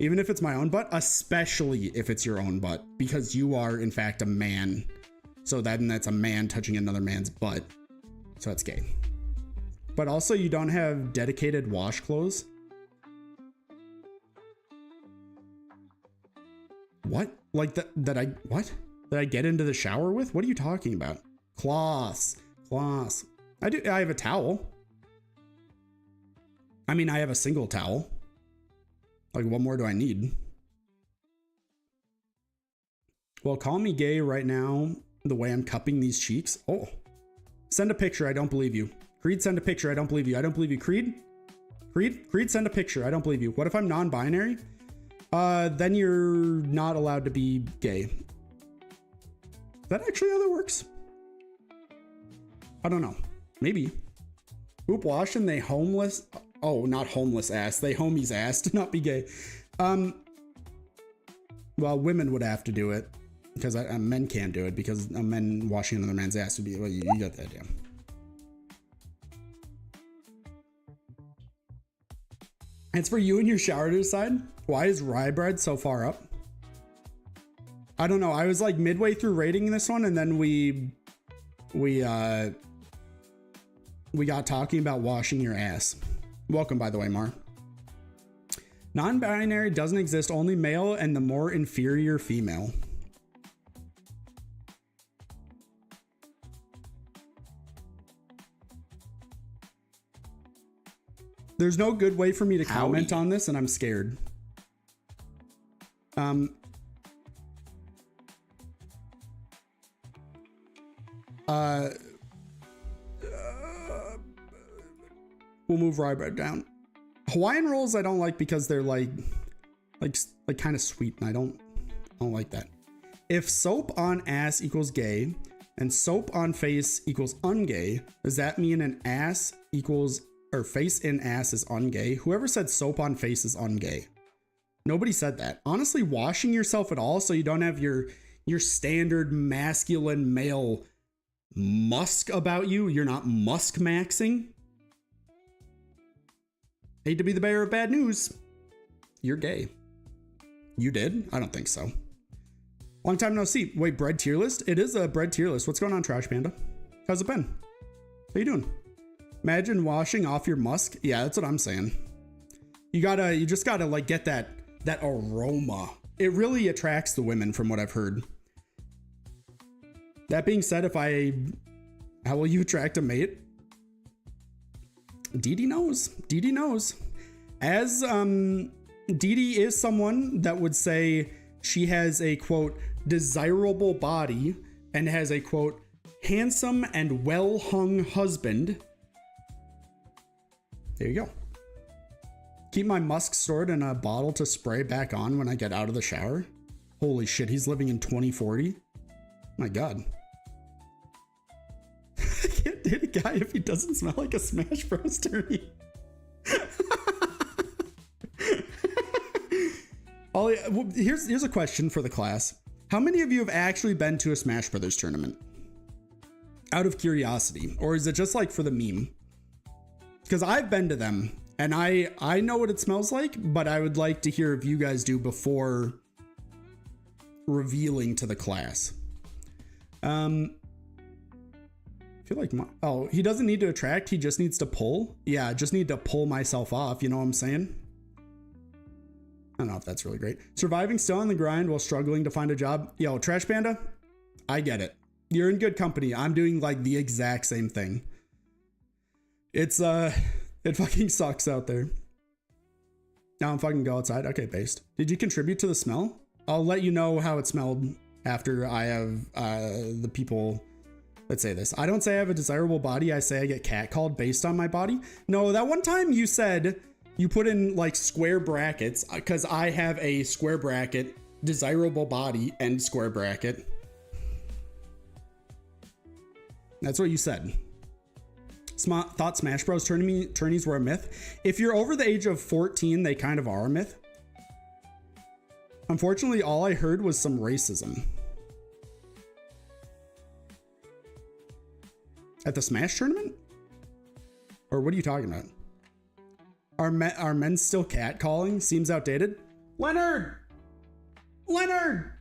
Even if it's my own butt, especially if it's your own butt, because you are in fact a man. So that's a man touching another man's butt. So it's gay. But also you don't have dedicated wash clothes. What? Like that I get into the shower with? What are you talking about? Cloths. I have a towel. I mean, I have a single towel. Like, what more do I need? Well, call me gay right now, the way I'm cupping these cheeks. Oh, send a picture. I don't believe you. Creed, send a picture. I don't believe you. I don't believe you. Creed, send a picture. I don't believe you. What if I'm non-binary? Then you're not allowed to be gay. Is that actually how that works? I don't know. Maybe. Poop wash and they homeless. Oh, not homeless ass. They homies ass to not be gay. Well, women would have to do it because men can't do it because a man washing another man's ass would be. Well, you got that, yeah. It's for you and your shower to decide. Why is rye bread so far up? I don't know. I was like midway through rating this one, and then we got talking about washing your ass. Welcome, by the way, Mar. Non-binary doesn't exist, only male and the more inferior female. There's no good way for me to comment on this, and I'm scared. We'll move rye bread down. Hawaiian rolls I don't like because they're like kind of sweet, and I don't like that. If soap on ass equals gay and soap on face equals ungay, does that mean an ass equals or face in ass is ungay? Whoever said soap on face is ungay? Nobody said that. Honestly, washing yourself at all so you don't have your standard masculine male musk about you. You're not musk maxing. Hate to be the bearer of bad news. You're gay. You did? I don't think so. Long time no see. Wait, bread tier list? It is a bread tier list. What's going on, Trash Panda? How's it been? How you doing? Imagine washing off your musk. Yeah, that's what I'm saying. You just gotta like get that aroma. It really attracts the women from what I've heard. That being said, how will you attract a mate? Dee Dee knows. Dee Dee knows. As Dee Dee is someone that would say she has a quote desirable body and has a quote handsome and well hung husband. There you go. Keep my musk stored in a bottle to spray back on when I get out of the shower. Holy shit, he's living in 2040. My God. I can't date a guy if he doesn't smell like a Smash Bros. Tourney. Here's a question for the class. How many of you have actually been to a Smash Brothers tournament? Out of curiosity, or is it just like for the meme? Because I've been to them and I know what it smells like, but I would like to hear if you guys do before revealing to the class. I feel like he doesn't need to attract, he just needs to pull. Yeah, I just need to pull myself off, you know what I'm saying? I don't know if that's really great. Surviving still on the grind while struggling to find a job. Yo, Trash Panda, I get it. You're in good company. I'm doing like the exact same thing. It's it fucking sucks out there. Now I'm fucking go outside. Okay, based. Did you contribute to the smell? I'll let you know how it smelled after I have the people. Let's say this. I don't say I have a desirable body. I say I get catcalled based on my body. No, that one time you said you put in like square brackets because I have a square bracket, desirable body, and square bracket. That's what you said. Thought Smash Bros. Tourneys were a myth. If you're over the age of 14, they kind of are a myth. Unfortunately, all I heard was some racism. At the Smash tournament? Or what are you talking about? Are men still catcalling? Seems outdated. Leonard! Leonard!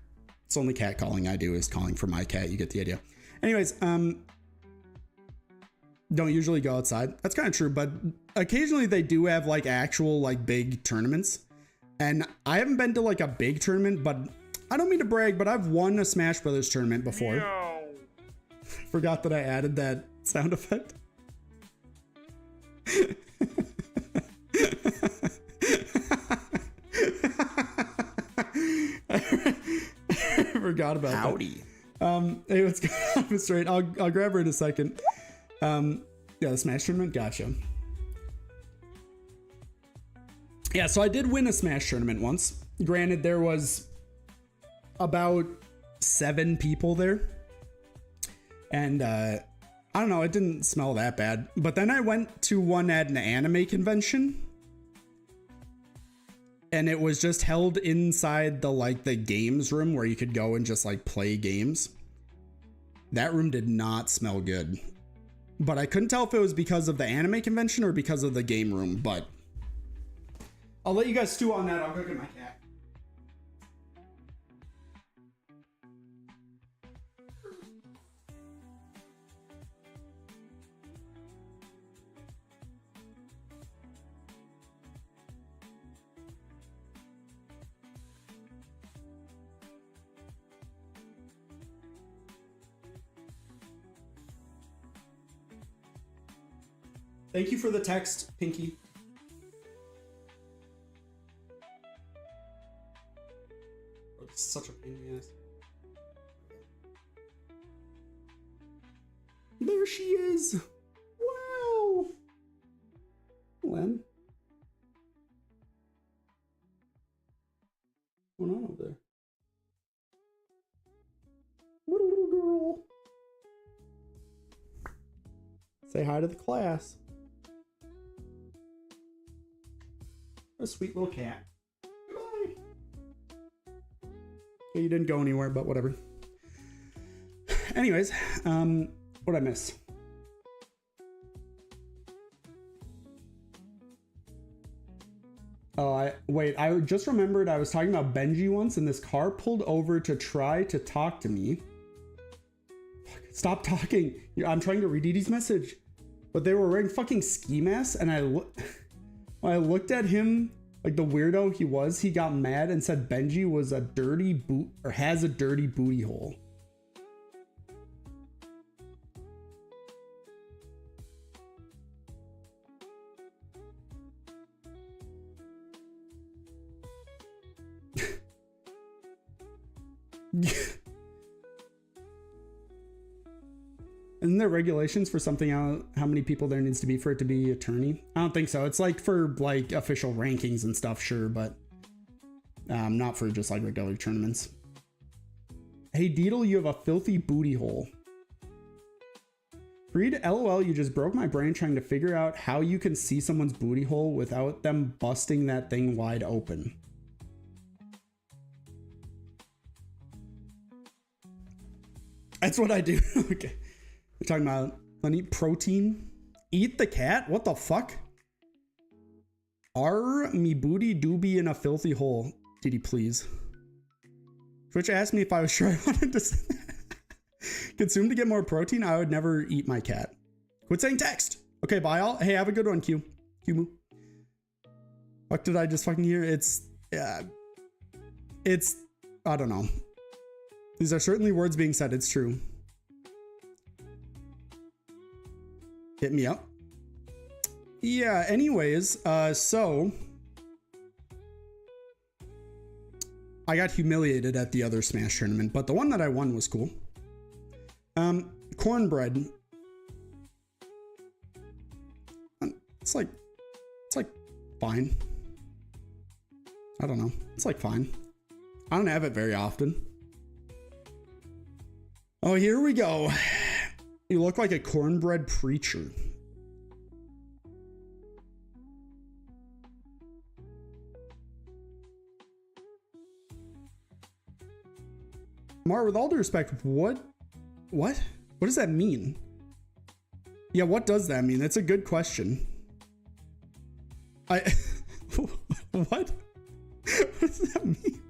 It's only catcalling I do is calling for my cat. You get the idea. Anyways, don't usually go outside. That's kind of true, but occasionally they do have like actual like big tournaments. And I haven't been to like a big tournament, but I don't mean to brag, but I've won a Smash Brothers tournament before. No. Forgot that I added that sound effect. I forgot about Howdy. that. Hey, what's going on, Mr. Straight? I'll grab her in a second. Yeah, the Smash tournament. Gotcha. Yeah, so I did win a Smash tournament once. Granted, there was about 7 people there. And I don't know, it didn't smell that bad. But then I went to one at an anime convention. And it was just held inside the games room where you could go and just like play games. That room did not smell good. But I couldn't tell if it was because of the anime convention or because of the game room, but I'll let you guys stew on that. I'll go get my cat. Thank you for the text, Pinky. Oh, this is such a pain in the ass. There she is. Wow. Len. What's going on over there? What a little girl. Say hi to the class. A sweet little cat. Goodbye. Okay, you didn't go anywhere, but whatever. Anyways, what'd I miss? Oh, wait, I just remembered I was talking about Benji once and this car pulled over to try to talk to me. Stop talking. I'm trying to read Edie's message. But they were wearing fucking ski masks and when I looked at him like the weirdo he was, he got mad and said Benji was a dirty boot or has a dirty booty hole. Isn't there regulations for something how many people there needs to be for it to be attorney? I don't think so. It's like for like official rankings and stuff, sure, but not for just like regular tournaments. Hey Deedle, you have a filthy booty hole. Read LOL, you just broke my brain trying to figure out how you can see someone's booty hole without them busting that thing wide open. That's what I do. Okay. We're talking about eat protein. Eat the cat? What the fuck? Are me booty do be in a filthy hole? Did he please? Twitch asked me if I was sure I wanted to consume to get more protein. I would never eat my cat. Quit saying text. Okay, bye all. Hey, have a good one, Q. Q-moo. What did I just fucking hear? It's I don't know. These are certainly words being said. It's true. Hit me up. Yeah, anyways, so I got humiliated at the other Smash tournament, but the one that I won was cool. Cornbread. It's like fine. I don't know. It's like fine. I don't have it very often. Oh, here we go. You look like a cornbread preacher. Mar, with all due respect, what does that mean? Yeah, what does that mean? That's a good question. What? What does that mean?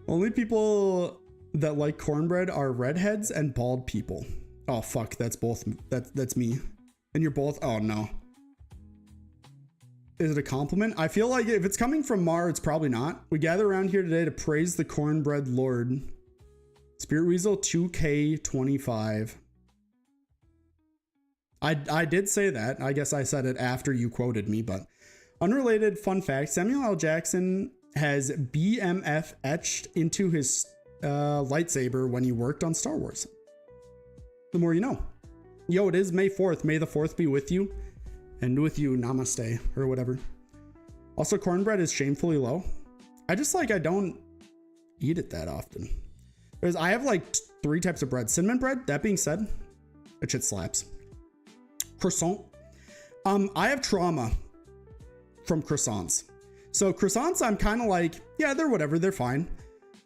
Only people that like cornbread are redheads and bald people. Oh fuck, that's both. That's me. And you're both. Oh no. Is it a compliment? I feel like if it's coming from Mar, it's probably not. We gather around here today to praise the cornbread lord. SpiritWeasel 2K25. I did say that. I guess I said it after you quoted me, but unrelated fun fact, Samuel L. Jackson has BMF etched into his lightsaber when he worked on Star Wars. The more you know. Yo, it is May 4th. May the 4th be with you. And with you, namaste, or whatever. Also, cornbread is shamefully low. I don't eat it that often. I have like 3 types of bread. Cinnamon bread, that being said, that shit slaps. Croissant. I have trauma from croissants. So croissants, I'm kind of like, yeah, they're whatever, they're fine.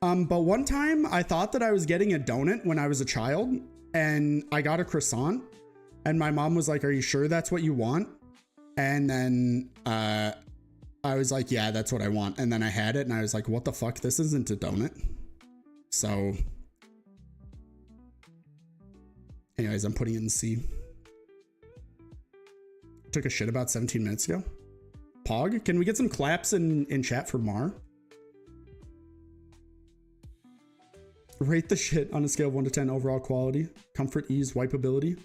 But one time I thought that I was getting a donut when I was a child, and I got a croissant, and my mom was like, are you sure that's what you want? And then I was like, yeah, that's what I want. And then I had it and I was like, what the fuck? This isn't a donut. So anyways, I'm putting it in C. Took a shit about 17 minutes ago. Pog, can we get some claps in chat for Mar? Rate the shit on a scale of 1 to 10 overall quality, comfort, ease, wipeability.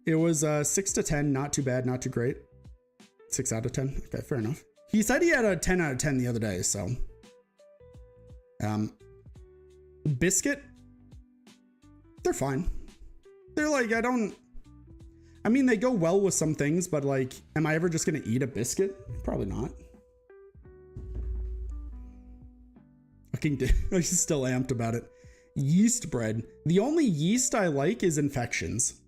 It was 6 to 10, not too bad, not too great. 6 out of 10. Okay, fair enough. He said he had a 10 out of 10 the other day, so. Biscuit. They're fine. They're like, I mean, they go well with some things, but like, am I ever just gonna eat a biscuit? Probably not. I'm still amped about it. Yeast bread. The only yeast I like is infections.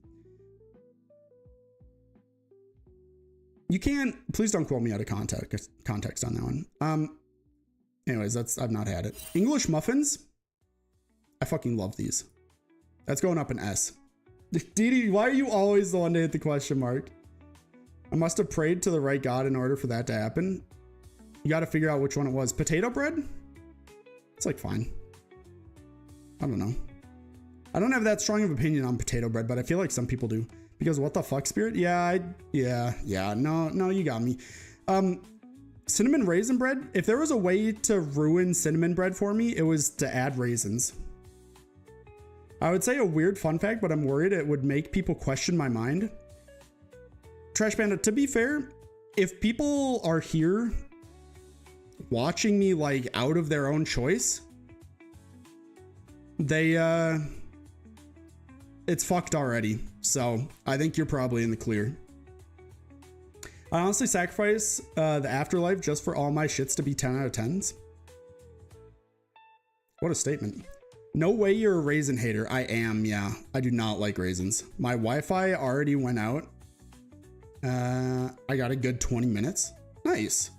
You can't, please don't quote me out of context on that one. Anyways, I've not had it. English muffins. I fucking love these. That's going up an S. Didi, why are you always the one to hit the question mark? I must have prayed to the right God in order for that to happen. You got to figure out which one it was. Potato bread? It's like fine. I don't know. I don't have that strong of opinion on potato bread, but I feel like some people do. Because what the fuck, Spirit? Yeah, no, you got me. Cinnamon raisin bread? If there was a way to ruin cinnamon bread for me, it was to add raisins. I would say a weird fun fact, but I'm worried it would make people question my mind. Trash Panda, to be fair, if people are here watching me like out of their own choice, it's fucked already. So I think you're probably in the clear. I honestly sacrifice the afterlife just for all my shits to be 10 out of 10s. What a statement. No way you're a raisin hater. I am, yeah. I do not like raisins. My Wi-Fi already went out. I got a good 20 minutes. Nice.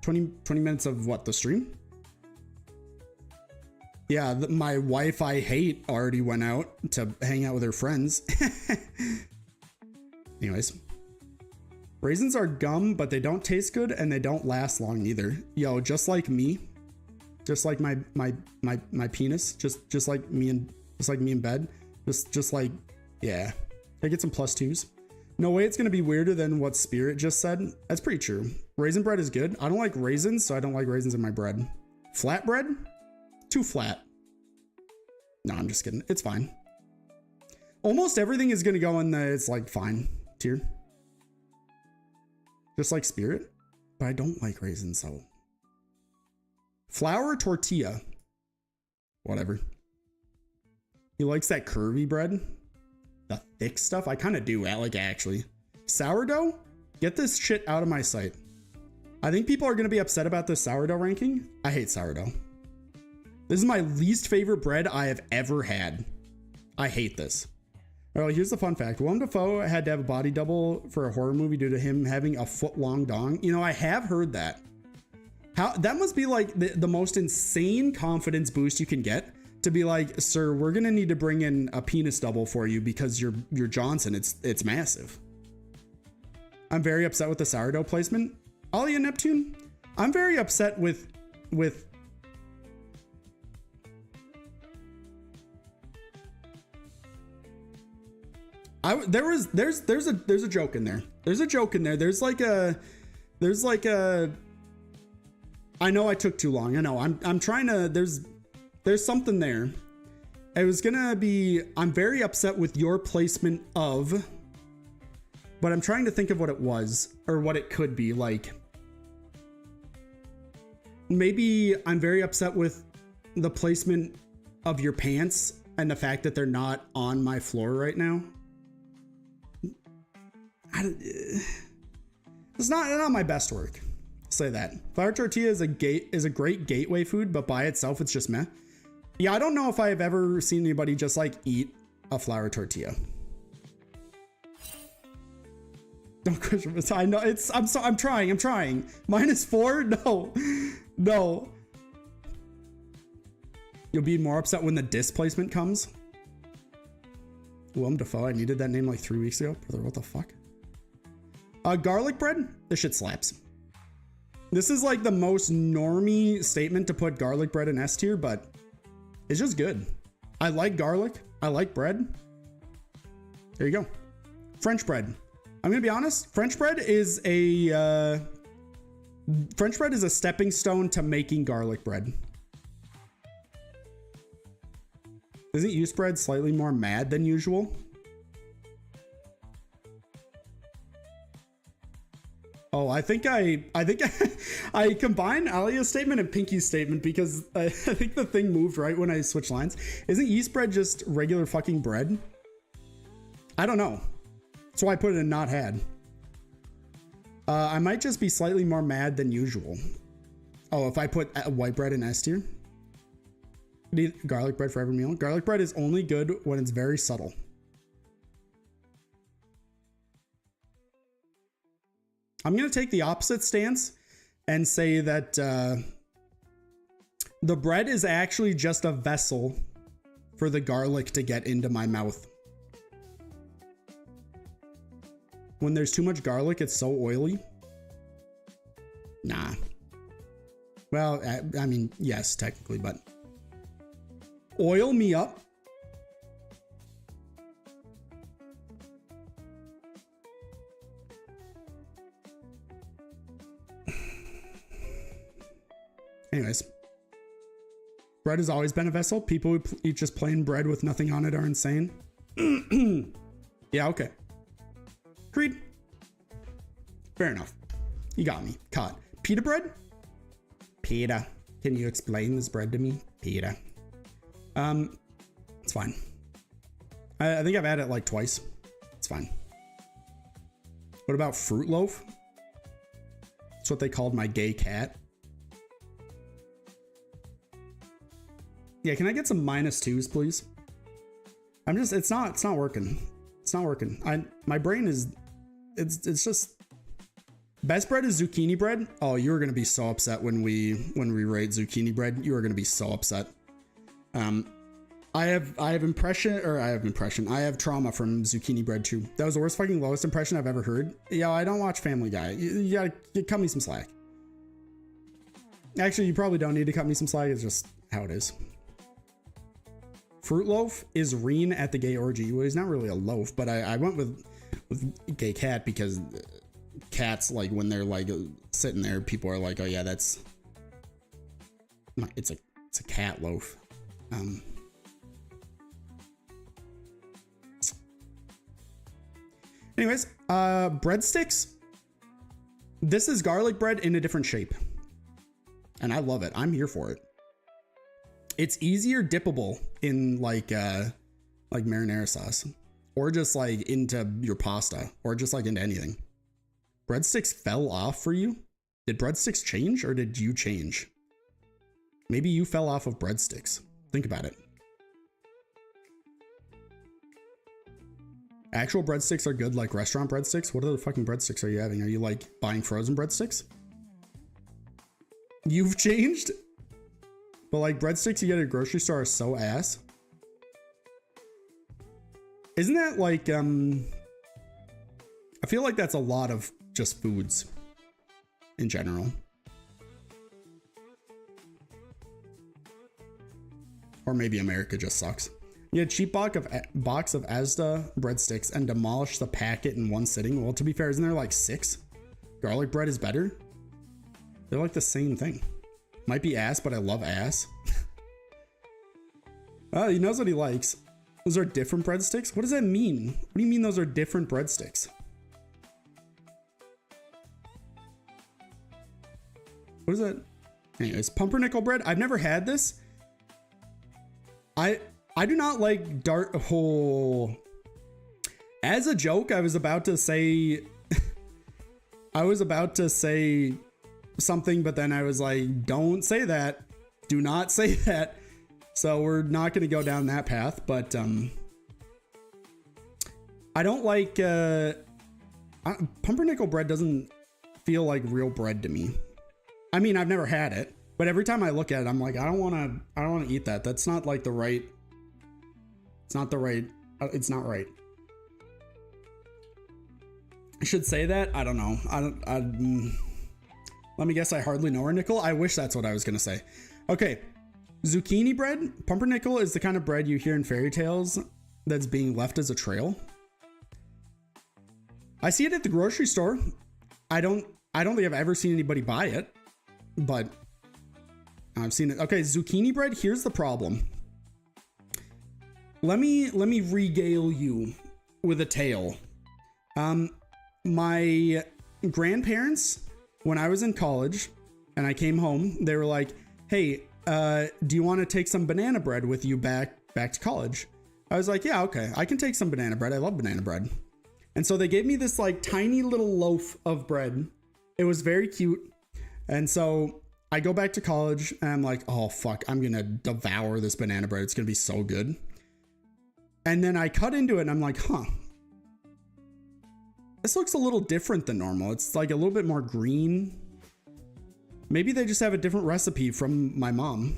20 minutes of what, the stream? Yeah, my Wi-Fi hate already went out to hang out with her friends. Anyways. Raisins are gum, but they don't taste good and they don't last long either. Yo, just like me. Just like my penis. Just like me in bed. Just like, yeah. I get some +2s. No way it's gonna be weirder than what Spirit just said. That's pretty true. Raisin bread is good. I don't like raisins, so I don't like raisins in my bread. Flat bread? Too flat. No, I'm just kidding. It's fine. Almost everything is gonna go in the it's like fine tier. Just like Spirit. But I don't like raisins, so. Flour tortilla. Whatever. He likes that curvy bread. The thick stuff. I kind of do, like, actually. Sourdough? Get this shit out of my sight. I think people are going to be upset about this sourdough ranking. I hate sourdough. This is my least favorite bread I have ever had. I hate this. All right, here's the fun fact. Willem Dafoe had to have a body double for a horror movie due to him having a foot-long dong. You know, I have heard that. That must be like the most insane confidence boost you can get. To be like, sir, we're gonna need to bring in a penis double for you because you're Johnson. It's massive. I'm very upset with the sourdough placement. Ollie and Neptune, I'm very upset with. There's a joke in there. There's a joke in there. There's like a. I know I took too long. I know I'm trying to. There's something there. It was gonna be, I'm very upset with your placement of, but I'm trying to think of what it was or what it could be. Like, maybe I'm very upset with the placement of your pants and the fact that they're not on my floor right now. It's not my best work. I'll say that. Flour tortilla is a great gateway food, but by itself, it's just meh. Yeah, I don't know if I have ever seen anybody just like eat a flour tortilla. Don't question this. I know it's. I'm trying. -4. No. You'll be more upset when the displacement comes. Willem Dafoe. I needed that name like 3 weeks ago. Brother, what the fuck? Garlic bread. This shit slaps. This is like the most normie statement to put garlic bread in S tier, but. It's just good. I like garlic. I like bread. There you go. French bread. I'm gonna be honest. French bread is a stepping stone to making garlic bread. Isn't yeast bread slightly more mad than usual? Oh, I think I combined Alia's statement and Pinky's statement because I think the thing moved right when I switched lines. Isn't yeast bread just regular fucking bread? I don't know. That's why I put it in not had. I might just be slightly more mad than usual. Oh, if I put white bread in S tier? Need garlic bread for every meal. Garlic bread is only good when it's very subtle. I'm going to take the opposite stance and say that the bread is actually just a vessel for the garlic to get into my mouth. when there's too much garlic, it's so oily. Nah. Well, I mean, yes, technically, but oil me up. Anyways, bread has always been a vessel. People who eat just plain bread with nothing on it are insane. Yeah, okay. Agreed. Fair enough. You got me. Caught. Pita bread? Pita. Can you explain this bread to me? Pita. It's fine. I think I've had it like twice. It's fine. What about fruit loaf? That's what they called my gay cat. Yeah, can I get some -2s, please? It's not working. It's not working. My brain is, it's just, best bread is zucchini bread. Oh, you are going to be so upset when we rate zucchini bread. You are going to be so upset. I have trauma from zucchini bread too. That was the worst fucking lowest impression I've ever heard. Yeah, I don't watch Family Guy. You gotta cut me some slack. Actually, you probably don't need to cut me some slack. It's just how it is. Fruit loaf is Reen at the gay orgy. Well, he's not really a loaf, but I went with gay cat because cats, like when they're like sitting there, people are like, oh yeah, it's a cat loaf. Anyways, breadsticks. This is garlic bread in a different shape, and I love it. I'm here for it. It's easier dippable in like marinara sauce, or just like into your pasta, or just like into anything. Breadsticks fell off for you? Did breadsticks change, or did you change? Maybe you fell off of breadsticks. Think about it. Actual breadsticks are good, like restaurant breadsticks. What other fucking breadsticks are you having? Are you like buying frozen breadsticks? You've changed? But like breadsticks you get at a grocery store are so ass. Isn't that like, I feel like that's a lot of just foods in general. Or maybe America just sucks. You get a cheap box of Asda breadsticks and demolish the packet in one sitting. Well, to be fair, isn't there like 6? Garlic bread is better. They're like the same thing. Might be ass, but I love ass. Oh, he knows what he likes. Those are different breadsticks? What does that mean? What do you mean those are different breadsticks? What is that? Anyways, pumpernickel bread. I've never had this. I do not like dark hole. As a joke, I was about to say something, but then I was like, don't say that. Do not say that. So we're not going to go down that path, but I don't like pumpernickel bread. Doesn't feel like real bread to me. I mean, I've never had it, but every time I look at it, I'm like, I don't want to eat that. That's not like the right. It's not right. I should say that. I don't know. Let me guess. I hardly know her, Nickel. I wish that's what I was going to say. Okay. Zucchini bread. Pumpernickel is the kind of bread you hear in fairy tales that's being left as a trail. I see it at the grocery store. I don't think I've ever seen anybody buy it, but I've seen it. Okay. Zucchini bread. Here's the problem. Let me regale you with a tale. My grandparents, when I was in college and I came home, they were like, hey, do you want to take some banana bread with you back to college? I was like, yeah, okay, I can take some banana bread. I love banana bread. And so they gave me this like tiny little loaf of bread. It was very cute. And so I go back to college and I'm like, oh fuck, I'm going to devour this banana bread. It's going to be so good. And then I cut into it and I'm like, huh, this looks a little different than normal. It's like a little bit more green. Maybe they just have a different recipe from my mom.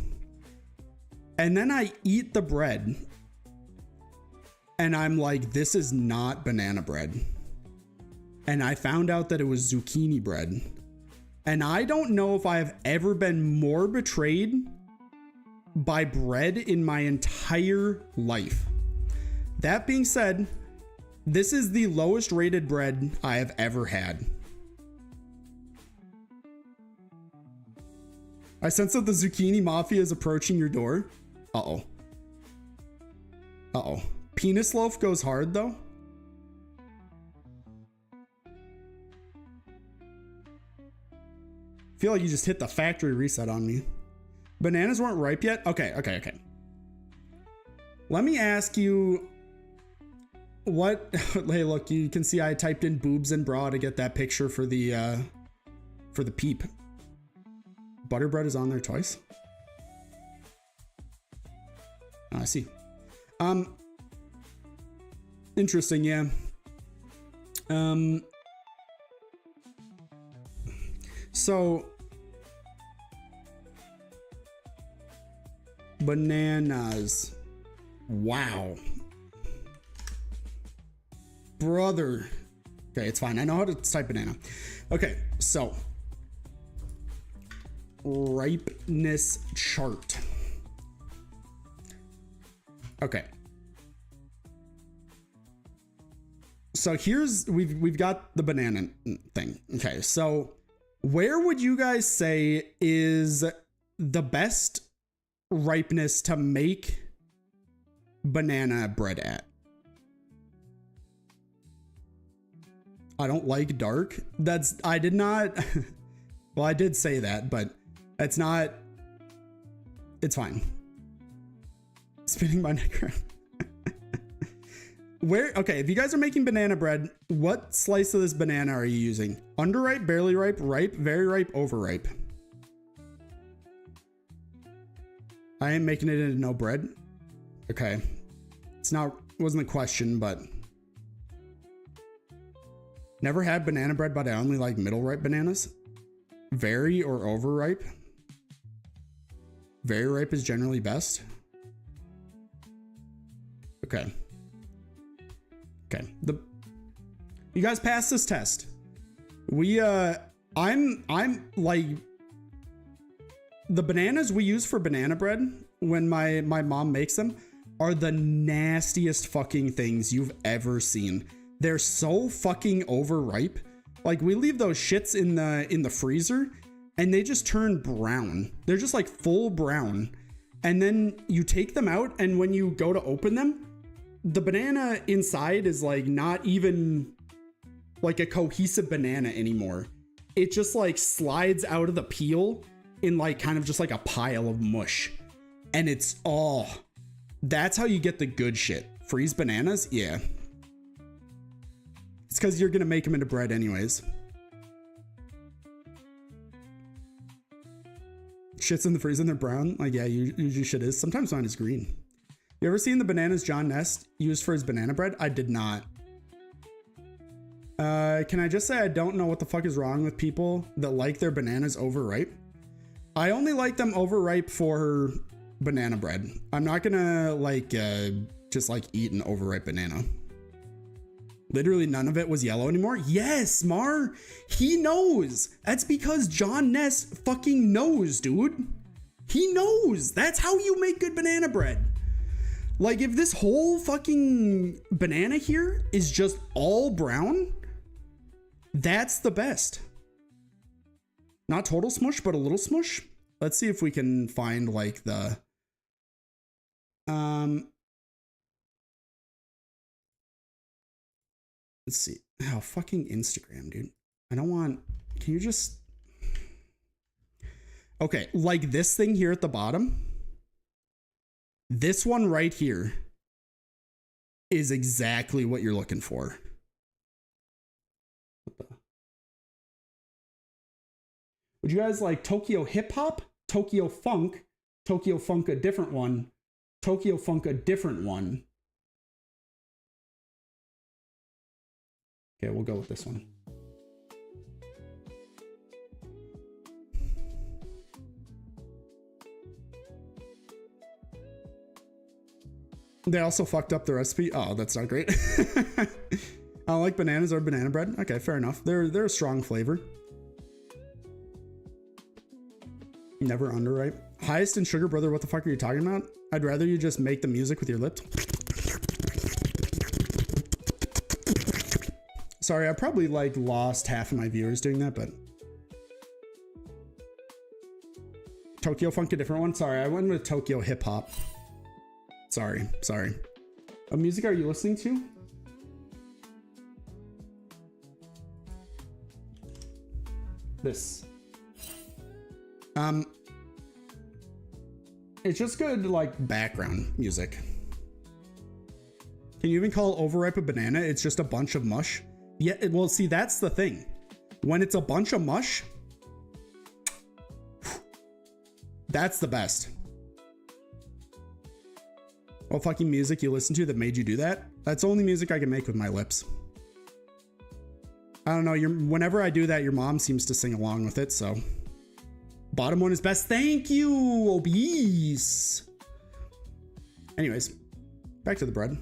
And then I eat the bread and I'm like, this is not banana bread. and I found out that it was zucchini bread. And I don't know if I have ever been more betrayed by bread in my entire life. That being said, this is the lowest rated bread I have ever had. I sense that the zucchini mafia is approaching your door. Uh-oh. Uh-oh. Penis loaf goes hard, though. Feel like you just hit the factory reset on me. Bananas weren't ripe yet? Okay. Let me ask you what... Hey, look, you can see I typed in boobs and bra to get that picture for the peep. Butterbread is on there twice. Oh, I see. Interesting, yeah. So bananas. Wow. Brother. Okay, it's fine. I know how to type banana. Okay, so ripeness chart. Okay. So here's we've got the banana thing. Okay, so where would you guys say is the best ripeness to make banana bread at? I don't like dark. I did not. Well, I did say that, but it's not. It's fine. Spinning my neck around. Okay, if you guys are making banana bread, what slice of this banana are you using? Underripe, barely ripe, ripe, very ripe, overripe? I am making it into no bread. Okay. Wasn't the question, but never had banana bread, but I only like middle ripe bananas. Very or overripe? Very ripe is generally best. Okay. You guys passed this test. I'm like, the bananas we use for banana bread when my mom makes them are the nastiest fucking things you've ever seen. They're so fucking overripe. Like, we leave those shits in the freezer and they just turn brown. They're just like full brown. And then you take them out, and when you go to open them, the banana inside is like not even like a cohesive banana anymore. It just like slides out of the peel in like kind of just like a pile of mush. And it's, that's how you get the good shit. Freeze bananas? Yeah. It's because you're going to make them into bread anyways. Shit's in the freezer and they're brown. Like, yeah, usually shit is. Sometimes mine is green. You ever seen the bananas John Nest used for his banana bread? I did not. Can I just say I don't know what the fuck is wrong with people that like their bananas overripe? I only like them overripe for banana bread. I'm not gonna like just like eat an overripe banana. Literally none of it was yellow anymore. Yes, Mar, he knows. That's because John Ness fucking knows, dude. He knows. That's how you make good banana bread. Like, if this whole fucking banana here is just all brown, that's the best. Not total smush, but a little smush. Let's see if we can find like the let's see. Oh, fucking Instagram, dude. I don't want, can you just, okay, like this thing here at the bottom. This one right here is exactly what you're looking for. Would you guys like Tokyo hip hop, Tokyo funk a different one, Tokyo funk a different one? Okay, we'll go with this one. They also fucked up the recipe. Oh, that's not great. I don't like bananas or banana bread. Okay, fair enough. They're a strong flavor. Never underripe. Highest in sugar, brother. What the fuck are you talking about? I'd rather you just make the music with your lips. Sorry, I probably like lost half of my viewers doing that, but Tokyo Funk, a different one. Sorry, I went with Tokyo Hip Hop. Sorry. What music are you listening to? This. It's just good, like, background music. Can you even call overripe a banana? It's just a bunch of mush. Yeah, well, see, that's the thing. When it's a bunch of mush, that's the best. What fucking music you listen to that made you do that? That's only music I can make with my lips. I don't know, whenever I do that, your mom seems to sing along with it, so. Bottom one is best. Thank you, obese. Anyways, back to the bread.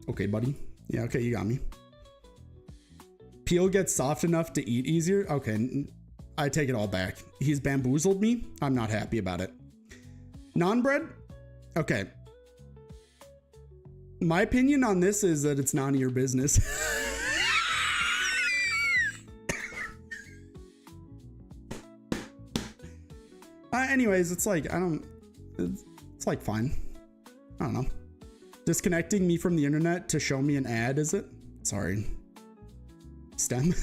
Okay, buddy. Yeah, okay, you got me. Peel gets soft enough to eat easier. Okay, I take it all back. He's bamboozled me. I'm not happy about it. Non-bread? Okay. My opinion on this is that it's none of your business. Anyways, it's like, it's like fine. I don't know. Disconnecting me from the internet to show me an ad, is it? Sorry. STEM.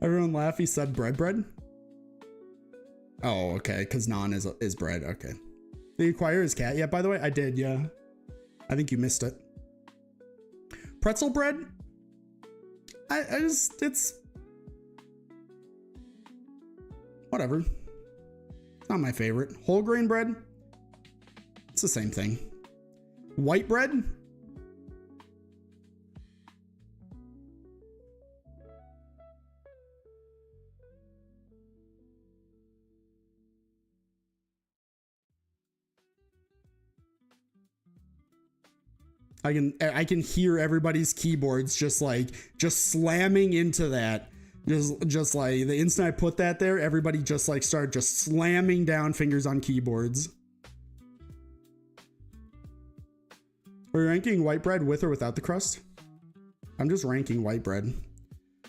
Everyone laugh, he said bread. Oh, okay, because non is bread, okay. Did you acquire his cat yet, by the way? I did, yeah. I think you missed it. Pretzel bread? It's whatever. Not my favorite. Whole grain bread? It's the same thing. White bread? I can hear everybody's keyboards just slamming into that. Just like the instant I put that there, everybody just like started just slamming down fingers on keyboards. Are you ranking white bread with or without the crust? I'm just ranking white bread.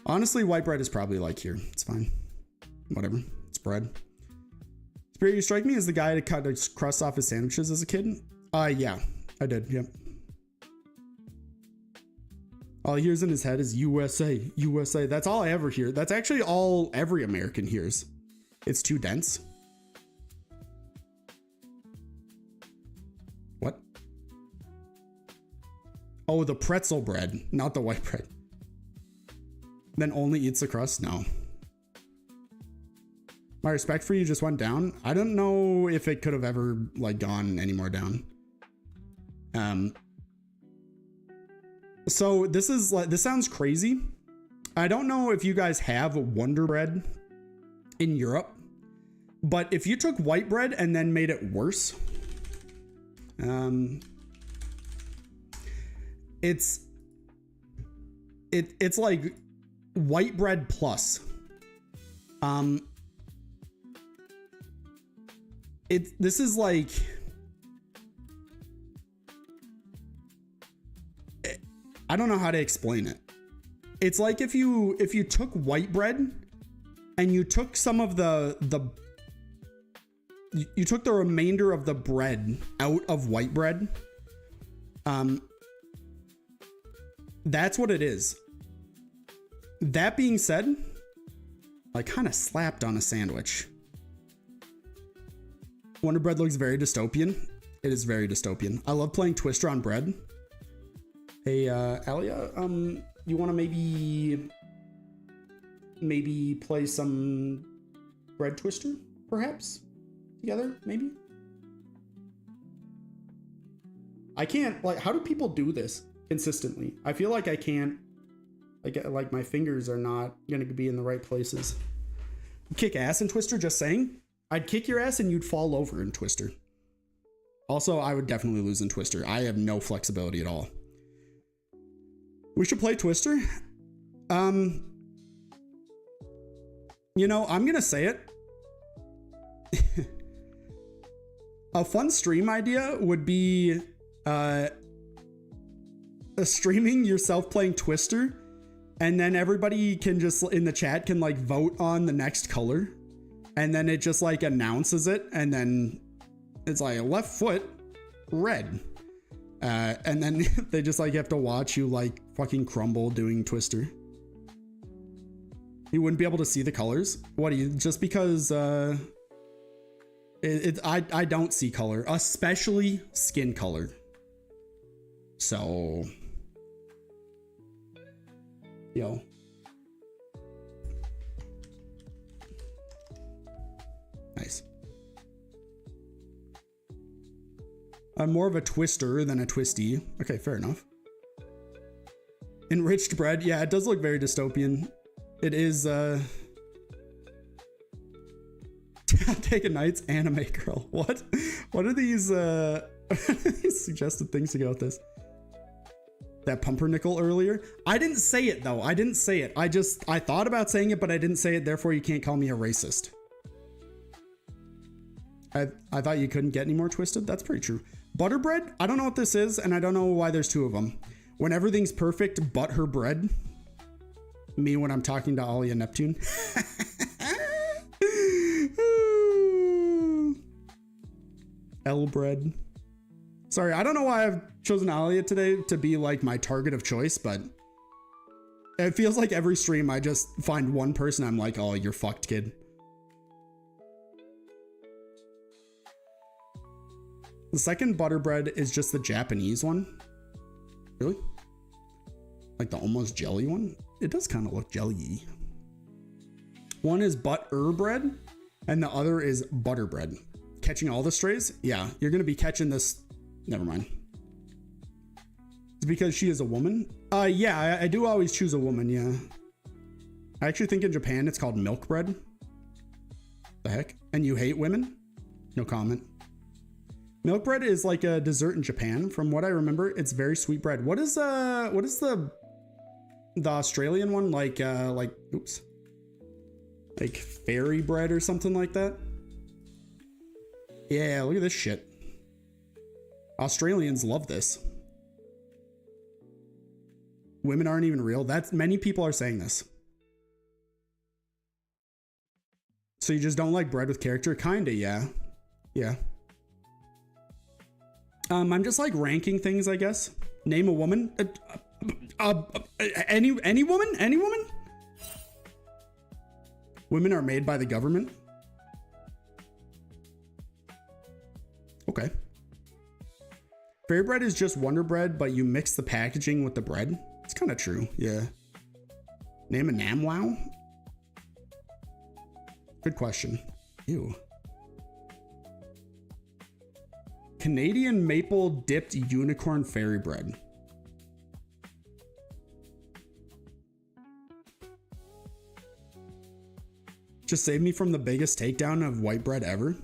Honestly, white bread is probably like here. It's fine. Whatever. It's bread. Spirit, you strike me as the guy to cut the crust off his sandwiches as a kid. Yeah, I did. Yep. All he hears in his head is USA, USA. That's all I ever hear. That's actually all every American hears. It's too dense. What? Oh, the pretzel bread, not the white bread. Then only eats the crust? No. My respect for you just went down. I don't know if it could have ever like gone any more down. So this sounds crazy. I don't know if you guys have Wonder Bread in Europe, but if you took white bread and then made it worse, it's like white bread plus. This is like, I don't know how to explain it. It's like if you took white bread and you took some of you took the remainder of the bread out of white bread. That's what it is. That being said, I kind of slapped on a sandwich. Wonder Bread looks very dystopian. It is very dystopian. I love playing Twister on bread. Hey, Alia, you want to maybe play some bread Twister, perhaps? Together, maybe? I can't, like, how do people do this consistently? I feel like I can't, like my fingers are not going to be in the right places. Kick ass in Twister, just saying. I'd kick your ass and you'd fall over in Twister. Also, I would definitely lose in Twister. I have no flexibility at all. We should play Twister. You know, I'm gonna say it. A fun stream idea would be streaming yourself playing Twister, and then everybody can just in the chat can like vote on the next color, and then it just like announces it, and then it's like left foot red, and then they just like have to watch you like fucking crumble doing Twister. You wouldn't be able to see the colors. What do you, just because I don't see color, especially skin color. So yo. Nice. I'm more of a twister than a twisty. Okay, fair enough. Enriched bread. Yeah, it does look very dystopian. It is, Take a Night's anime girl. What? What are these, these suggested things to go with this? That pumpernickel earlier? I didn't say it though. I didn't say it. I thought about saying it, but I didn't say it. Therefore, you can't call me a racist. I thought you couldn't get any more twisted. That's pretty true. Butterbread? I don't know what this is, and I don't know why there's two of them. When everything's perfect, but her bread. Me when I'm talking to Ollie and Neptune. L bread. Sorry, I don't know why I've chosen Alia today to be like my target of choice, but it feels like every stream I just find one person I'm like, oh, you're fucked, kid. The second butterbread is just the Japanese one. Really? Like the almost jelly one? It does kind of look jelly-y. One is butter bread and the other is butter bread. Catching all the strays? Yeah, you're gonna be catching this. Never mind. It's because she is a woman? Yeah, I do always choose a woman, yeah. I actually think in Japan it's called milk bread. The heck? And you hate women? No comment. Milk bread is like a dessert in Japan. From what I remember, it's very sweet bread. What is the Australian one? Like oops. Like fairy bread or something like that? Yeah, look at this shit. Australians love this. Women aren't even real. That's many people are saying this. So you just don't like bread with character? Kinda, yeah. Yeah. I'm just like ranking things, I guess. Name a woman. Any woman? Any woman? Women are made by the government. Okay. Fairy bread is just Wonder Bread, but you mix the packaging with the bread. It's kind of true, yeah. Name a NamWow? Good question. Ew. Canadian maple dipped unicorn fairy bread. Just saved me from the biggest takedown of white bread ever.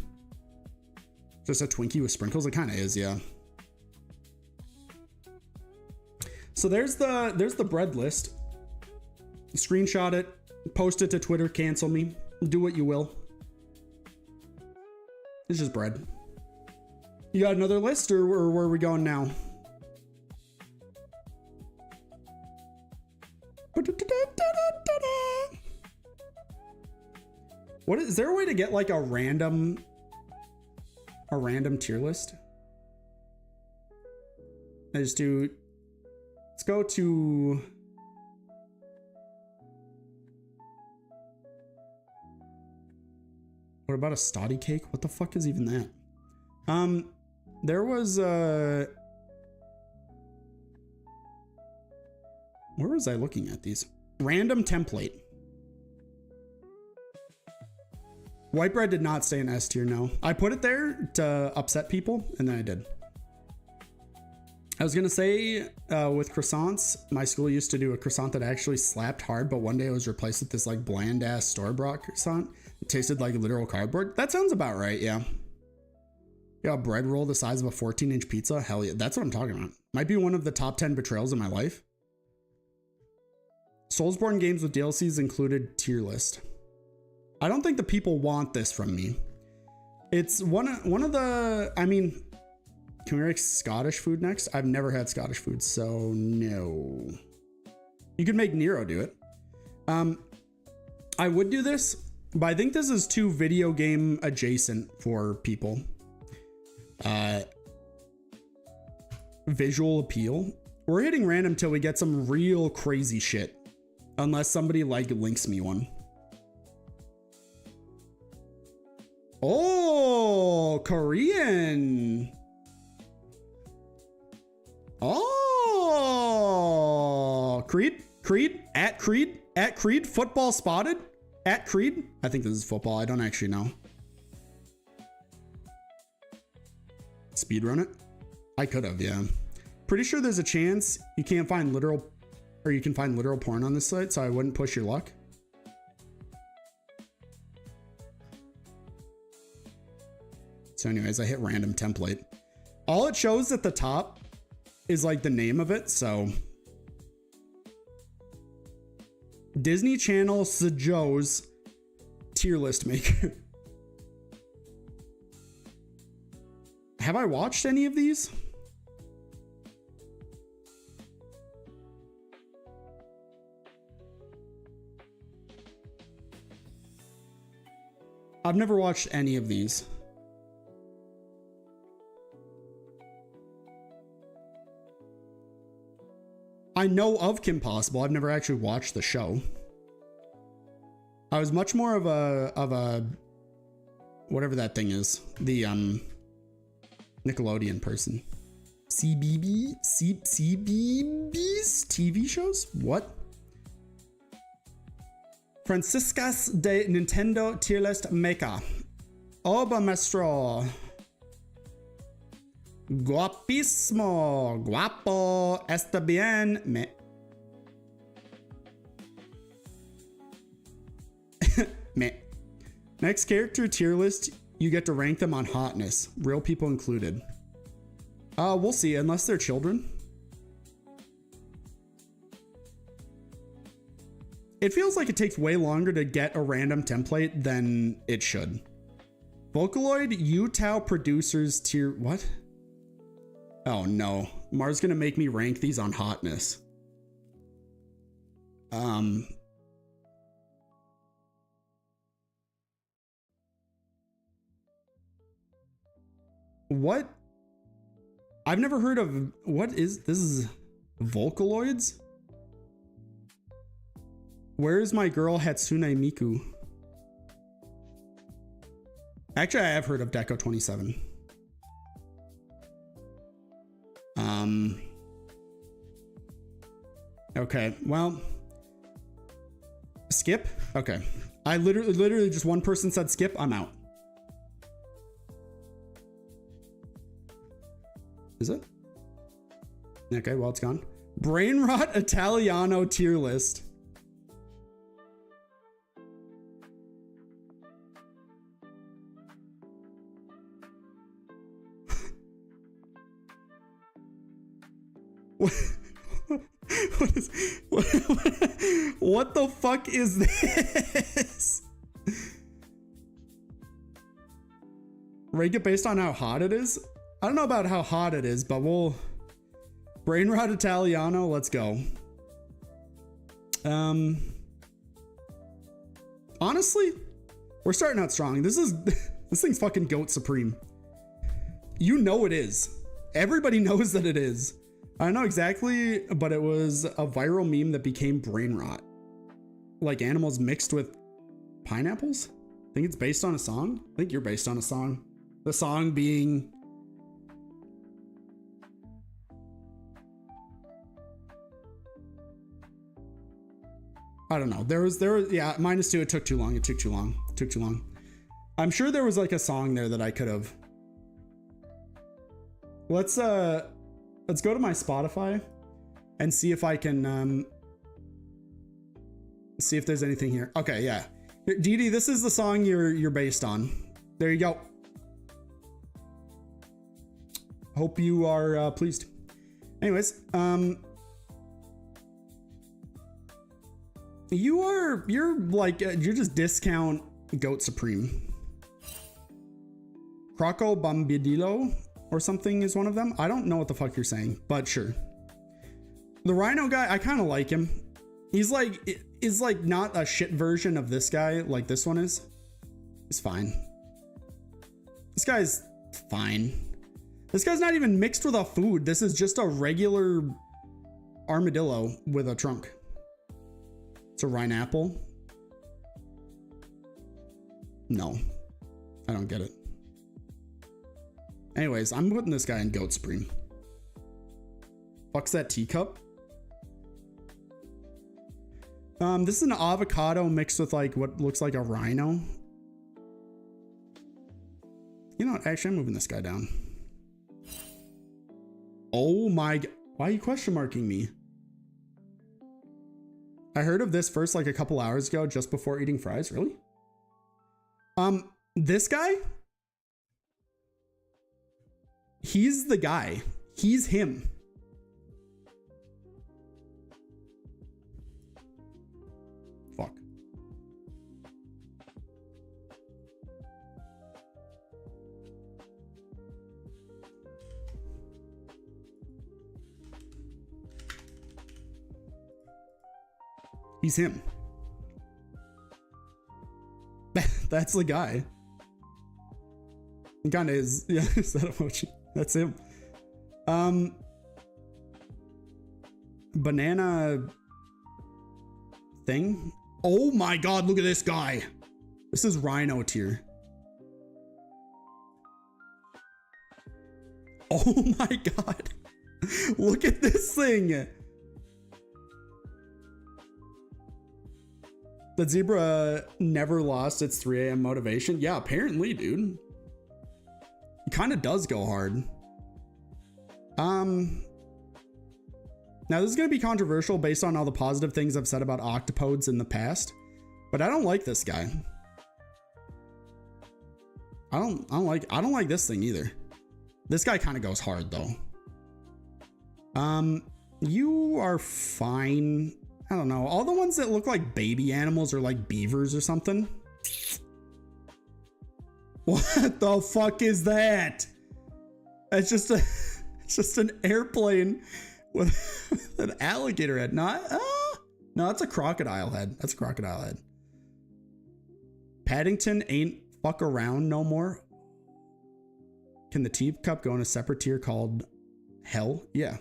Just a Twinkie with sprinkles. It kind of is, yeah. So there's the bread list. Screenshot it, post it to Twitter, cancel me, do what you will. It's just bread. You got another list, or where are we going now? What is there a way to get like a random tier list? Let's go to what about a stoddy cake? What the fuck is even that? There was where was I looking at these? Random template. White bread did not stay in S tier, no. I put it there to upset people, and then I did. I was gonna say, with croissants, my school used to do a croissant that actually slapped hard, but one day it was replaced with this like bland ass store-bought croissant. It tasted like literal cardboard. That sounds about right, yeah. Yeah, a bread roll the size of a 14-inch pizza? Hell yeah, that's what I'm talking about. Might be one of the top 10 betrayals in my life. Soulsborne games with DLCs included tier list. I don't think the people want this from me. It's one of the, I mean, can we make Scottish food next? I've never had Scottish food, so no. You could make Nero do it. I would do this, but I think this is too video game adjacent for people. Visual appeal. We're hitting random till we get some real crazy shit. Unless somebody like links me one. Oh, Korean. Oh, Creed, at Creed, football spotted, at Creed. I think this is football. I don't actually know. Speedrun it? I could have, yeah. Pretty sure there's a chance you can't find literal, or you can find literal porn on this site, so I wouldn't push your luck. So anyways, I hit random template. All it shows at the top is like the name of it, so. Disney Channel Joe's tier list maker. Have I watched any of these? I've never watched any of these. I know of Kim Possible. I've never actually watched the show. I was much more of a whatever that thing is. The Nickelodeon person. CBBS TV shows? What? Franciscas de Nintendo tier list maker. Oba maestro. Guapísimo. Guapo. Está bien. Me. Next character tier list. You get to rank them on hotness. Real people included. We'll see. Unless they're children. It feels like it takes way longer to get a random template than it should. Vocaloid Utah producers tier... What? Oh no. Mar's gonna make me rank these on hotness. What? I've never heard of... What is... This is... Vocaloids? Where is my girl Hatsune Miku? Actually, I have heard of Deco 27. Okay, well. Skip? Okay. I literally just one person said skip, I'm out. Is it? Okay, well, it's gone. Brain Rot Italiano tier list. What the fuck is this? Rank it based on how hot it is? I don't know about how hot it is, but we'll... Brain Rot Italiano, let's go. Honestly, we're starting out strong. This thing's fucking GOAT Supreme. You know it is. Everybody knows that it is. I don't know exactly, but it was a viral meme that became brain rot. Like animals mixed with pineapples? I think it's based on a song. I think you're based on a song. The song being... I don't know. There was, yeah, -2. It took too long. It took too long. I'm sure there was like a song there that I could have. Let's go to my Spotify and see if I can see if there's anything here. Okay, yeah. Didi, this is the song you're based on. There you go. Hope you are pleased. Anyways, You're like, you just discount Goat Supreme. Croco Bombadillo or something is one of them. I don't know what the fuck you're saying, but sure. The Rhino guy, I kind of like him. He's like not a shit version of this guy like this one is. He's fine. This guy's fine. This guy's not even mixed with a food. This is just a regular armadillo with a trunk. It's a Rhine-apple. No, I don't get it. Anyways, I'm putting this guy in Goat Supreme. Fuck's that teacup? This is an avocado mixed with like what looks like a rhino. You know what? Actually, I'm moving this guy down. Oh my god. Why are you question marking me? I heard of this first like a couple hours ago just before eating fries. Really? This guy? He's the guy. He's him. Fuck. He's him. That's the guy. He kind of is. Yeah, is that emoji? That's him. Banana thing. Oh my god, look at this guy. This is Rhino tier. Oh my god. Look at this thing. The zebra never lost its 3 a.m. motivation. Yeah, apparently, dude. It kind of does go hard. Now this is going to be controversial based on all the positive things I've said about octopodes in the past, but I don't like this guy. I don't like this thing either. This guy kind of goes hard though. You are fine. I don't know. All the ones that look like baby animals are like beavers or something. What the fuck is that? It's just an airplane with an alligator head. No, that's a crocodile head. That's a crocodile head. Paddington ain't fuck around no more. Can the teacup go in a separate tier called hell? Yeah.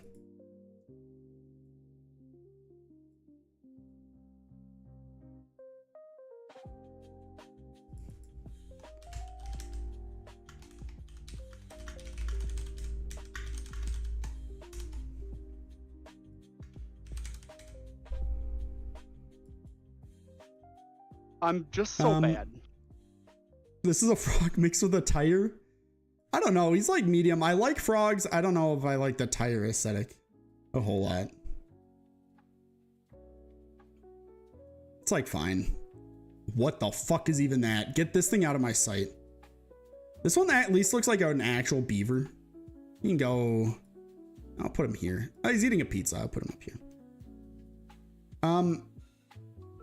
I'm just so bad. This is a frog mixed with a tire. I don't know. He's like medium. I like frogs. I don't know if I like the tire aesthetic a whole lot. It's like fine. What the fuck is even that? Get this thing out of my sight. This one at least looks like an actual beaver. You can go. I'll put him here. Oh, he's eating a pizza. I'll put him up here.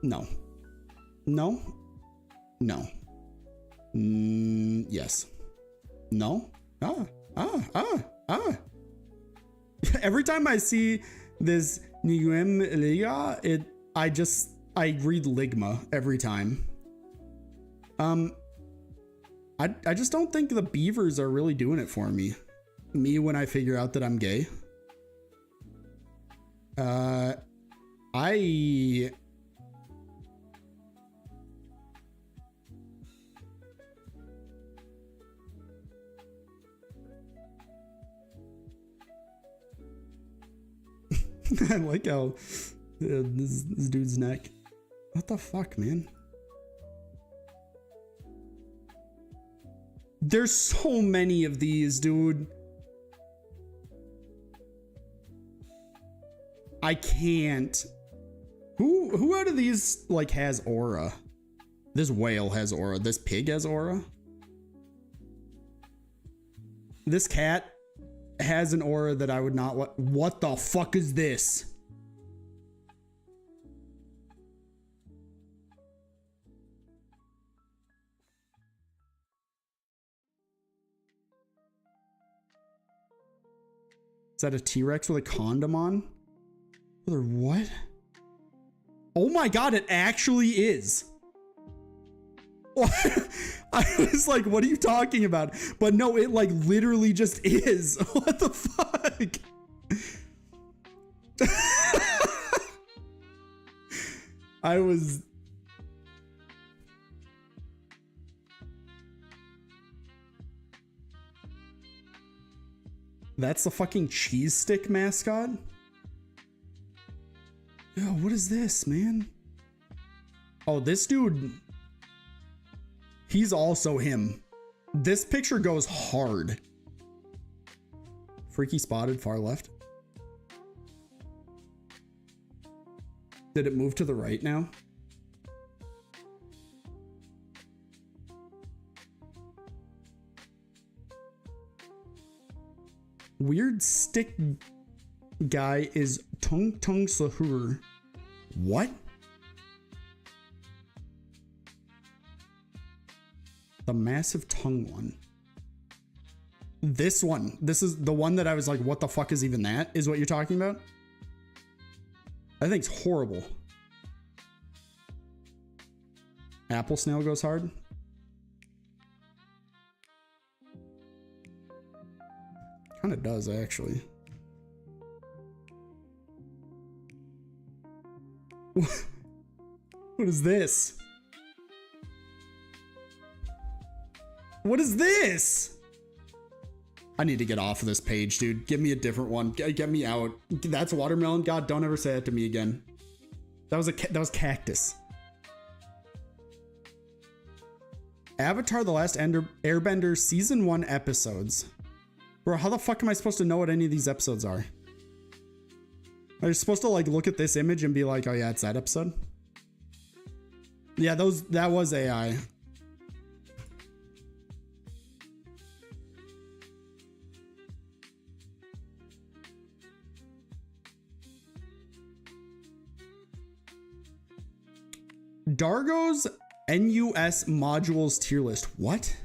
No. No. No. Yes. No. Every time I see this Niguem Liga, I read Ligma every time. I just don't think the beavers are really doing it for me. Me when I figure out that I'm gay. I like how this dude's neck. What the fuck, man? There's so many of these, dude. I can't. Who out of these like has aura? This whale has aura. This pig has aura. This cat has an aura that I would not let. What the fuck is this? Is that a T-Rex with a condom on? Brother, what? Oh my god, it actually is. I was like, what are you talking about? But no, it like literally just is. What the fuck? I was... That's the fucking cheese stick mascot? Yo, what is this, man? Oh, this dude... He's also him. This picture goes hard. Freaky spotted, far left. Did it move to the right now? Weird stick guy is Tung Tung Sahur. What? The massive tongue one. This one. This is the one that I was like, what the fuck is even that? Is what you're talking about? I think it's horrible. Apple snail goes hard. Kind of does, actually. What is this? What is this? I need to get off of this page, dude. Give me a different one. Get me out. That's watermelon. God, don't ever say that to me again. That was cactus. Avatar: The Last Airbender Season 1 episodes. Bro, how the fuck am I supposed to know what any of these episodes are? Are you supposed to like look at this image and be like, oh yeah, it's that episode? Yeah, that was AI. Dargo's NUS modules tier list. What?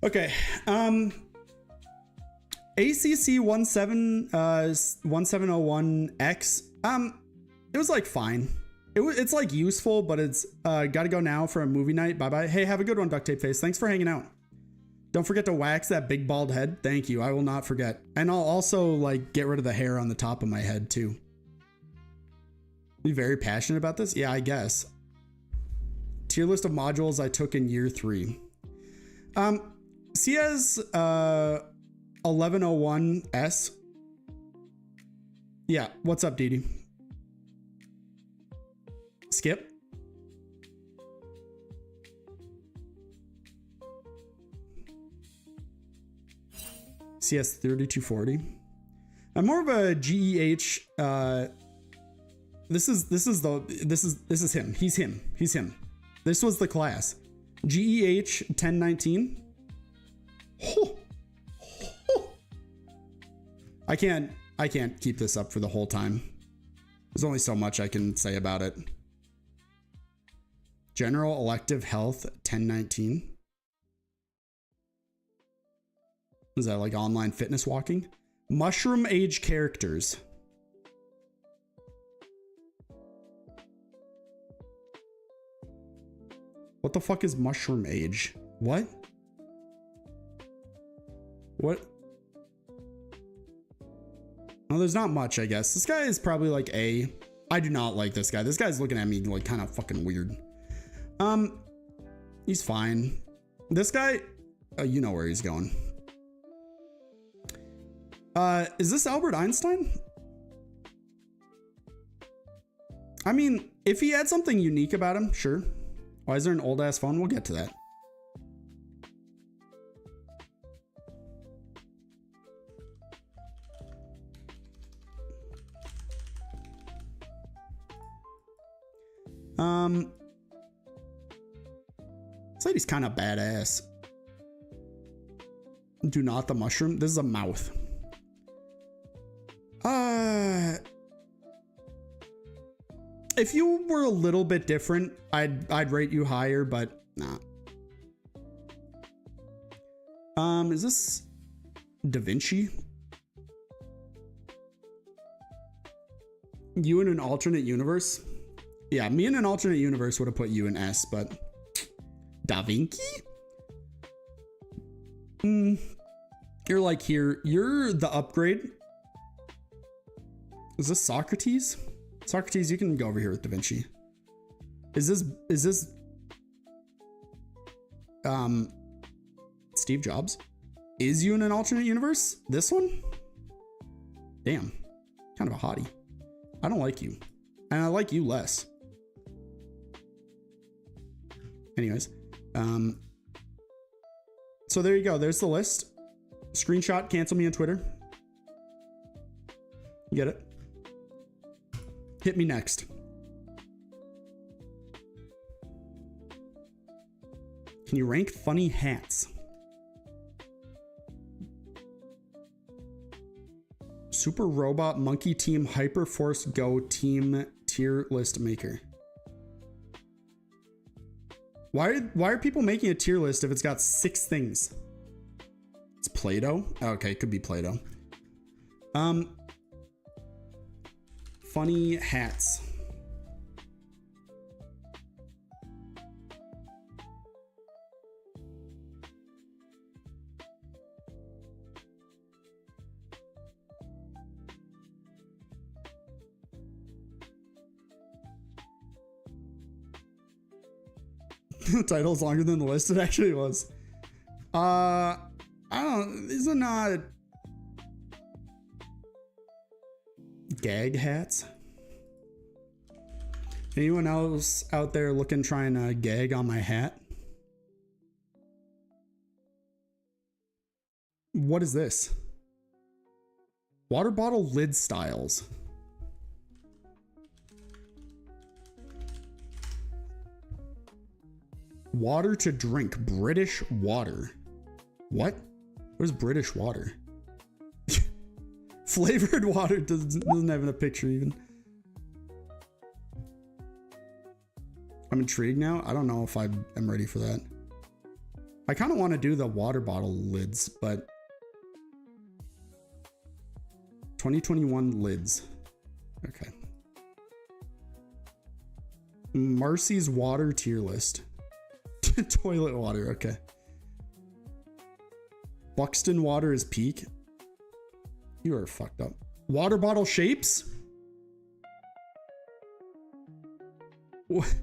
Okay. ACC 1701X. It was like fine. It's like useful, but it's gotta go now for a movie night. Bye bye. Hey, have a good one, duct tape face. Thanks for hanging out. Don't forget to wax that big bald head. Thank you. I will not forget. And I'll also like get rid of the hair on the top of my head too. Are you very passionate about this? Yeah, I guess. Tier list of modules I took in year 3. CS 1101S. Yeah, what's up, Dee Dee? Skip. CS 3240. I'm more of a GEH. This is him. He's him. This was the class. GEH 1019. Oh. Oh. I can't keep this up for the whole time. There's only so much I can say about it. General Elective Health 1019. Is that like online fitness walking? Mushroom Age characters. What the fuck is Mushroom Age? What? What? Well, there's not much, I guess. This guy is probably like A. I do not like this guy. This guy's looking at me like kind of fucking weird. He's fine. This guy, you know where he's going. Is this Albert Einstein? I mean, if he had something unique about him, sure. Why is there an old ass phone? We'll get to that. This lady's kind of badass. Do not the mushroom. This is a mouth. If you were a little bit different, I'd rate you higher, but nah. Is this Da Vinci? You in an alternate universe? Yeah, me in an alternate universe would have put you in S, but Da Vinci? You're like here. You're the upgrade. Is this Socrates? Socrates, you can go over here with Da Vinci. Is this Steve Jobs? Is you in an alternate universe? This one? Damn. Kind of a hottie. I don't like you. And I like you less. Anyways. So there you go. There's the list. Screenshot, cancel me on Twitter. You get it? Hit me next. Can you rank funny hats? Super Robot Monkey Team Hyperforce Go Team Tier List Maker. Why are people making a tier list if it's got 6 things? It's Play-Doh? Okay, it could be Play-Doh. Funny hats. The title's longer than the list. It actually was. I don't. These are not gag hats. Anyone else out there looking trying to gag on my hat? What is this? Water bottle lid styles. Water to drink. British water. What? Where's British water? Flavored water doesn't have a picture even. I'm intrigued now. I don't know if I am ready for that. I kind of want to do the water bottle lids, but 2021 lids. Okay. Marcy's water tier list. Toilet water, okay. Buxton water is peak. You are fucked up. Water bottle shapes? What?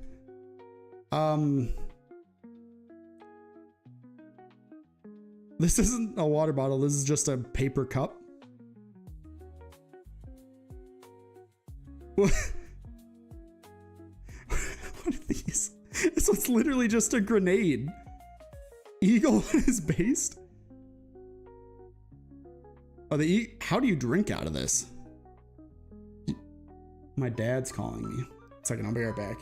This isn't a water bottle. This is just a paper cup. What? What are these? This one's literally just a grenade. Eagle is based. Oh, how do you drink out of this? My dad's calling me. A second, I'll be right back.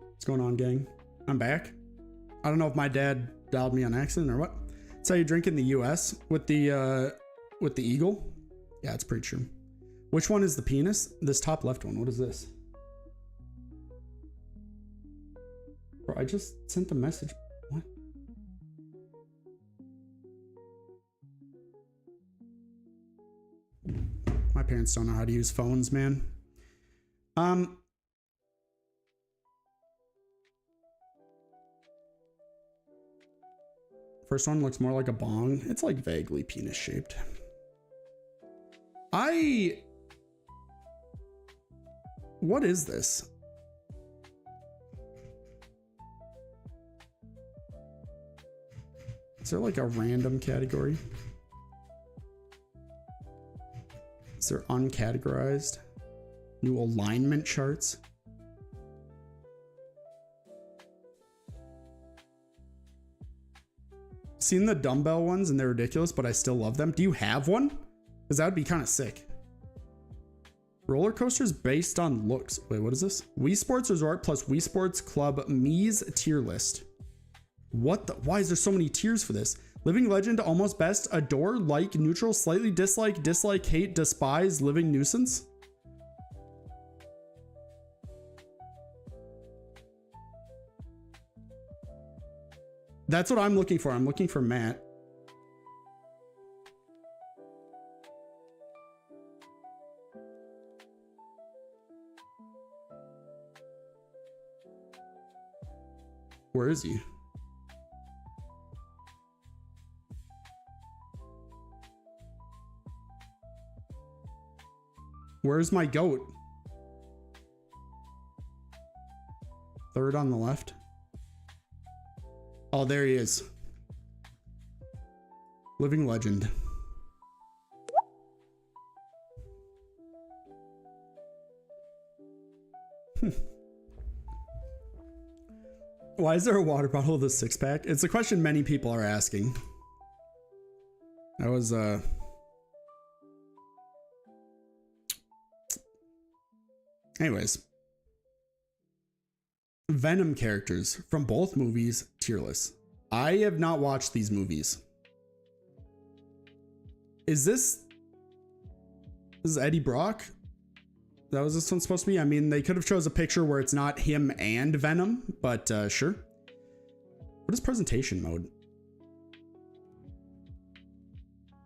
What's going on, gang? I'm back. I don't know if my dad dialed me on accident or what. That's how you drink in the US with the eagle. Yeah, it's pretty true. Which one is the penis? This top left one. What is this? Bro, I just sent a message. What? My parents don't know how to use phones, man. First one looks more like a bong. It's like vaguely penis shaped. What is this? Is there like a random category? Is there uncategorized? New alignment charts? Seen the dumbbell ones and they're ridiculous, but I still love them. Do you have one? Because that would be kind of sick. Roller coasters based on looks. Wait, what is this? Wii Sports Resort plus Wii Sports Club Mii's tier list. What the? Why is there so many tiers for this? Living legend, almost best, adore, like, neutral, slightly dislike, dislike, hate, despise, living nuisance. That's what I'm looking for. I'm looking for Matt. Where is he? Where's my goat? Third on the left. Oh, there he is. Living legend. Why is there a water bottle with a six-pack? It's a question many people are asking. That was, Anyways. Venom characters from both movies, tier list. I have not watched these movies. Is Eddie Brock? That was this one supposed to be? I mean, they could have chose a picture where it's not him and Venom, but sure. What is presentation mode?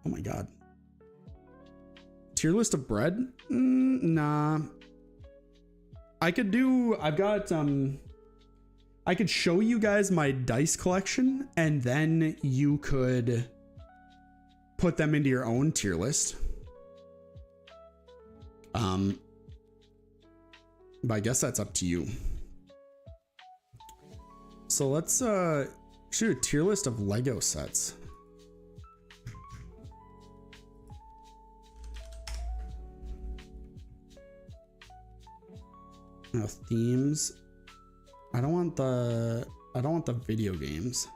Oh my god. Tier list of bread? Nah. I could do, I could show you guys my dice collection and then you could put them into your own tier list. But I guess that's up to you. So let's shoot a tier list of Lego sets. Now themes. I don't want the video games.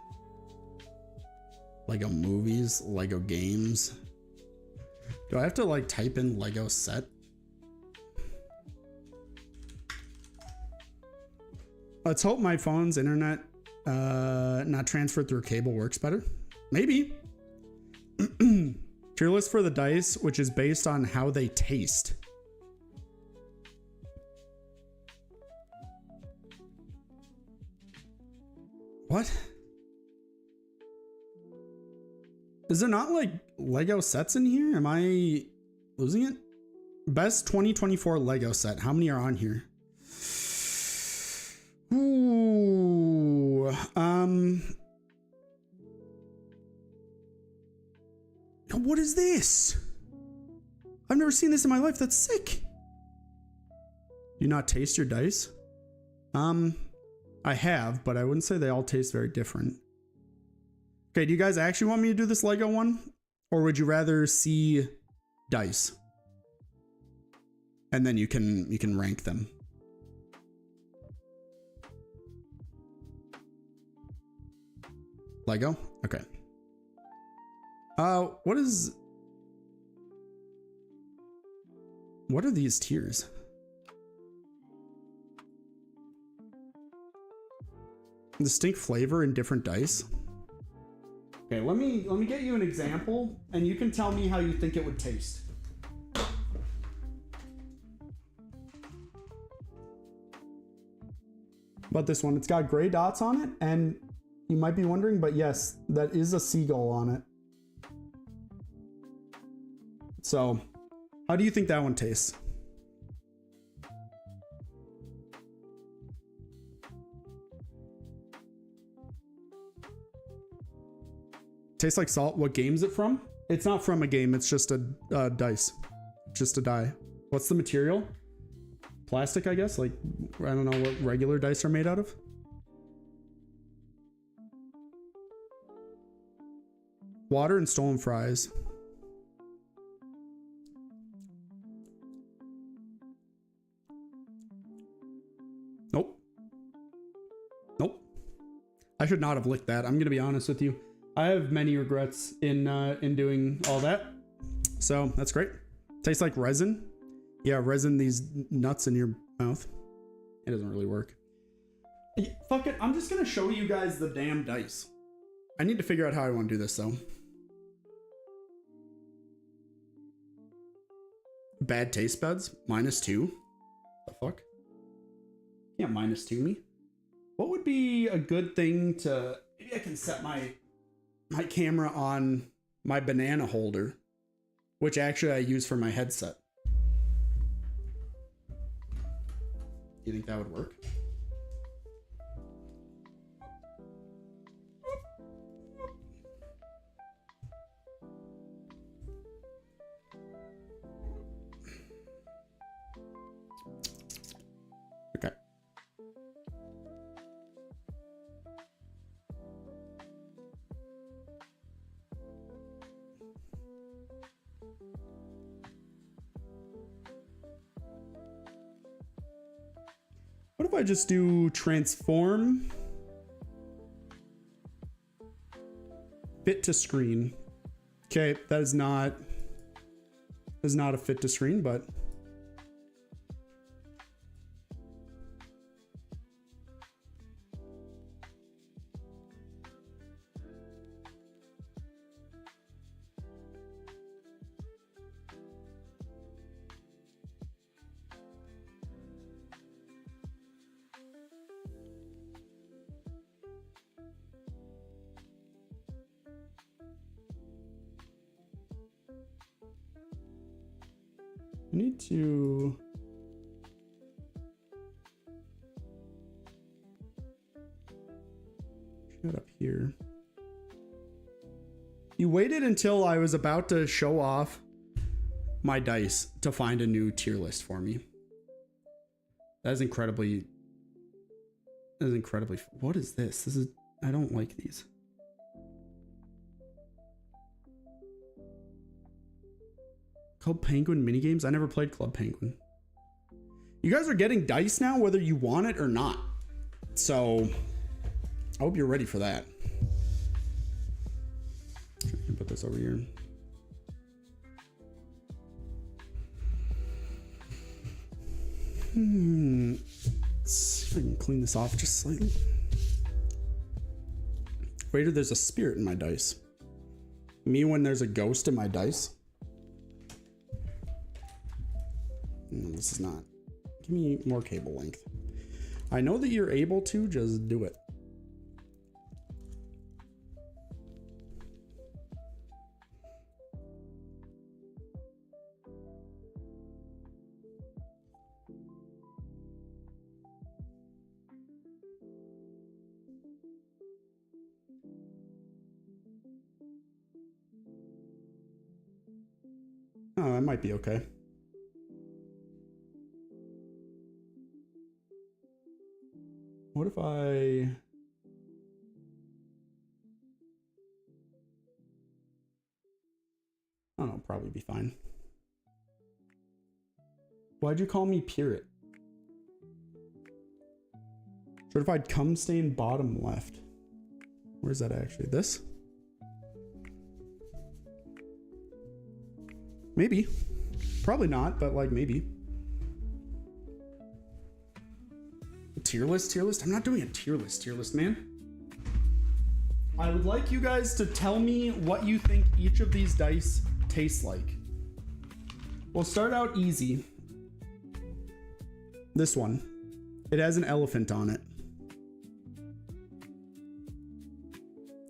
Lego movies, Lego games. Do I have to like type in Lego set? Let's hope my phone's internet not transferred through cable works better. Maybe. Tier list for the dice, which is based on how they taste. What? Is there not like Lego sets in here? Am I losing it? Best 2024 Lego set. How many are on here? Ooh, what is this? I've never seen this in my life. That's sick. Do you not taste your dice? I have, but I wouldn't say they all taste very different. Okay, do you guys actually want me to do this Lego one? Or would you rather see dice? And then you can rank them. Lego? Okay. What are these tiers? Distinct flavor in different dice. Okay, let me get you an example and you can tell me how you think it would taste. But this one, it's got gray dots on it, and you might be wondering, but yes, that is a seagull on it. So, how do you think that one tastes? Tastes like salt. What game is it from? It's not from a game. It's just a dice. Just a die. What's the material? Plastic, I guess. Like, I don't know what regular dice are made out of. Water and stolen fries. Nope. Nope. I should not have licked that. I'm gonna be honest with you. I have many regrets in doing all that. So that's great. Tastes like resin. Yeah, resin these nuts in your mouth. It doesn't really work. Fuck it. I'm just gonna show you guys the damn dice. I need to figure out how I want to do this though. Bad taste buds. -2. The fuck? Can't -2 me. What would be a good thing to... Maybe I can set my camera on my banana holder, which actually I use for my headset. You think that would work? Okay. What if I just do transform fit to screen? Okay, that is not a fit to screen, but I need to... Shut up here. You waited until I was about to show off my dice to find a new tier list for me. That is incredibly... What is this? This is... I don't like these. Club Penguin minigames? I never played Club Penguin. You guys are getting dice now, whether you want it or not. So, I hope you're ready for that. I can put this over here. Let's see if I can clean this off just slightly. Waiter, there's a spirit in my dice. Me when there's a ghost in my dice. No, this is not. Give me more cable length. I know that you're able to, just do it. Oh, that might be okay. What if I... I don't know, probably be fine. Why'd you call me Pirate? Certified cum stain bottom left. Where's that actually? This? Maybe. Probably not, but like maybe. Tier list? I'm not doing a tier list, man. I would like you guys to tell me what you think each of these dice tastes like. We'll start out easy. This one. It has an elephant on it.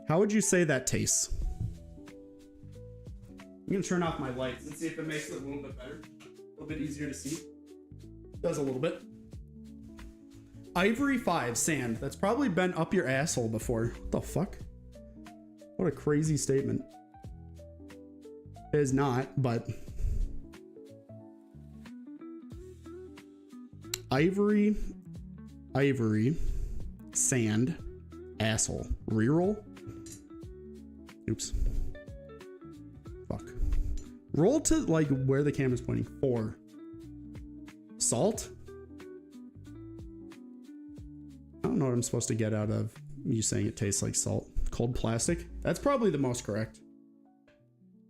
How would you say that tastes? I'm gonna turn off my lights and see if it makes it a little bit better. A little bit easier to see. Does a little bit. Ivory 5 sand. That's probably been up your asshole before. What the fuck? What a crazy statement. It is not, but... Ivory, sand, asshole. Reroll? Oops. Roll to like where the camera's pointing. 4. Salt? I don't know what I'm supposed to get out of you saying it tastes like salt. Cold plastic? That's probably the most correct.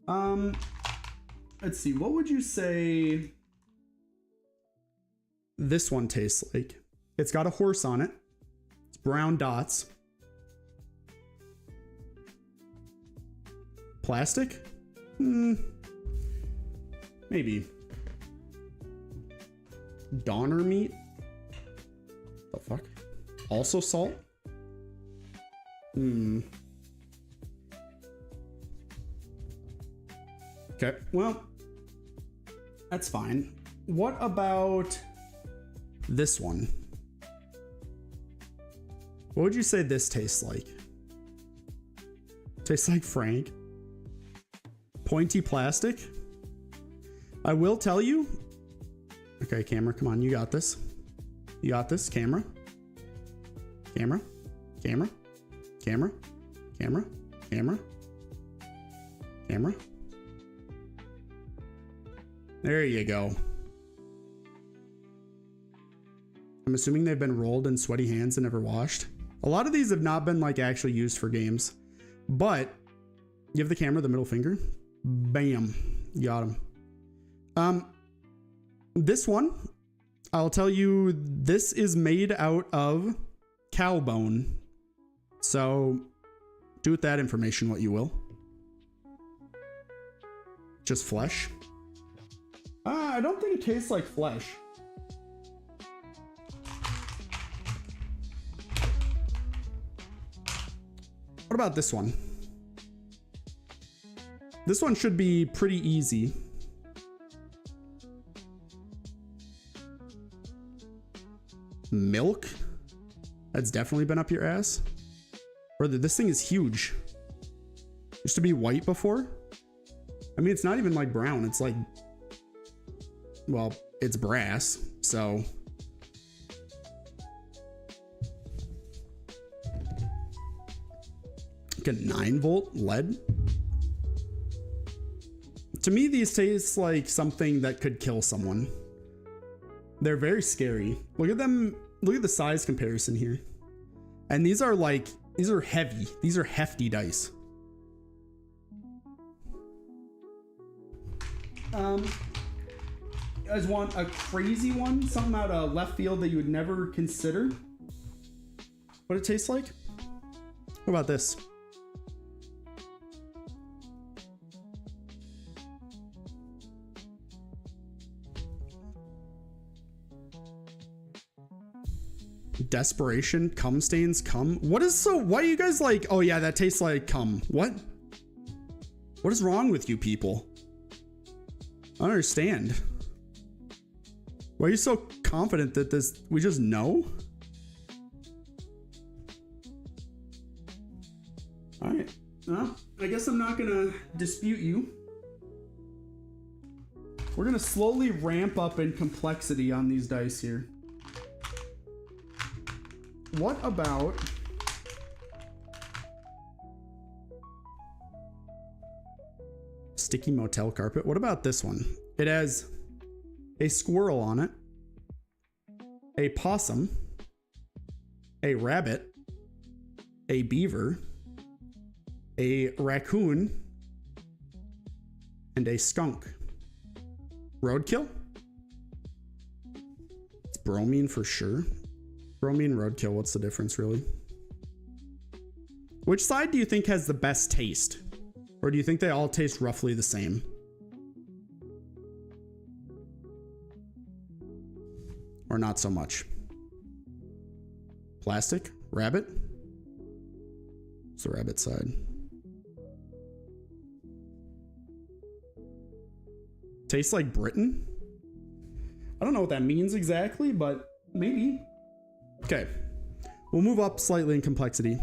Let's see. What would you say this one tastes like? It's got a horse on it. It's brown dots. Plastic? Maybe. Donner meat? The fuck? Also salt? Okay, well, that's fine. What about this one? What would you say this tastes like? Tastes like Frank. Pointy plastic? I will tell you. Okay, camera, come on, you got this. You got this, camera. Camera, camera, camera, camera, camera, camera. There you go. I'm assuming they've been rolled in sweaty hands and never washed. A lot of these have not been like actually used for games, but give the camera the middle finger. Bam, got him. This one, I'll tell you, this is made out of cow bone. So do with that information what you will. Just flesh. I don't think it tastes like flesh. What about this one? This one should be pretty easy. Milk? That's definitely been up your ass. Brother, this thing is huge. Used to be white before. I mean, it's not even like brown. It's like, well, it's brass, so. Like a 9-volt lead? To me, these taste like something that could kill someone. They're very scary. Look at them. Look at the size comparison here. And these are like, these are heavy. These are hefty dice. You guys want a crazy one? Something out of left field that you would never consider? What it tastes like? What about this? Desperation, cum stains, cum. What is so, why are you guys like, oh yeah, that tastes like cum? What? What is wrong with you people? I don't understand. Why are you so confident that this, we just know? All right, well, I guess I'm not gonna dispute you. We're gonna slowly ramp up in complexity on these dice here. What about sticky motel carpet? What about this one? It has a squirrel on it, a possum, a rabbit, a beaver, a raccoon, and a skunk. Roadkill? It's bromine for sure. Bromine, roadkill, what's the difference really? Which side do you think has the best taste? Or do you think they all taste roughly the same? Or not so much? Plastic? Rabbit? It's the rabbit side. Tastes like Britain? I don't know what that means exactly, but maybe. Okay, we'll move up slightly in complexity.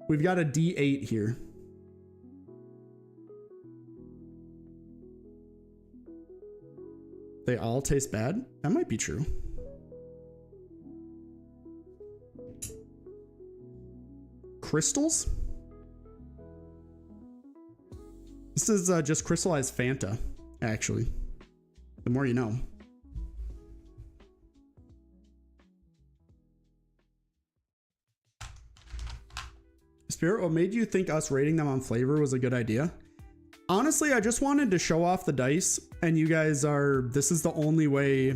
We've got a D8 here. They all taste bad? That might be true. Crystals? This is just crystallized Fanta. actually. The more you know. Spirit, what made you think us rating them on flavor was a good idea? Honestly, I just wanted to show off the dice, and you guys are, this is the only way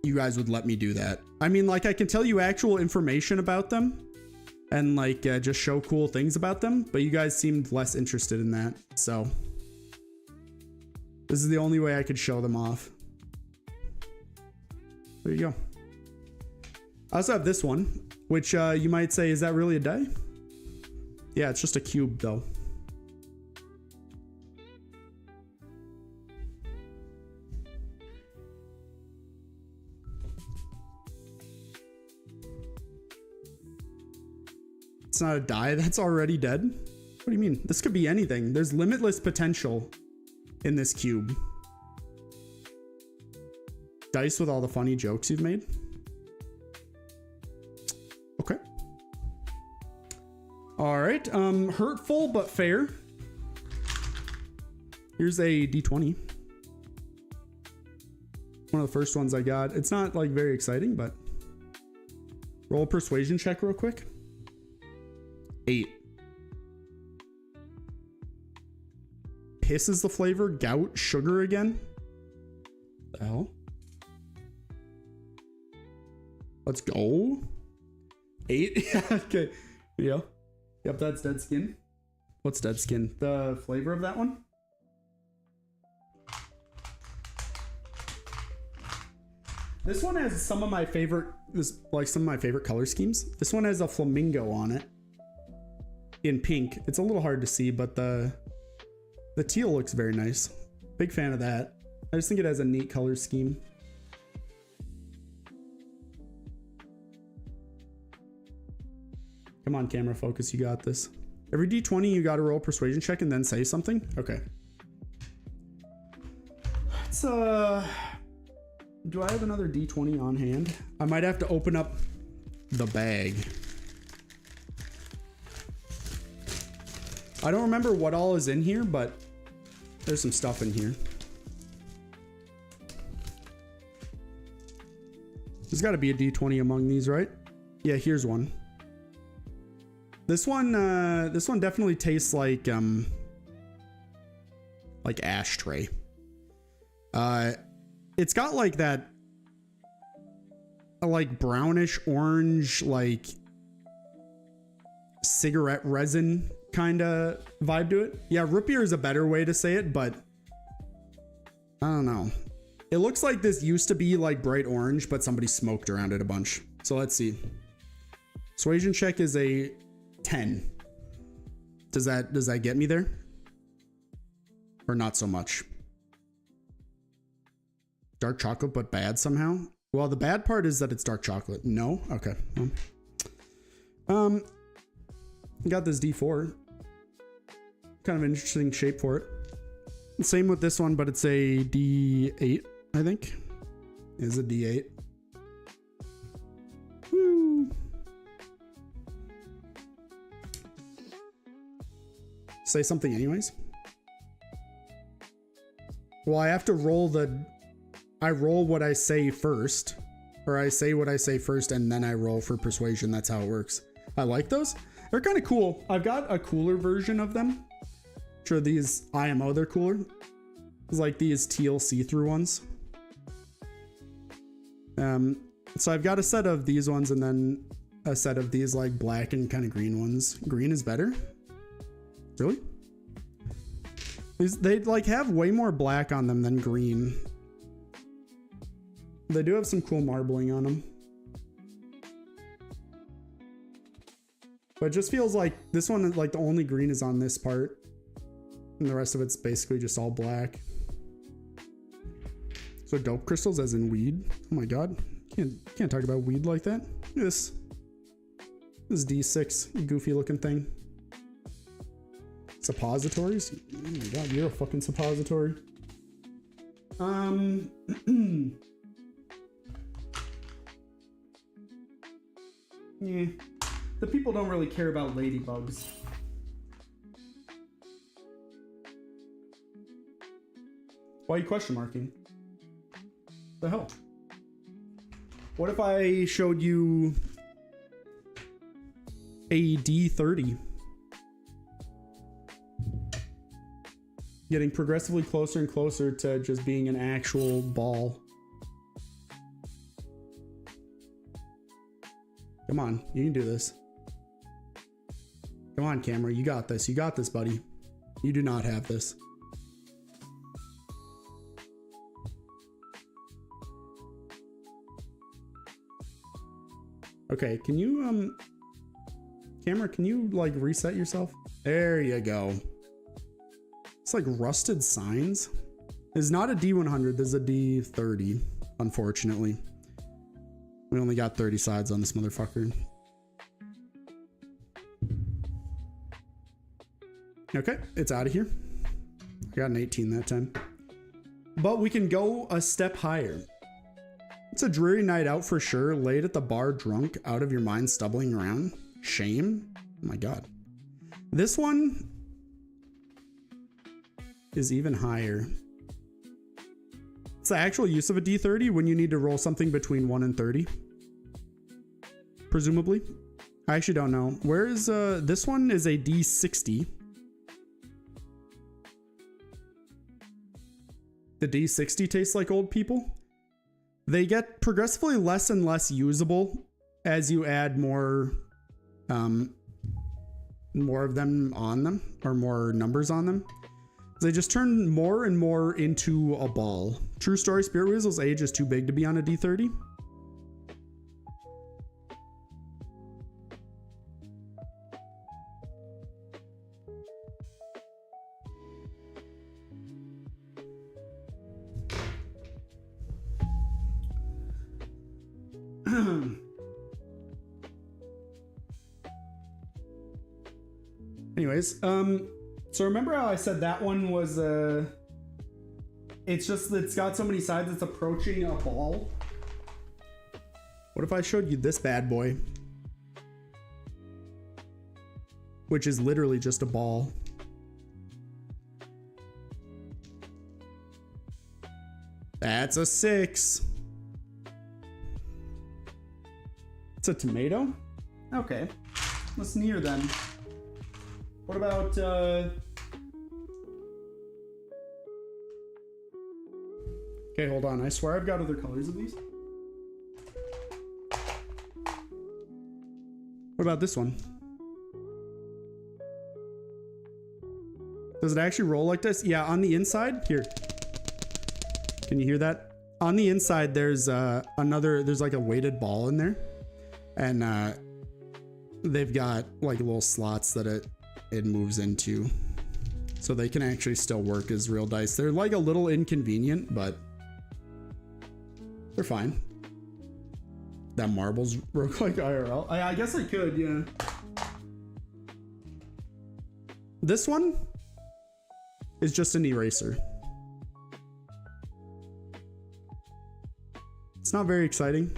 you guys would let me do that. I mean, like, I can tell you actual information about them and like just show cool things about them, but you guys seemed less interested in that, so this is the only way I could show them off. There you go. I also have this one, which you might say, is that really a die? Yeah, it's just a cube though. It's not a die, that's already dead. What do you mean? This could be anything. There's limitless potential in this cube. Dice with all the funny jokes you've made. Okay. All right, hurtful but fair. Here's a D20. One of the first ones I got. It's not like very exciting, but roll a persuasion check real quick. 8. Piss is the flavor. Gout, sugar again. The hell? Let's go. 8. Yeah, okay. Yeah. Yep, that's dead skin. What's dead skin? The flavor of that one? This one has some of my favorite, some of my favorite color schemes. This one has a flamingo on it in pink. It's a little hard to see, but the teal looks very nice. Big fan of that. I just think it has a neat color scheme. Come on, camera focus, you got this. Every D20 you gotta roll a persuasion check and then say something? Okay. Let's do I have another D20 on hand? I might have to open up the bag. I don't remember what all is in here, but there's some stuff in here. There's got to be a D20 among these, right? Yeah, here's one. This one definitely tastes like ashtray. It's got like that, like brownish orange, like cigarette resin kind of vibe to it. Yeah, root beer is a better way to say it, but I don't know. It looks like this used to be like bright orange, but somebody smoked around it a bunch. So let's see. Persuasion check is a 10. Does that get me there? Or not so much? Dark chocolate, but bad somehow? Well, the bad part is that it's dark chocolate. No? Okay. Got this D4. Kind of an interesting shape for it. Same with this one, but it's a D8, I think. Is a D8. Woo. Say something anyways. Well, I have to roll I roll what I say first, or I say what I say first and then I roll for persuasion. That's how it works. I like those. They're kind of cool. I've got a cooler version of them. Sure, these IMO, they're cooler. It's like these teal see-through ones. So I've got a set of these ones and then a set of these like black and kind of green ones. Green is better? Really? They like have way more black on them than green. They do have some cool marbling on them. But it just feels like this one, like the only green is on this part. And the rest of it's basically just all black. So dope crystals as in weed. Oh my god. Can't talk about weed like that. Look at this. This is D6, goofy looking thing. Suppositories? Oh my god, you're a fucking suppository. Yeah. The people don't really care about ladybugs. Why are you question marking? The hell? What if I showed you a D30? Getting progressively closer and closer to just being an actual ball. Come on, you can do this. Come on, camera, you got this. You got this, buddy. You do not have this. Okay, can you, camera, can you, like, reset yourself? There you go. It's like rusted signs. It's not a D100, this is a D30, unfortunately. We only got 30 sides on this motherfucker. Okay, it's out of here. I got an 18 that time. But we can go a step higher. It's a dreary night out for sure. Laid at the bar drunk, out of your mind, stumbling around. Shame? Oh my god. This one is even higher. It's the actual use of a D30 when you need to roll something between 1 and 30. Presumably. I actually don't know. Where is, this one is a D60. The D60 tastes like old people. They get progressively less and less usable as you add more of them on them, or more numbers on them. They just turn more and more into a ball. True story, SpiritWeasel's age is too big to be on a D30. Anyways, so remember how I said that one was, it's just that it's got so many sides it's approaching a ball? What if I showed you this bad boy? Which is literally just a ball. That's a 6. It's a tomato? Okay. What's near then? What about, okay, hold on. I swear I've got other colors of these. What about this one? Does it actually roll like this? Yeah, on the inside, here. Can you hear that? On the inside, there's there's like a weighted ball in there. And they've got like little slots that it moves into, so they can actually still work as real dice. They're like a little inconvenient, but they're fine. That marbles work like IRL. I guess I could, yeah. This one is just an eraser. It's not very exciting,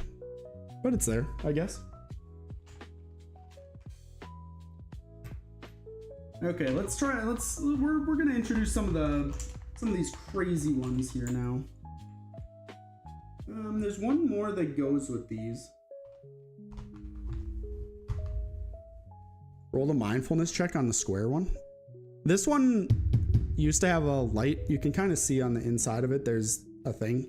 but it's there, I guess. Okay, let's try. We're gonna introduce some of these crazy ones here now. There's one more that goes with these. Roll the mindfulness check on the square one. This one used to have a light. You can kind of see on the inside of it. There's a thing.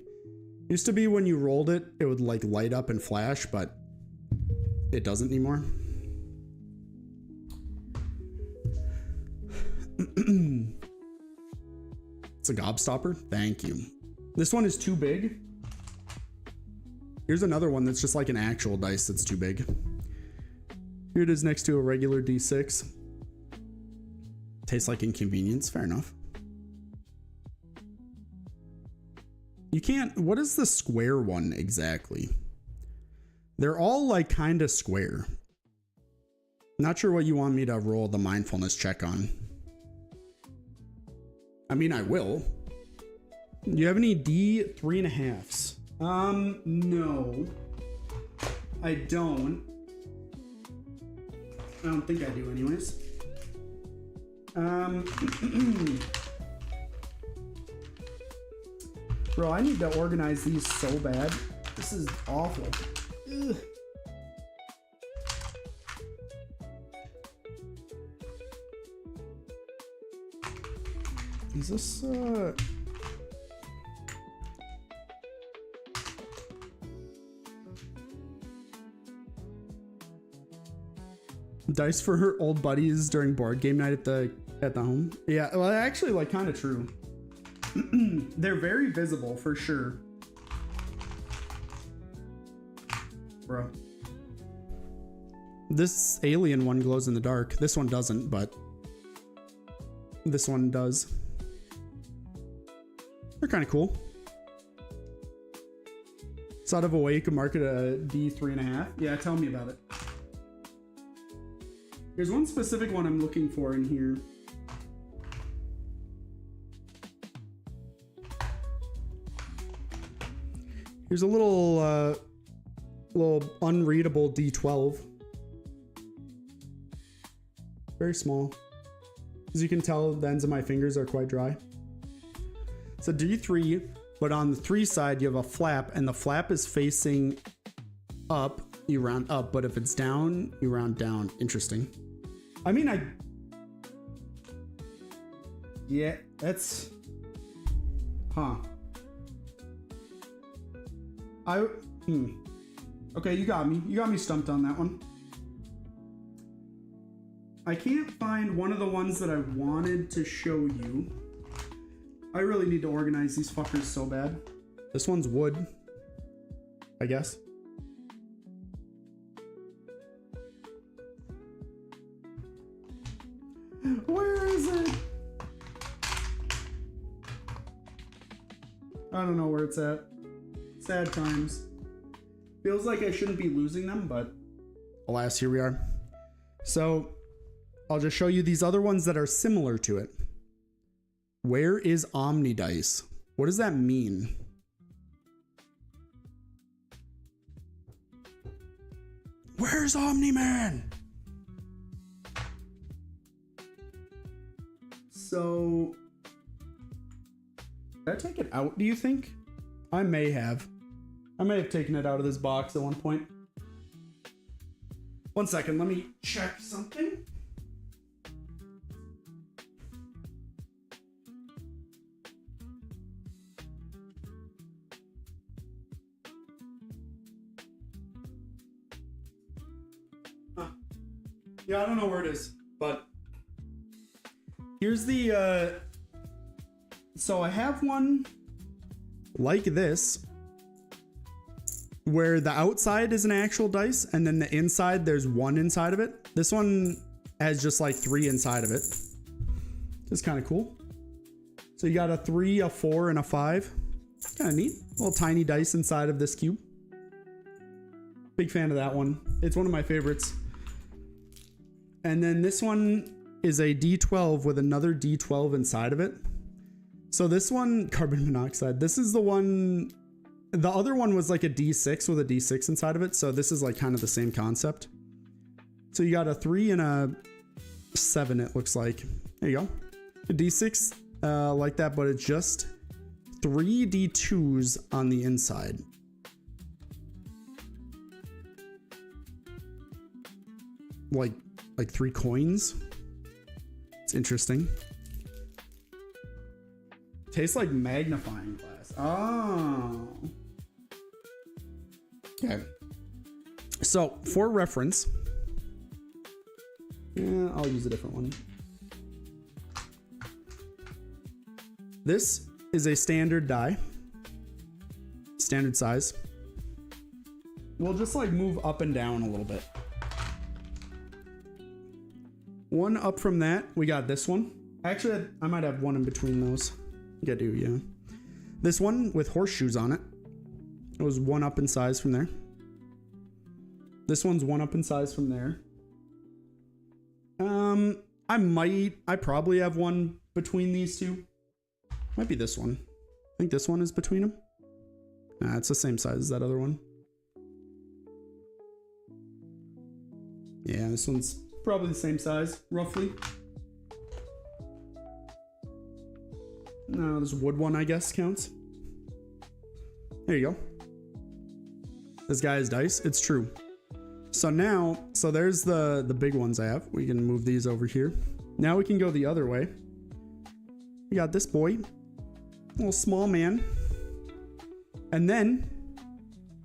Used to be when you rolled it, it would like light up and flash, but it doesn't anymore. It's a gobstopper. Thank you. This one is too big. Here's another one that's just like an actual dice that's too big. Here it is next to a regular D6. Tastes like inconvenience. Fair enough. You can't... What is the square one exactly? They're all like kind of square. Not sure what you want me to roll the mindfulness check on. I mean, I will. Do you have any D3.5s? No. I don't. I don't think I do anyways. Bro, I need to organize these so bad. This is awful. Ugh. Is this, dice for her old buddies during board game night at the home? Yeah, well, actually, like, kind of true. They're very visible, for sure. Bro. This alien one glows in the dark. This one doesn't, but this one does. They're kind of cool. Sort of awake, a market a D3.5. Yeah, tell me about it. There's one specific one I'm looking for in here. Here's a little unreadable D12. Very small. As you can tell, the ends of my fingers are quite dry. It's a D3, but on the 3 side, you have a flap, and the flap is facing up. You round up, but if it's down, you round down. Interesting. I mean, yeah, that's... Huh. Okay, you got me. You got me stumped on that one. I can't find one of the ones that I wanted to show you. I really need to organize these fuckers so bad. This one's wood, I guess. Where is it? I don't know where it's at. Sad times. Feels like I shouldn't be losing them, but alas, here we are. So I'll just show you these other ones that are similar to it. Where is Omnidice? What does that mean? Where's Omni-Man? So, did I take it out, do you think? I may have. I may have taken it out of this box at one point. One second, let me check something. Yeah, I don't know where it is, but here's the, so I have one like this, where the outside is an actual dice, and then the inside, there's one inside of it. This one has just like 3 inside of it. It's kind of cool. So you got a 3, a 4, and a 5. Kind of neat. Little tiny dice inside of this cube. Big fan of that one. It's one of my favorites. And then this one is a D12 with another D12 inside of it. So this one, carbon monoxide, this is the one, the other one was like a D6 with a D6 inside of it. So this is like kind of the same concept. So you got a 3 and a 7, it looks like. There you go. A D6 like that, but it's just 3 D2s on the inside. Like 3 coins. It's interesting. Tastes like magnifying glass. Oh. Okay. So for reference, yeah, I'll use a different one. This is a standard die. Standard size. We'll just like move up and down a little bit. One up from that, we got this one. Actually, I might have one in between those. I think I do, yeah. This one with horseshoes on it. It was 1 up in size from there. This one's 1 up in size from there. I probably have one between these two. Might be this one. I think this one is between them. Nah, it's the same size as that other one. Yeah, this one's probably the same size, roughly. No, this wood one, I guess, counts. There you go. This guy has dice. It's true. So now, there's the big ones I have. We can move these over here. Now we can go the other way. We got this boy. Little small man. And then,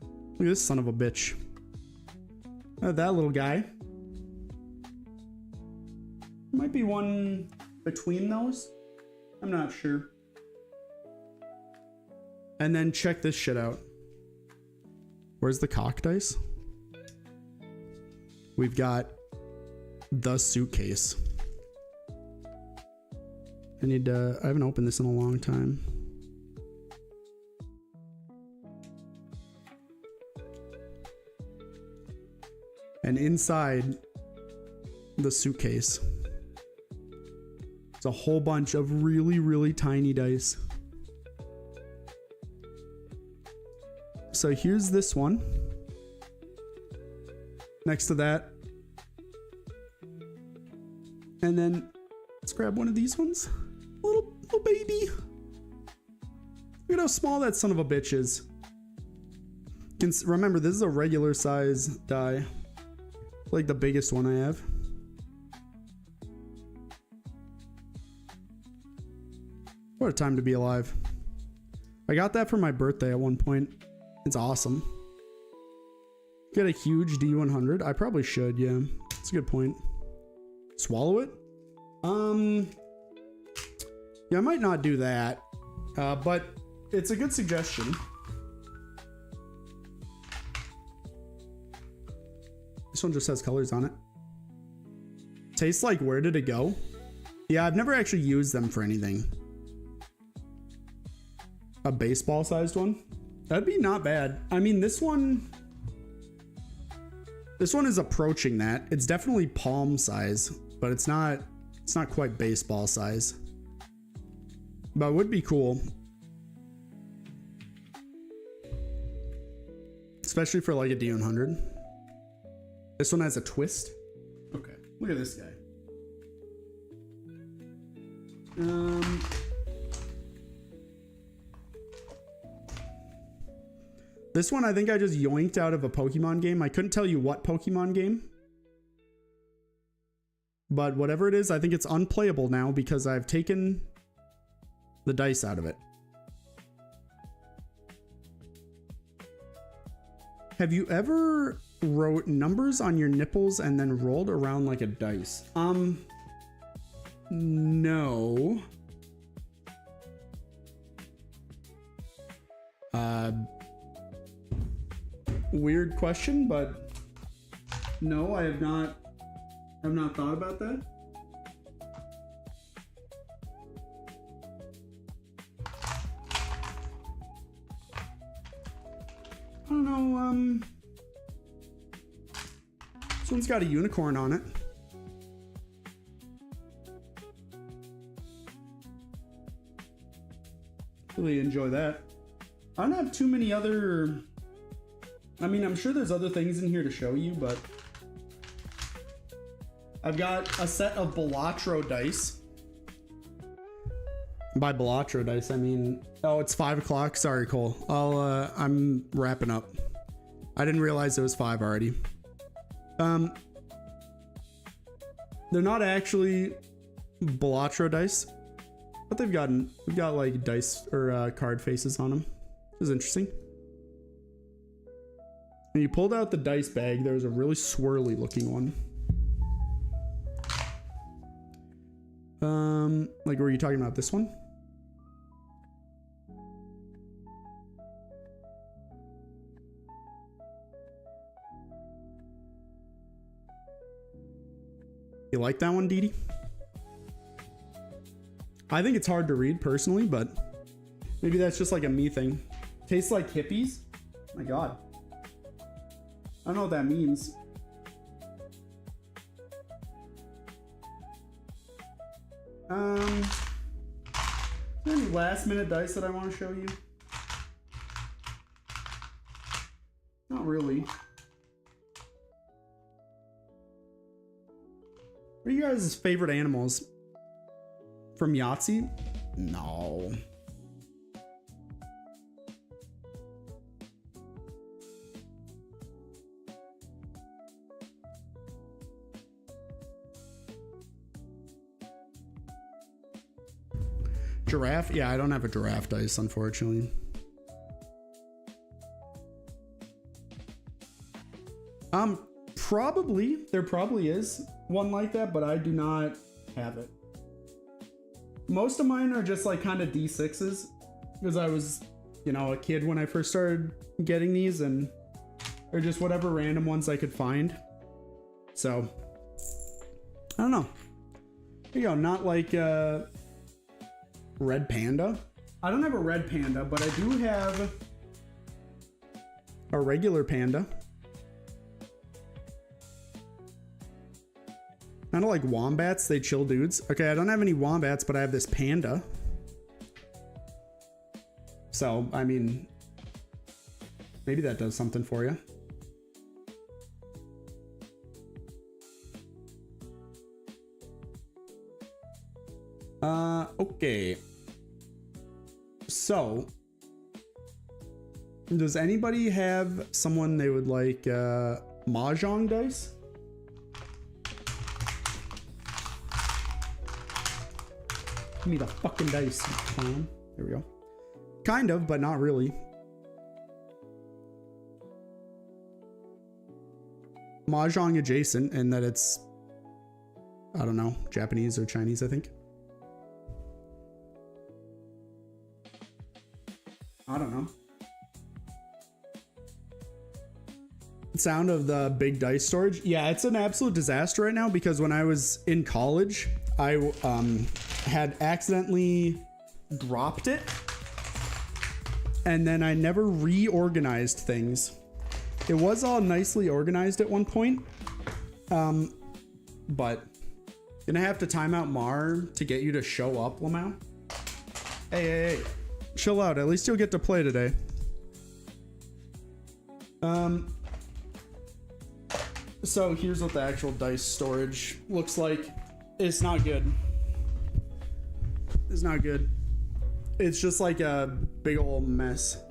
look at this son of a bitch. That little guy. Might be one between those. I'm not sure. And then check this shit out. Where's the cock dice? We've got the suitcase. I haven't opened this in a long time. And inside the suitcase, it's a whole bunch of really, really tiny dice. So here's this one. Next to that. And then let's grab one of these ones. Little baby. Look at how small that son of a bitch is. Remember, this is a regular size die. Like the biggest one I have. What a time to be alive. I got that for my birthday at one point. It's awesome. Get a huge D100. I probably should, yeah. That's a good point. Swallow it? Yeah, I might not do that. But it's a good suggestion. This one just has colors on it. Tastes like Where Did It Go? Yeah, I've never actually used them for anything. A baseball sized one? That'd be not bad. I mean, this one is approaching that. It's definitely palm size, but it's not quite baseball size. But it would be cool. Especially for like a D100. This one has a twist. Okay, look at this guy. This one I think I just yoinked out of a Pokemon game. I couldn't tell you what Pokemon game. But whatever it is, I think it's unplayable now because I've taken the dice out of it. Have you ever wrote numbers on your nipples and then rolled around like a dice? No. Weird question, but no, I have not thought about that. I don't know, this one's got a unicorn on it. Really enjoy that. I don't have too many other... I mean, I'm sure there's other things in here to show you, but... I've got a set of Balatro dice. By Balatro dice, I mean... Oh, it's 5 o'clock. Sorry, Cole. I'm wrapping up. I didn't realize it was 5 already. They're not actually Balatro dice, but we've got like dice or card faces on them. It was interesting. When you pulled out the dice bag, there was a really swirly looking one. Like, were you talking about this one? You like that one, Dee Dee? I think it's hard to read personally, but maybe that's just like a me thing. Tastes like hippies? My God. I don't know what that means. Is there any last minute dice that I want to show you? Not really. What are you guys' favorite animals? From Yahtzee? No. Giraffe? Yeah, I don't have a giraffe dice, unfortunately. Probably. There probably is one like that, but I do not have it. Most of mine are just like kind of D6s because I was, you know, a kid when I first started getting these, and they're just whatever random ones I could find. So, I don't know. There you go. Not like red panda. I don't have a red panda, but I do have a regular panda. Kind of like wombats, they chill dudes. Okay, I don't have any wombats, but I have this panda. So, I mean, maybe that does something for you. Okay. So, does anybody have someone they would like mahjong dice? Give me the fucking dice, you clown. There we go. Kind of, but not really. Mahjong adjacent in that it's, I don't know, Japanese or Chinese, I think. I don't know. Sound of the big dice storage. Yeah, it's an absolute disaster right now because when I was in college, I had accidentally dropped it, and then I never reorganized things. It was all nicely organized at one point, but gonna have to time out Mar to get you to show up, Lamau. Hey, chill out. At least you'll get to play today. So here's what the actual dice storage looks like. It's not good. It's not good. It's just like a big old mess.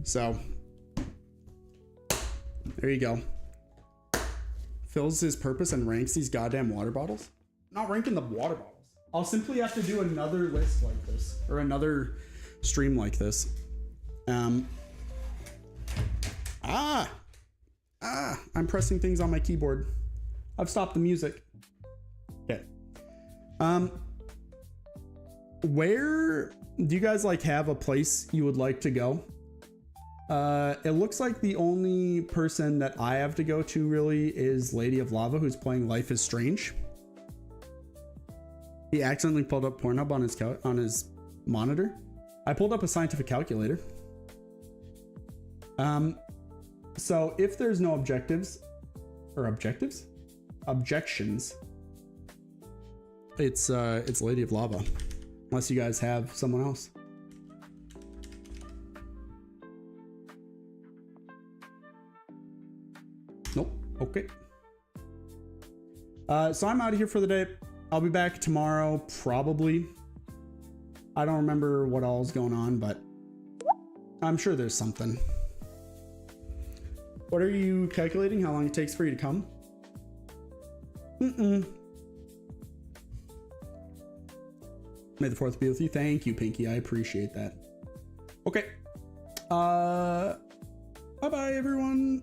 So there you go. Fills his purpose and ranks these goddamn water bottles. I'm not ranking the water bottles. I'll simply have to do another list like this or another stream like this. I'm pressing things on my keyboard. I've stopped the music. Okay. Where do you guys like have a place you would like to go? It looks like the only person that I have to go to really is Lady of Lava, who's playing Life is Strange. He accidentally pulled up Pornhub on his monitor. I pulled up a scientific calculator. So if there's no objectives, it's Lady of Lava, unless you guys have someone else. Nope. Okay. So I'm out of here for the day. I'll be back tomorrow, probably. I don't remember what all's going on, but I'm sure there's something. What are you calculating? How long it takes for you to come? May the 4th be with you. Thank you, Pinky. I appreciate that. Okay. Bye-bye, everyone.